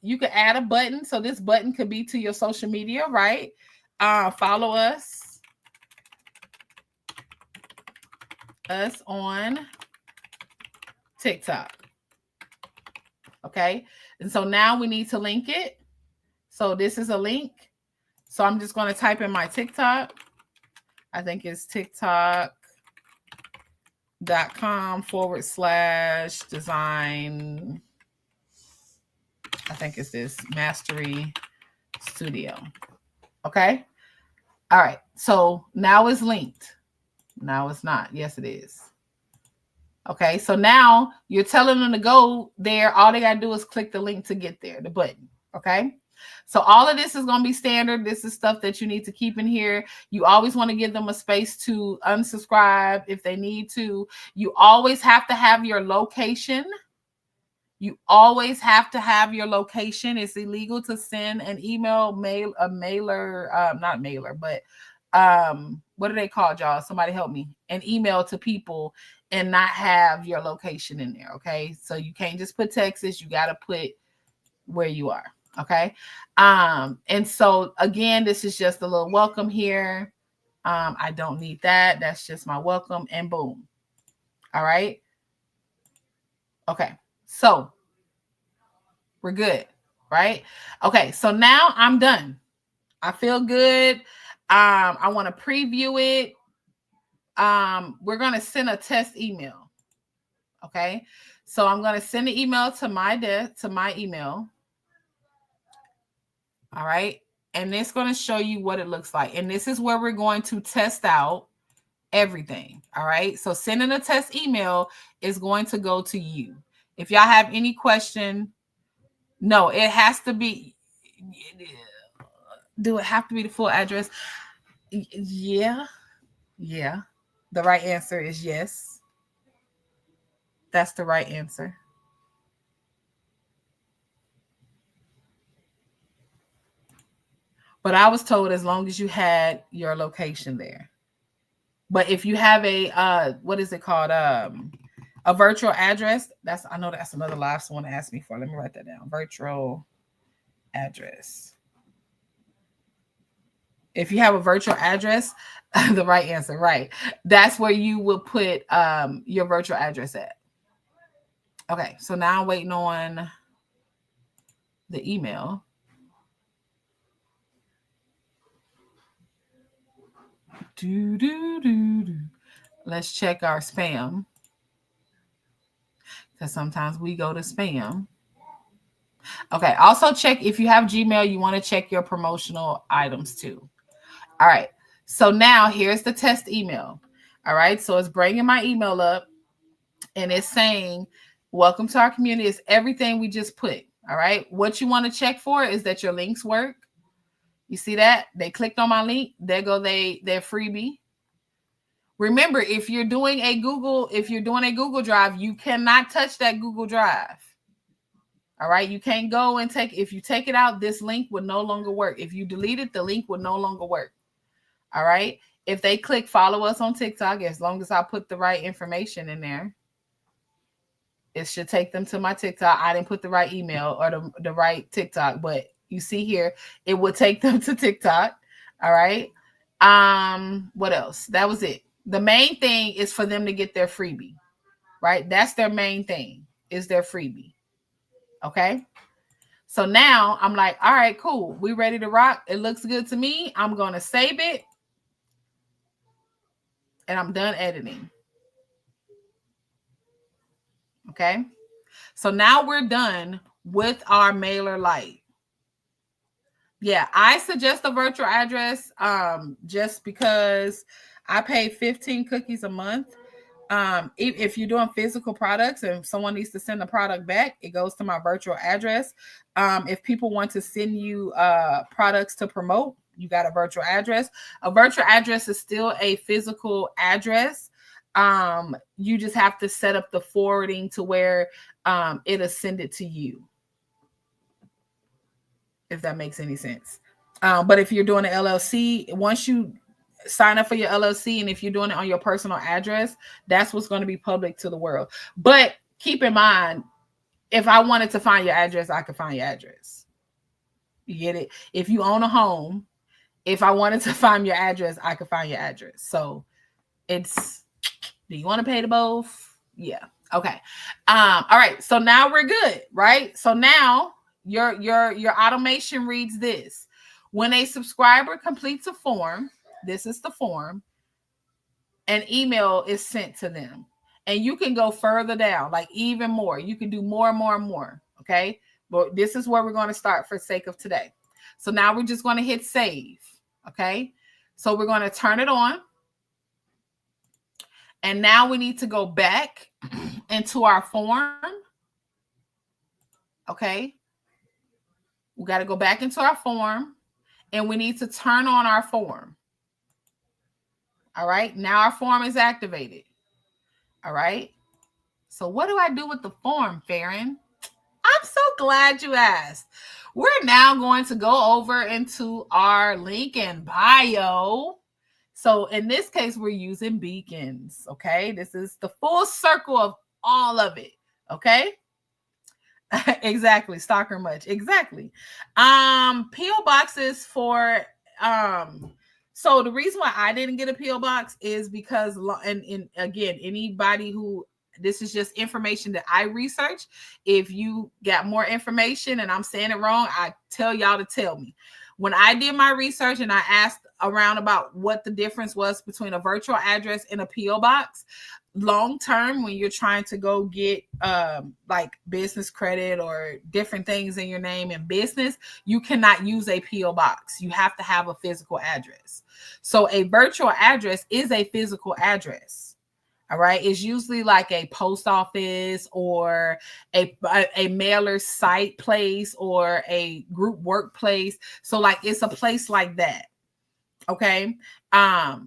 You can add a button. So this button could be to your social media, right? Follow us on TikTok. Okay. And so now we need to link it. So this is a link. So I'm just going to type in my TikTok. I think it's tiktok.com/design. I think it's this Mastery Studio. Okay. All right. So now it's linked. Now it's not. Yes, it is. Okay. So now you're telling them to go there. All they got to do is click the link to get there, the button. Okay. So all of this is going to be standard. This is stuff that you need to keep in here. You always want to give them a space to unsubscribe if they need to. You always have to have your location. You always have to have your location. It's illegal to send an email, not mailer, but what do they call y'all? Somebody help me. An email to people and not have your location in there. Okay. So you can't just put Texas. You got to put where you are. Okay. And so again, this is just a little welcome here. I don't need that. That's just my welcome, and boom. All right. Okay. So we're good, right? Okay. So now I'm done. I feel good. I want to preview it. We're going to send a test email. Okay. So I'm going to send an email to my email. All right. And it's going to show you what it looks like. And this is where we're going to test out everything. All right. So sending a test email is going to go to you. If y'all have any question, no, it has to be. Do it have to be the full address? Yeah. Yeah. The right answer is yes. That's the right answer. But I was told as long as you had your location there. But if you have a what is it called? A virtual address. I know that's another live someone asked me for. Let me write that down. Virtual address. If you have a virtual address, The right answer, right. That's where you will put your virtual address at. Okay, so now I'm waiting on the email. Do, do, do, do. Let's check our spam, because sometimes we go to spam. Okay, also check if you have Gmail, you want to check your promotional items too. All right, so now here's the test email. All right, so it's bringing my email up and it's saying, welcome to our community. It's everything we just put. All right, what you want to check for is that your links work. You see that? They clicked on my link. There go their freebie. Remember, if you're doing a Google Drive, you cannot touch that Google Drive. All right, you can't go and if you take it out, this link would no longer work. If you delete it, the link would no longer work. All right, if they click follow us on TikTok, as long as I put the right information in there, it should take them to my TikTok. I didn't put the right email or the right TikTok, but you see here, it would take them to TikTok. All right. What else? That was it. The main thing is for them to get their freebie, right? That's their main thing, is their freebie. Okay. So now I'm like, all right, cool. We ready to rock. It looks good to me. I'm going to save it. And I'm done editing. Okay. So now we're done with our MailerLite. Yeah, I suggest a virtual address just because I pay 15 cookies a month. If you're doing physical products and someone needs to send a product back, it goes to my virtual address. If people want to send you products to promote, you got a virtual address. A virtual address is still a physical address. You just have to set up the forwarding to where it'll send it to you, if that makes any sense. But if you're doing an LLC, once you sign up for your LLC, and if you're doing it on your personal address, that's what's going to be public to the world. But keep in mind, if I wanted to find your address, I could find your address. You get it? If you own a home, if I wanted to find your address, I could find your address. So it's, do you want to pay to both? Yeah. Okay. All right. So now we're good, right? So now your automation reads this. When a subscriber completes a form, this is the form, an email is sent to them. And you can go further down, like even more. You can do more and more and more. Okay. But this is where we're going to start for sake of today. So now we're just going to hit save. Okay. So we're going to turn it on. And now we need to go back into our form. Okay. We got to go back into our form and we need to turn on our form. All right. Now our form is activated. All right. So what do I do with the form, Farron? I'm so glad you asked. We're now going to go over into our link in bio. So in this case, we're using beacons. Okay. This is the full circle of all of it. Okay. Exactly. Stalker much. Exactly. P.O. boxes for, so the reason why I didn't get a P.O. box is because, and again, anybody who, this is just information that I researched. If you got more information and I'm saying it wrong, I tell y'all to tell me. When I did my research and I asked around about what the difference was between a virtual address and a P.O. box, long term, when you're trying to go get like business credit or different things in your name in business, you cannot use a P.O. box. You have to have a physical address. So a virtual address is a physical address. All right. It's usually like a post office or a mailer site place or a group workplace. So like it's a place like that. Okay.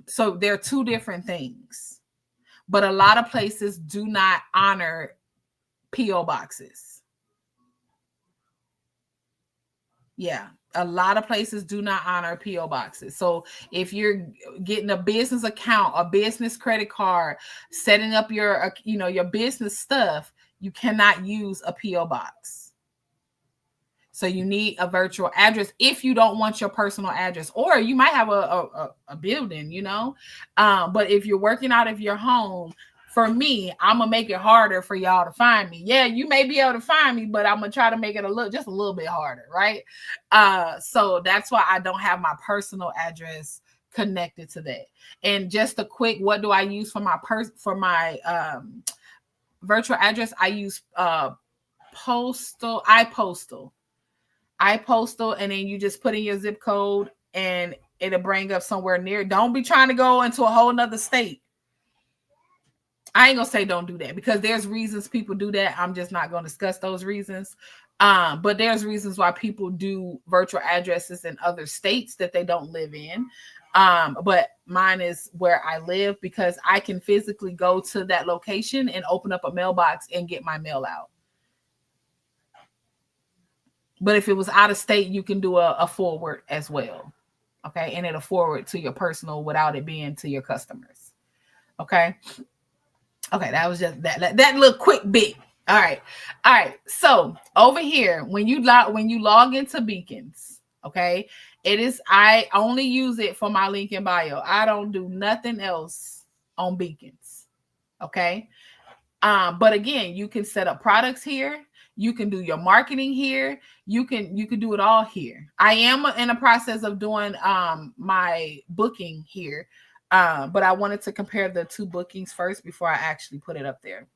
So they're two different things. But a lot of places do not honor P.O. boxes. Yeah, a lot of places do not honor P.O. boxes. So if you're getting a business account, a business credit card, setting up your, your business stuff, you cannot use a P.O. box. So you need a virtual address if you don't want your personal address, or you might have a building, you know. But if you're working out of your home, for me, I'm gonna make it harder for y'all to find me. Yeah, you may be able to find me, but I'm gonna try to make it just a little bit harder, right? So that's why I don't have my personal address connected to that. And just a quick, what do I use for my virtual address? I use iPostal, and then you just put in your zip code and it'll bring up somewhere near. Don't be trying to go into a whole nother state. I ain't gonna say don't do that, because there's reasons people do that. I'm just not gonna discuss those reasons. But there's reasons why people do virtual addresses in other states that they don't live in. But mine is where I live, because I can physically go to that location and open up a mailbox and get my mail out. But if it was out of state, you can do a forward as well. Okay. And it'll forward to your personal without it being to your customers. Okay. Okay. That was just that little quick bit. All right. All right. So over here, when you log into Beacons, okay, I only use it for my link in bio. I don't do nothing else on Beacons. Okay. But again, you can set up products here. You can do your marketing here. You can do it all here. I am in the process of doing my booking here. But I wanted to compare the two bookings first before I actually put it up there.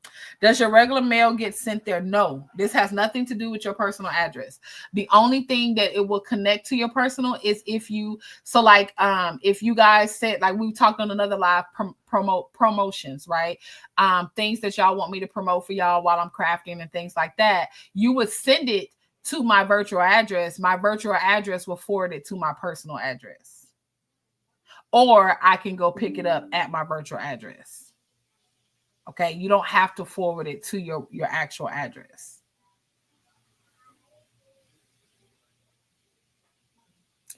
Does your regular mail get sent there? No, this has nothing to do with your personal address. The only thing that it will connect to your personal is if you guys said, like we talked on another live, promotions, right? Things that y'all want me to promote for y'all while I'm crafting and things like that. You would send it to my virtual address. My virtual address will forward it to my personal address. Or I can go pick it up at my virtual address. Okay, you don't have to forward it to your actual address.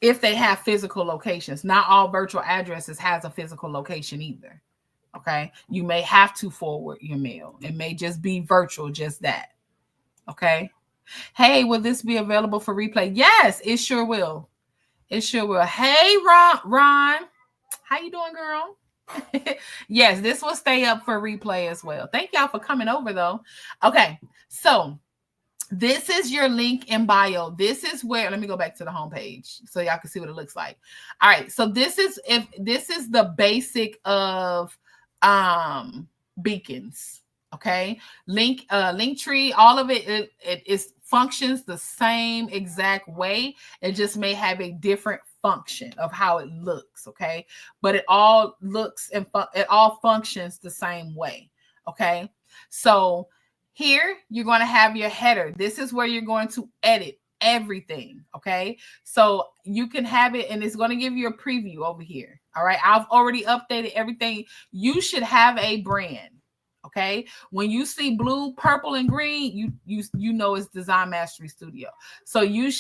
If they have physical locations, not all virtual addresses has a physical location either. Okay, you may have to forward your mail. It may just be virtual, just that. Okay. Hey, will this be available for replay? Yes, it sure will. It sure will. Hey, Ron. How you doing, girl? Yes, this will stay up for replay as well. Thank y'all for coming over, though. Okay, so this is your link in bio. This is where, let me go back to the homepage so y'all can see what it looks like. All right, so this is the basic of Beacons. Okay, Linktree, all of it is functions the same exact way. It just may have a different function of how it looks. Okay, but it all looks and it all functions the same way. Okay, so here you're going to have your header. This is where you're going to edit everything. Okay, so you can have it, and it's going to give you a preview over here. All right, I've already updated everything. You should have a brand. Okay, when you see blue, purple, and green, you know it's Design Mastery Studio. So you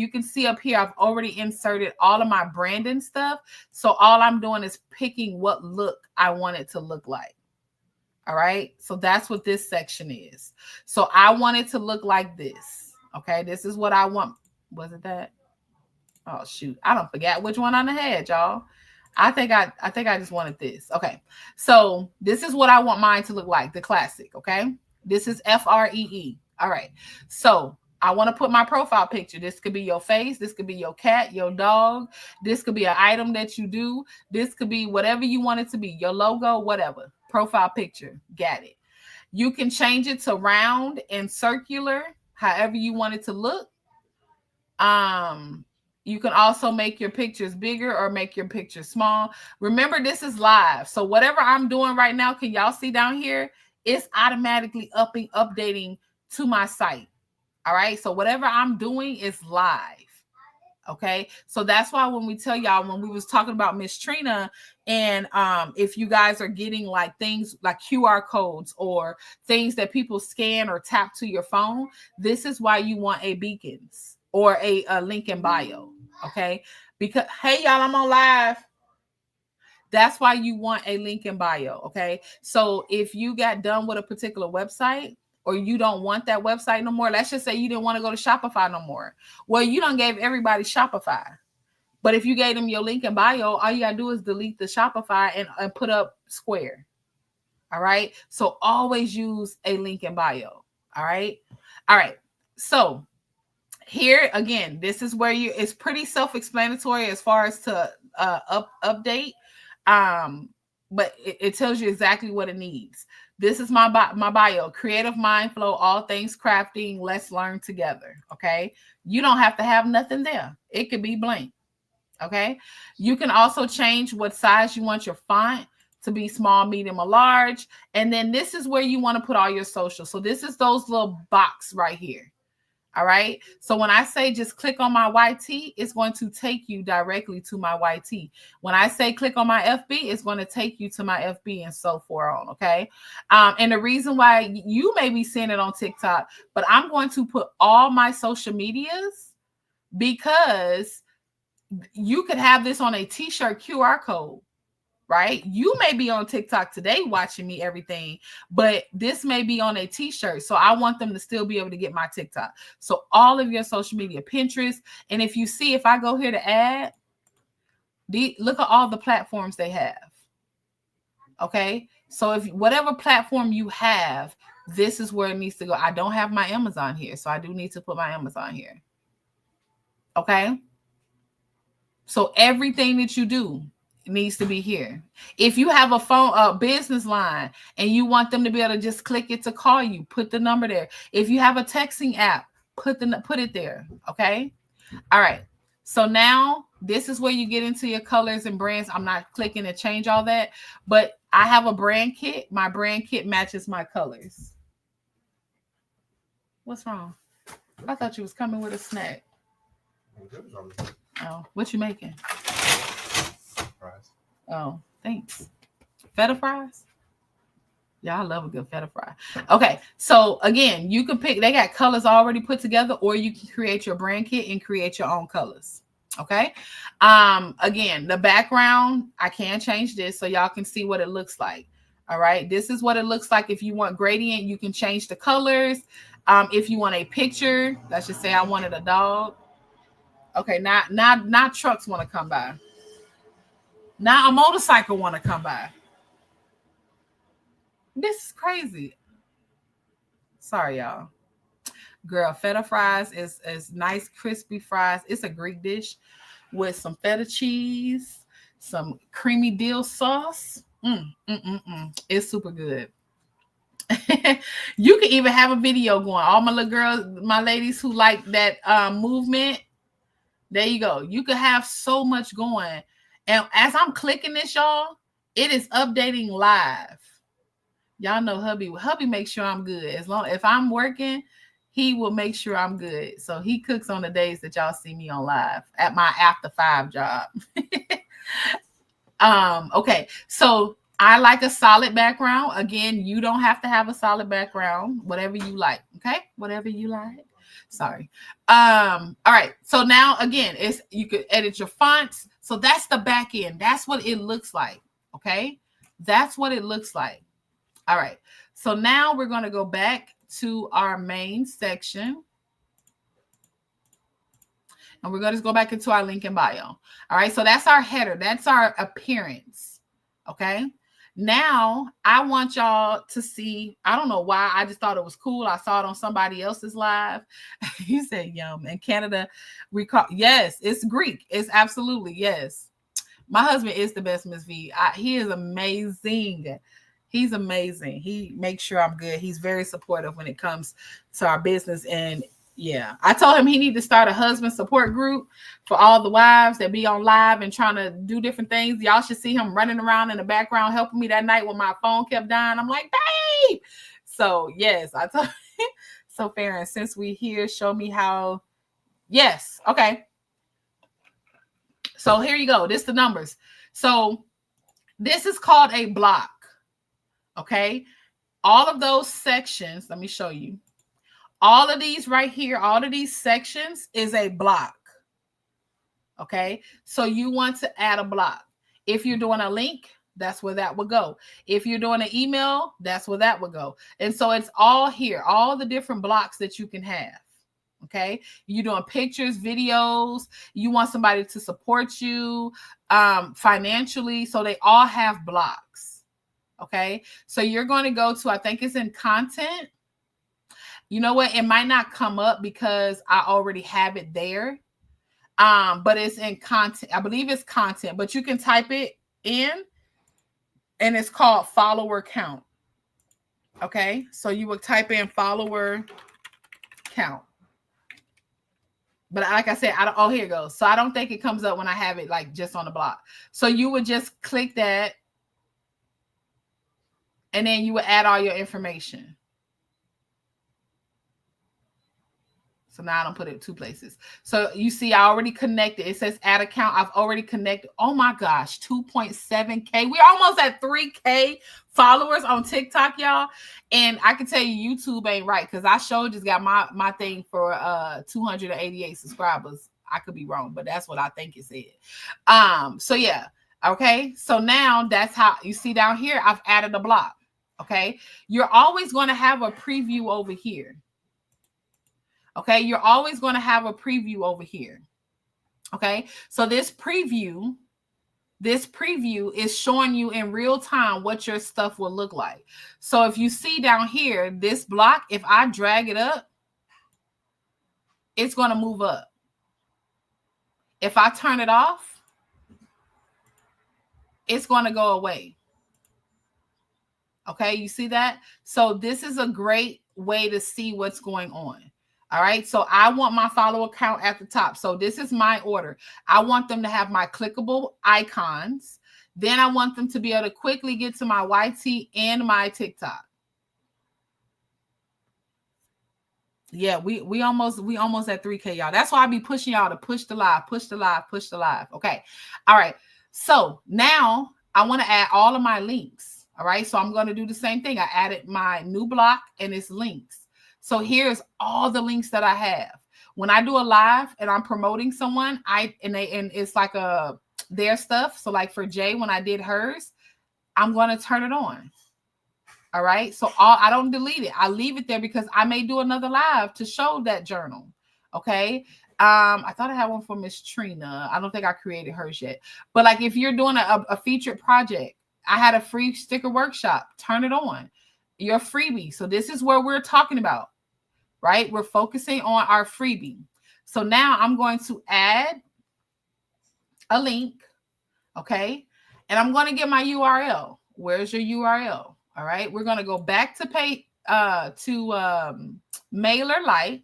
can see up here, I've already inserted all of my branding stuff. So all I'm doing is picking what look I want it to look like. All right, so that's what this section is. So I want it to look like this. Okay, this is what I want. Was it that? Oh shoot, I don't forget which one I had, y'all. I think I just wanted this. Okay. So this is what I want mine to look like. The classic. Okay. This is FREE. All right. So I want to put my profile picture. This could be your face. This could be your cat, your dog. This could be an item that you do. This could be whatever you want it to be. Your logo, whatever. Profile picture. Got it. You can change it to round and circular, however you want it to look. You can also make your pictures bigger or make your pictures small. Remember, this is live. So whatever I'm doing right now, can y'all see down here? It's automatically updating to my site. All right. So whatever I'm doing is live. Okay. So that's why when we tell y'all, when we was talking about Miss Trina, and if you guys are getting like things like QR codes or things that people scan or tap to your phone, this is why you want a Beacons or a link in bio. Okay, because hey y'all, I'm on live. That's why you want a link in bio. Okay, so if you got done with a particular website or you don't want that website no more. Let's just say you didn't want to go to Shopify no more. Well, you done gave everybody Shopify. But if you gave them your link in bio, all you got to do is delete the Shopify and put up Square. All right. So always use a link in bio. All right. All right. So here again, this is where it's pretty self-explanatory as far as to update. But it tells you exactly what it needs. This is my bio, creative mind flow, all things crafting. Let's learn together. Okay. You don't have to have nothing there. It could be blank. Okay. You can also change what size you want your font to be, small, medium, or large. And then this is where you want to put all your socials. So this is those little box right here. All right. So when I say just click on my YT, it's going to take you directly to my YT. When I say click on my FB, it's going to take you to my FB and so forth on. Okay. And the reason why you may be seeing it on TikTok, but I'm going to put all my social medias because you could have this on a t-shirt QR code. Right? You may be on TikTok today watching me everything, but this may be on a t-shirt. So I want them to still be able to get my TikTok. So all of your social media, Pinterest. And if you see, if I go here to add, look at all the platforms they have. Okay. So if whatever platform you have, this is where it needs to go. I don't have my Amazon here. So I do need to put my Amazon here. Okay. So everything that you do needs to be here. If you have a business line and you want them to be able to just click it to call you, put the number there. If you have a texting app, put it there. Okay. All right. So now this is where you get into your colors and brands. I'm not clicking to change all that, but I have a brand kit. My brand kit matches my colors. What's wrong? I thought you was coming with a snack. Oh, what you making? Fries. Oh, thanks. Feta fries? Yeah, I love a good feta fry. Okay, so again, you can pick, they got colors already put together, or you can create your brand kit and create your own colors. Okay. Again, the background, I can change this so y'all can see what it looks like. All right. This is what it looks like. If you want gradient, you can change the colors. If you want a picture, let's just say I wanted a dog. Okay, now trucks want to come by. Now a motorcycle want to come by. This is crazy. Sorry, y'all. Girl, feta fries is nice, crispy fries. It's a Greek dish with some feta cheese, some creamy dill sauce. It's super good. You can even have a video going. All my little girls, my ladies who like that movement, there you go. You could have so much going. And as I'm clicking this, y'all, it is updating live. Y'all know hubby makes sure I'm good. As long if I'm working, he will make sure I'm good. So he cooks on the days that y'all see me on live at my after 5 job. Okay. So I like a solid background. Again, you don't have to have a solid background, whatever you like. Okay. Whatever you like. Sorry. All right. So now again, you could edit your fonts. So that's the back end. That's what it looks like. Okay. That's what it looks like. All right. So now we're going to go back to our main section. And we're going to go back into our link in bio. All right. So that's our header. That's our appearance. Okay. Now I want y'all to see, I don't know why. I just thought it was cool. I saw it on somebody else's live. He said, yum. In Canada, we call, yes, it's Greek. It's absolutely, yes. My husband is the best, Miss V. He is amazing. He's amazing. He makes sure I'm good. He's very supportive when it comes to our business. And yeah, I told him he need to start a husband support group for all the wives that be on live and trying to do different things. Y'all should see him running around in the background helping me that night when my phone kept dying. I'm like, babe. So yes, I told him. So Farron, since we here, show me how. Yes. Okay. So here you go. This is the numbers. So this is called a block. Okay. All of those sections, let me show you. All of these right here, all of these sections is a block. Okay. So you want to add a block. If you're doing a link, that's where that would go. If you're doing an email, that's where that would go. And so it's all here, all the different blocks that you can have. Okay, you're doing pictures, videos, you want somebody to support you financially, so they all have blocks. Okay, so you're going to go to, I think it's in content. You know what, it might not come up because I already have it there, but it's in content. I believe it's content, but you can type it in, and it's called follower count. Okay, so you would type in follower count. But like I said, I don't, oh, here it goes. So I don't think it comes up when I have it like just on the block. So you would just click that, and then you would add all your information. So now I don't put it two places. So you see, I already connected. It says add account. I've already connected. Oh my gosh, 2.7K. We're almost at 3K followers on TikTok, y'all. And I can tell you, YouTube ain't right, because I sure just got my thing for 288 subscribers. I could be wrong, but that's what I think it said. So yeah. Okay. So now that's how you see down here, I've added a block. Okay. You're always going to have a preview over here. Okay, you're always going to have a preview over here. Okay, so this preview is showing you in real time what your stuff will look like. So if you see down here, this block, if I drag it up, it's going to move up. If I turn it off, it's going to go away. Okay, you see that? So this is a great way to see what's going on. All right, so I want my follower count at the top. So this is my order. I want them to have my clickable icons. Then I want them to be able to quickly get to my YT and my TikTok. Yeah, we almost at 3K, y'all. That's why I be pushing y'all to push the live, push the live, push the live. Okay, all right. So now I want to add all of my links. All right, so I'm going to do the same thing. I added my new block and it's links. So here's all the links that I have. When I do a live and I'm promoting someone, and it's like their stuff. So like for Jay, when I did hers, I'm going to turn it on. All right. So I don't delete it. I leave it there because I may do another live to show that journal. Okay. I thought I had one for Miss Trina. I don't think I created hers yet. But like if you're doing a featured project, I had a free sticker workshop. Turn it on. Your freebie. So this is where we're talking about. Right? We're focusing on our freebie. So now I'm going to add a link. Okay. And I'm going to get my URL. Where's your URL? All right. We're going to go back to MailerLite.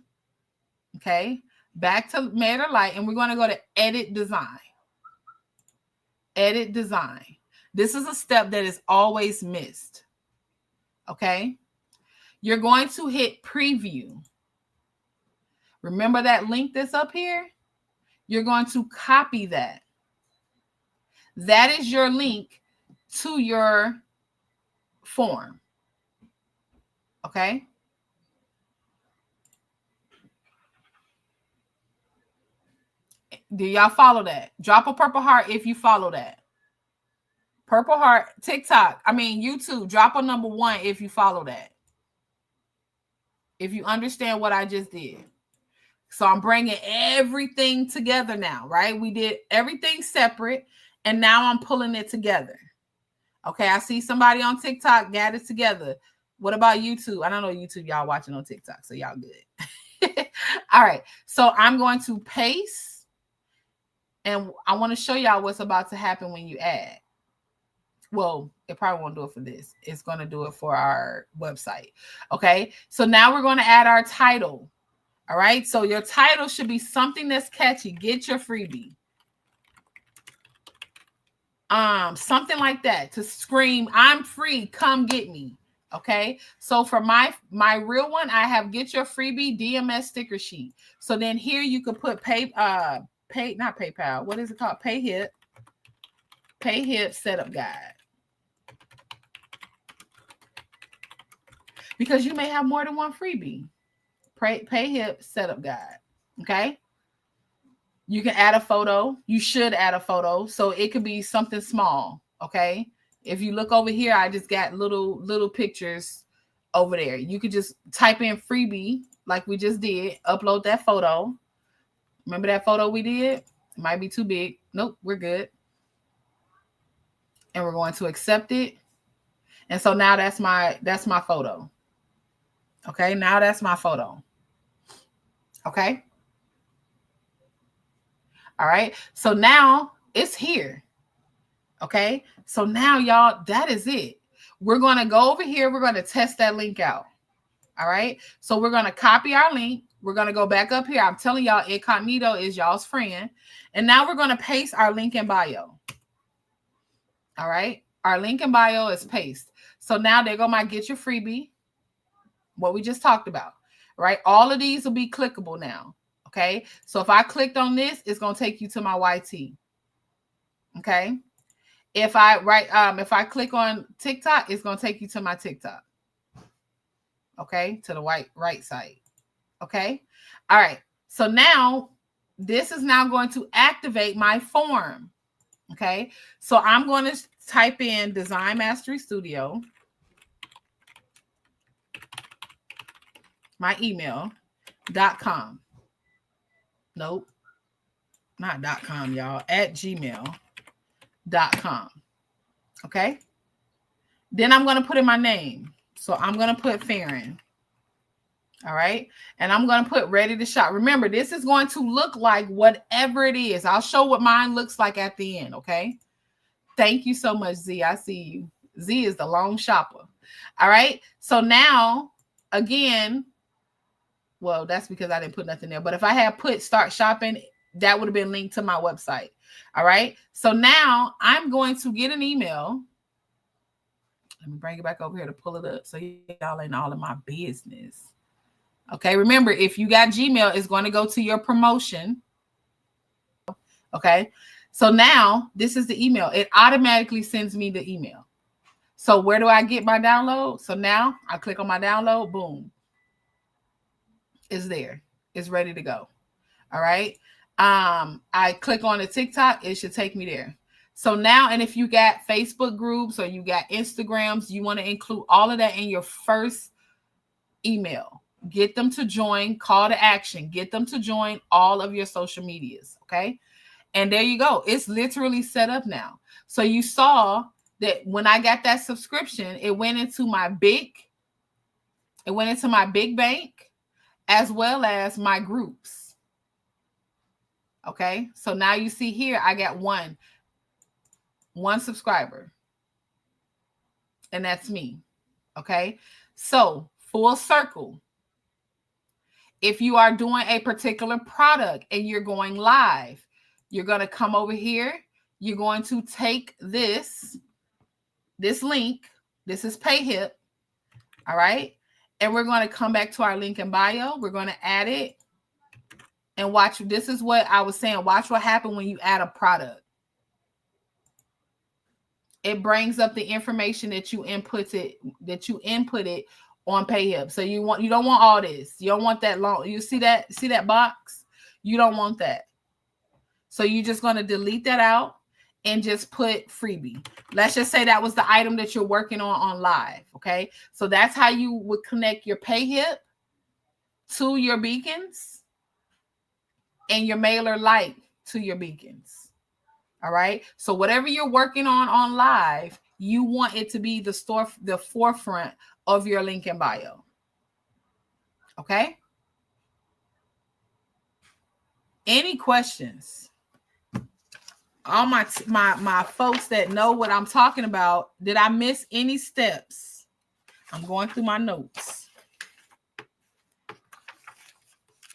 Okay. Back to MailerLite. And we're going to go to edit design. Edit design. This is a step that is always missed. Okay. You're going to hit preview. Remember that link that's up here? You're going to copy that. That is your link to your form. Okay? Do y'all follow that? Drop a purple heart if you follow that. Purple heart, TikTok, YouTube, drop a number 1 if you follow that. If you understand what I just did. So I'm bringing everything together now, right? We did everything separate, and now I'm pulling it together. Okay, I see somebody on TikTok got it together. What about YouTube? I don't know YouTube, y'all watching on TikTok, so y'all good. All right, so I'm going to paste, and I want to show y'all what's about to happen when you add. Well, it probably won't do it for this. It's going to do it for our website. Okay. So now we're going to add our title. All right. So your title should be something that's catchy. Get your freebie. Something like that to scream, I'm free. Come get me. Okay. So for my real one, I have get your freebie DMS sticker sheet. So then here you could put not PayPal. What is it called? Payhip Setup Guide. Because you may have more than one freebie. Payhip Setup Guide. Okay. You can add a photo. You should add a photo. So it could be something small. Okay. If you look over here, I just got little pictures over there. You could just type in freebie like we just did, upload that photo. Remember that photo we did? It might be too big. Nope, we're good. And we're going to accept it. And so now that's my photo. Okay, now that's my photo. Okay. All right. So now it's here. Okay. So now y'all, that is it. We're going to go over here. We're going to test that link out. All right. So we're going to copy our link. We're going to go back up here. I'm telling y'all, incognito is y'all's friend. And now we're going to paste our link in bio. All right. Our link in bio is paste. So now there go my get your freebie. What we just talked about. Right. All of these will be clickable now. Okay. So if I clicked on this, it's going to take you to my YT. Okay. If I click on TikTok, it's going to take you to my TikTok. Okay. To the right side. Okay. All right. So now this is now going to activate my form. Okay. So I'm going to type in Design Mastery Studio. My email.com. Nope. Not .com, y'all. At gmail.com. Okay. Then I'm going to put in my name. So I'm going to put Farron. All right. And I'm going to put ready to shop. Remember, this is going to look like whatever it is. I'll show what mine looks like at the end. Okay. Thank you so much, Z. I see you. Z is the long shopper. All right. So now, again, well, that's because I didn't put nothing there. But if I had put start shopping, that would have been linked to my website. All right. So now I'm going to get an email. Let me bring it back over here to pull it up so y'all ain't all in my business. Okay. Remember, if you got Gmail, it's going to go to your promotion. Okay. So now this is the email. It automatically sends me the email. So where do I get my download? So now I click on my download. Boom. It's there. It's ready to go. All right. I click on the TikTok. It should take me there. So now, and if you got Facebook groups or you got Instagrams, you want to include all of that in your first email. Get them to join, call to action, get them to join all of your social medias. Okay. And there you go. It's literally set up now. So you saw that when I got that subscription, it went into my big bank as well as my groups. Okay. So now you see here, I got one subscriber. And that's me. Okay. So full circle. If you are doing a particular product and you're going live, you're going to come over here. You're going to take this link. This is Payhip. All right. And we're going to come back to our link in bio. We're going to add it and watch. This is what I was saying. Watch what happens when you add a product. It brings up the information that you inputted on Payhip. So you don't want all this. You don't want that long. You see that box? You don't want that. So you're just going to delete that out and just put freebie. Let's just say that was the item that you're working on live. Okay. So that's how you would connect your Payhip to your beacons and your MailerLite to your beacons. All right. So whatever you're working on live, you want it to be the forefront of your link in bio. Okay. Any questions? All my folks that know what I'm talking about, did I miss any steps? I'm going through my notes.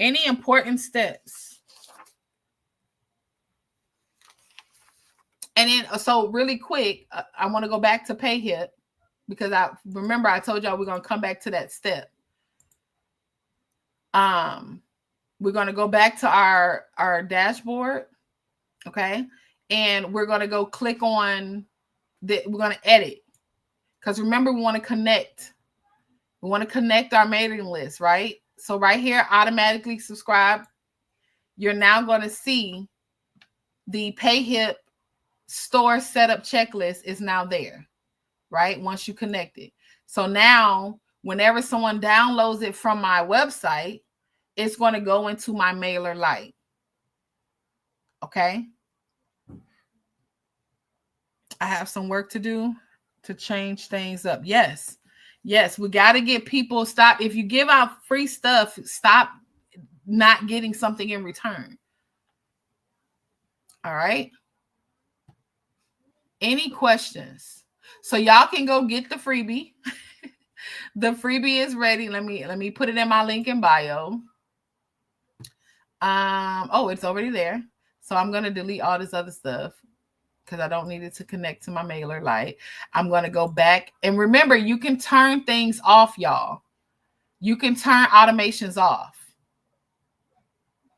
Any important steps? And then, so really quick, I want to go back to Payhip because I told y'all we're going to come back to that step. We're going to go back to our dashboard. Okay. And we're going to go click on we're going to edit because remember, we want to connect. We want to connect our mailing list, right? So right here, automatically subscribe. You're now going to see the Payhip Store Setup Checklist is now there. right? Once you connect it. So now, whenever someone downloads it from my website, it's going to go into my MailerLite. Okay. I have some work to do to change things up. Yes. Yes. We got to get people stop. If you give out free stuff, stop not getting something in return. All right. Any questions? So y'all can go get the freebie. The freebie is ready. Let me put it in my link in bio. Oh, it's already there. So I'm going to delete all this other stuff because I don't need it to connect to my MailerLite. I'm going to go back. And remember, you can turn things off, y'all. You can turn automations off.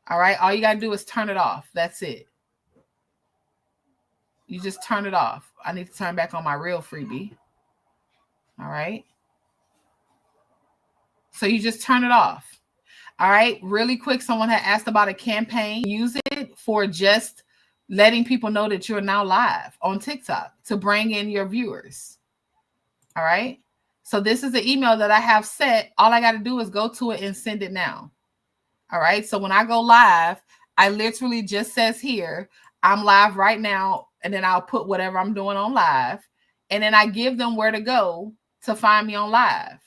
All right. All you got to do is turn it off. That's it. You just turn it off. I need to turn back on my real freebie. All right. So you just turn it off. All right. Really quick. Someone had asked about a campaign. Use it for just letting people know that you're now live on TikTok to bring in your viewers. All right. So this is the email that I have set. All I got to do is go to it and send it now. All right. So when I go live, I literally just says here, I'm live right now. And then I'll put whatever I'm doing on live. And then I give them where to go to find me on live.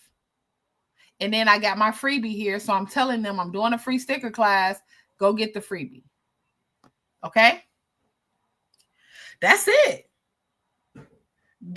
And then I got my freebie here. So I'm telling them I'm doing a free sticker class. Go get the freebie. Okay. That's it.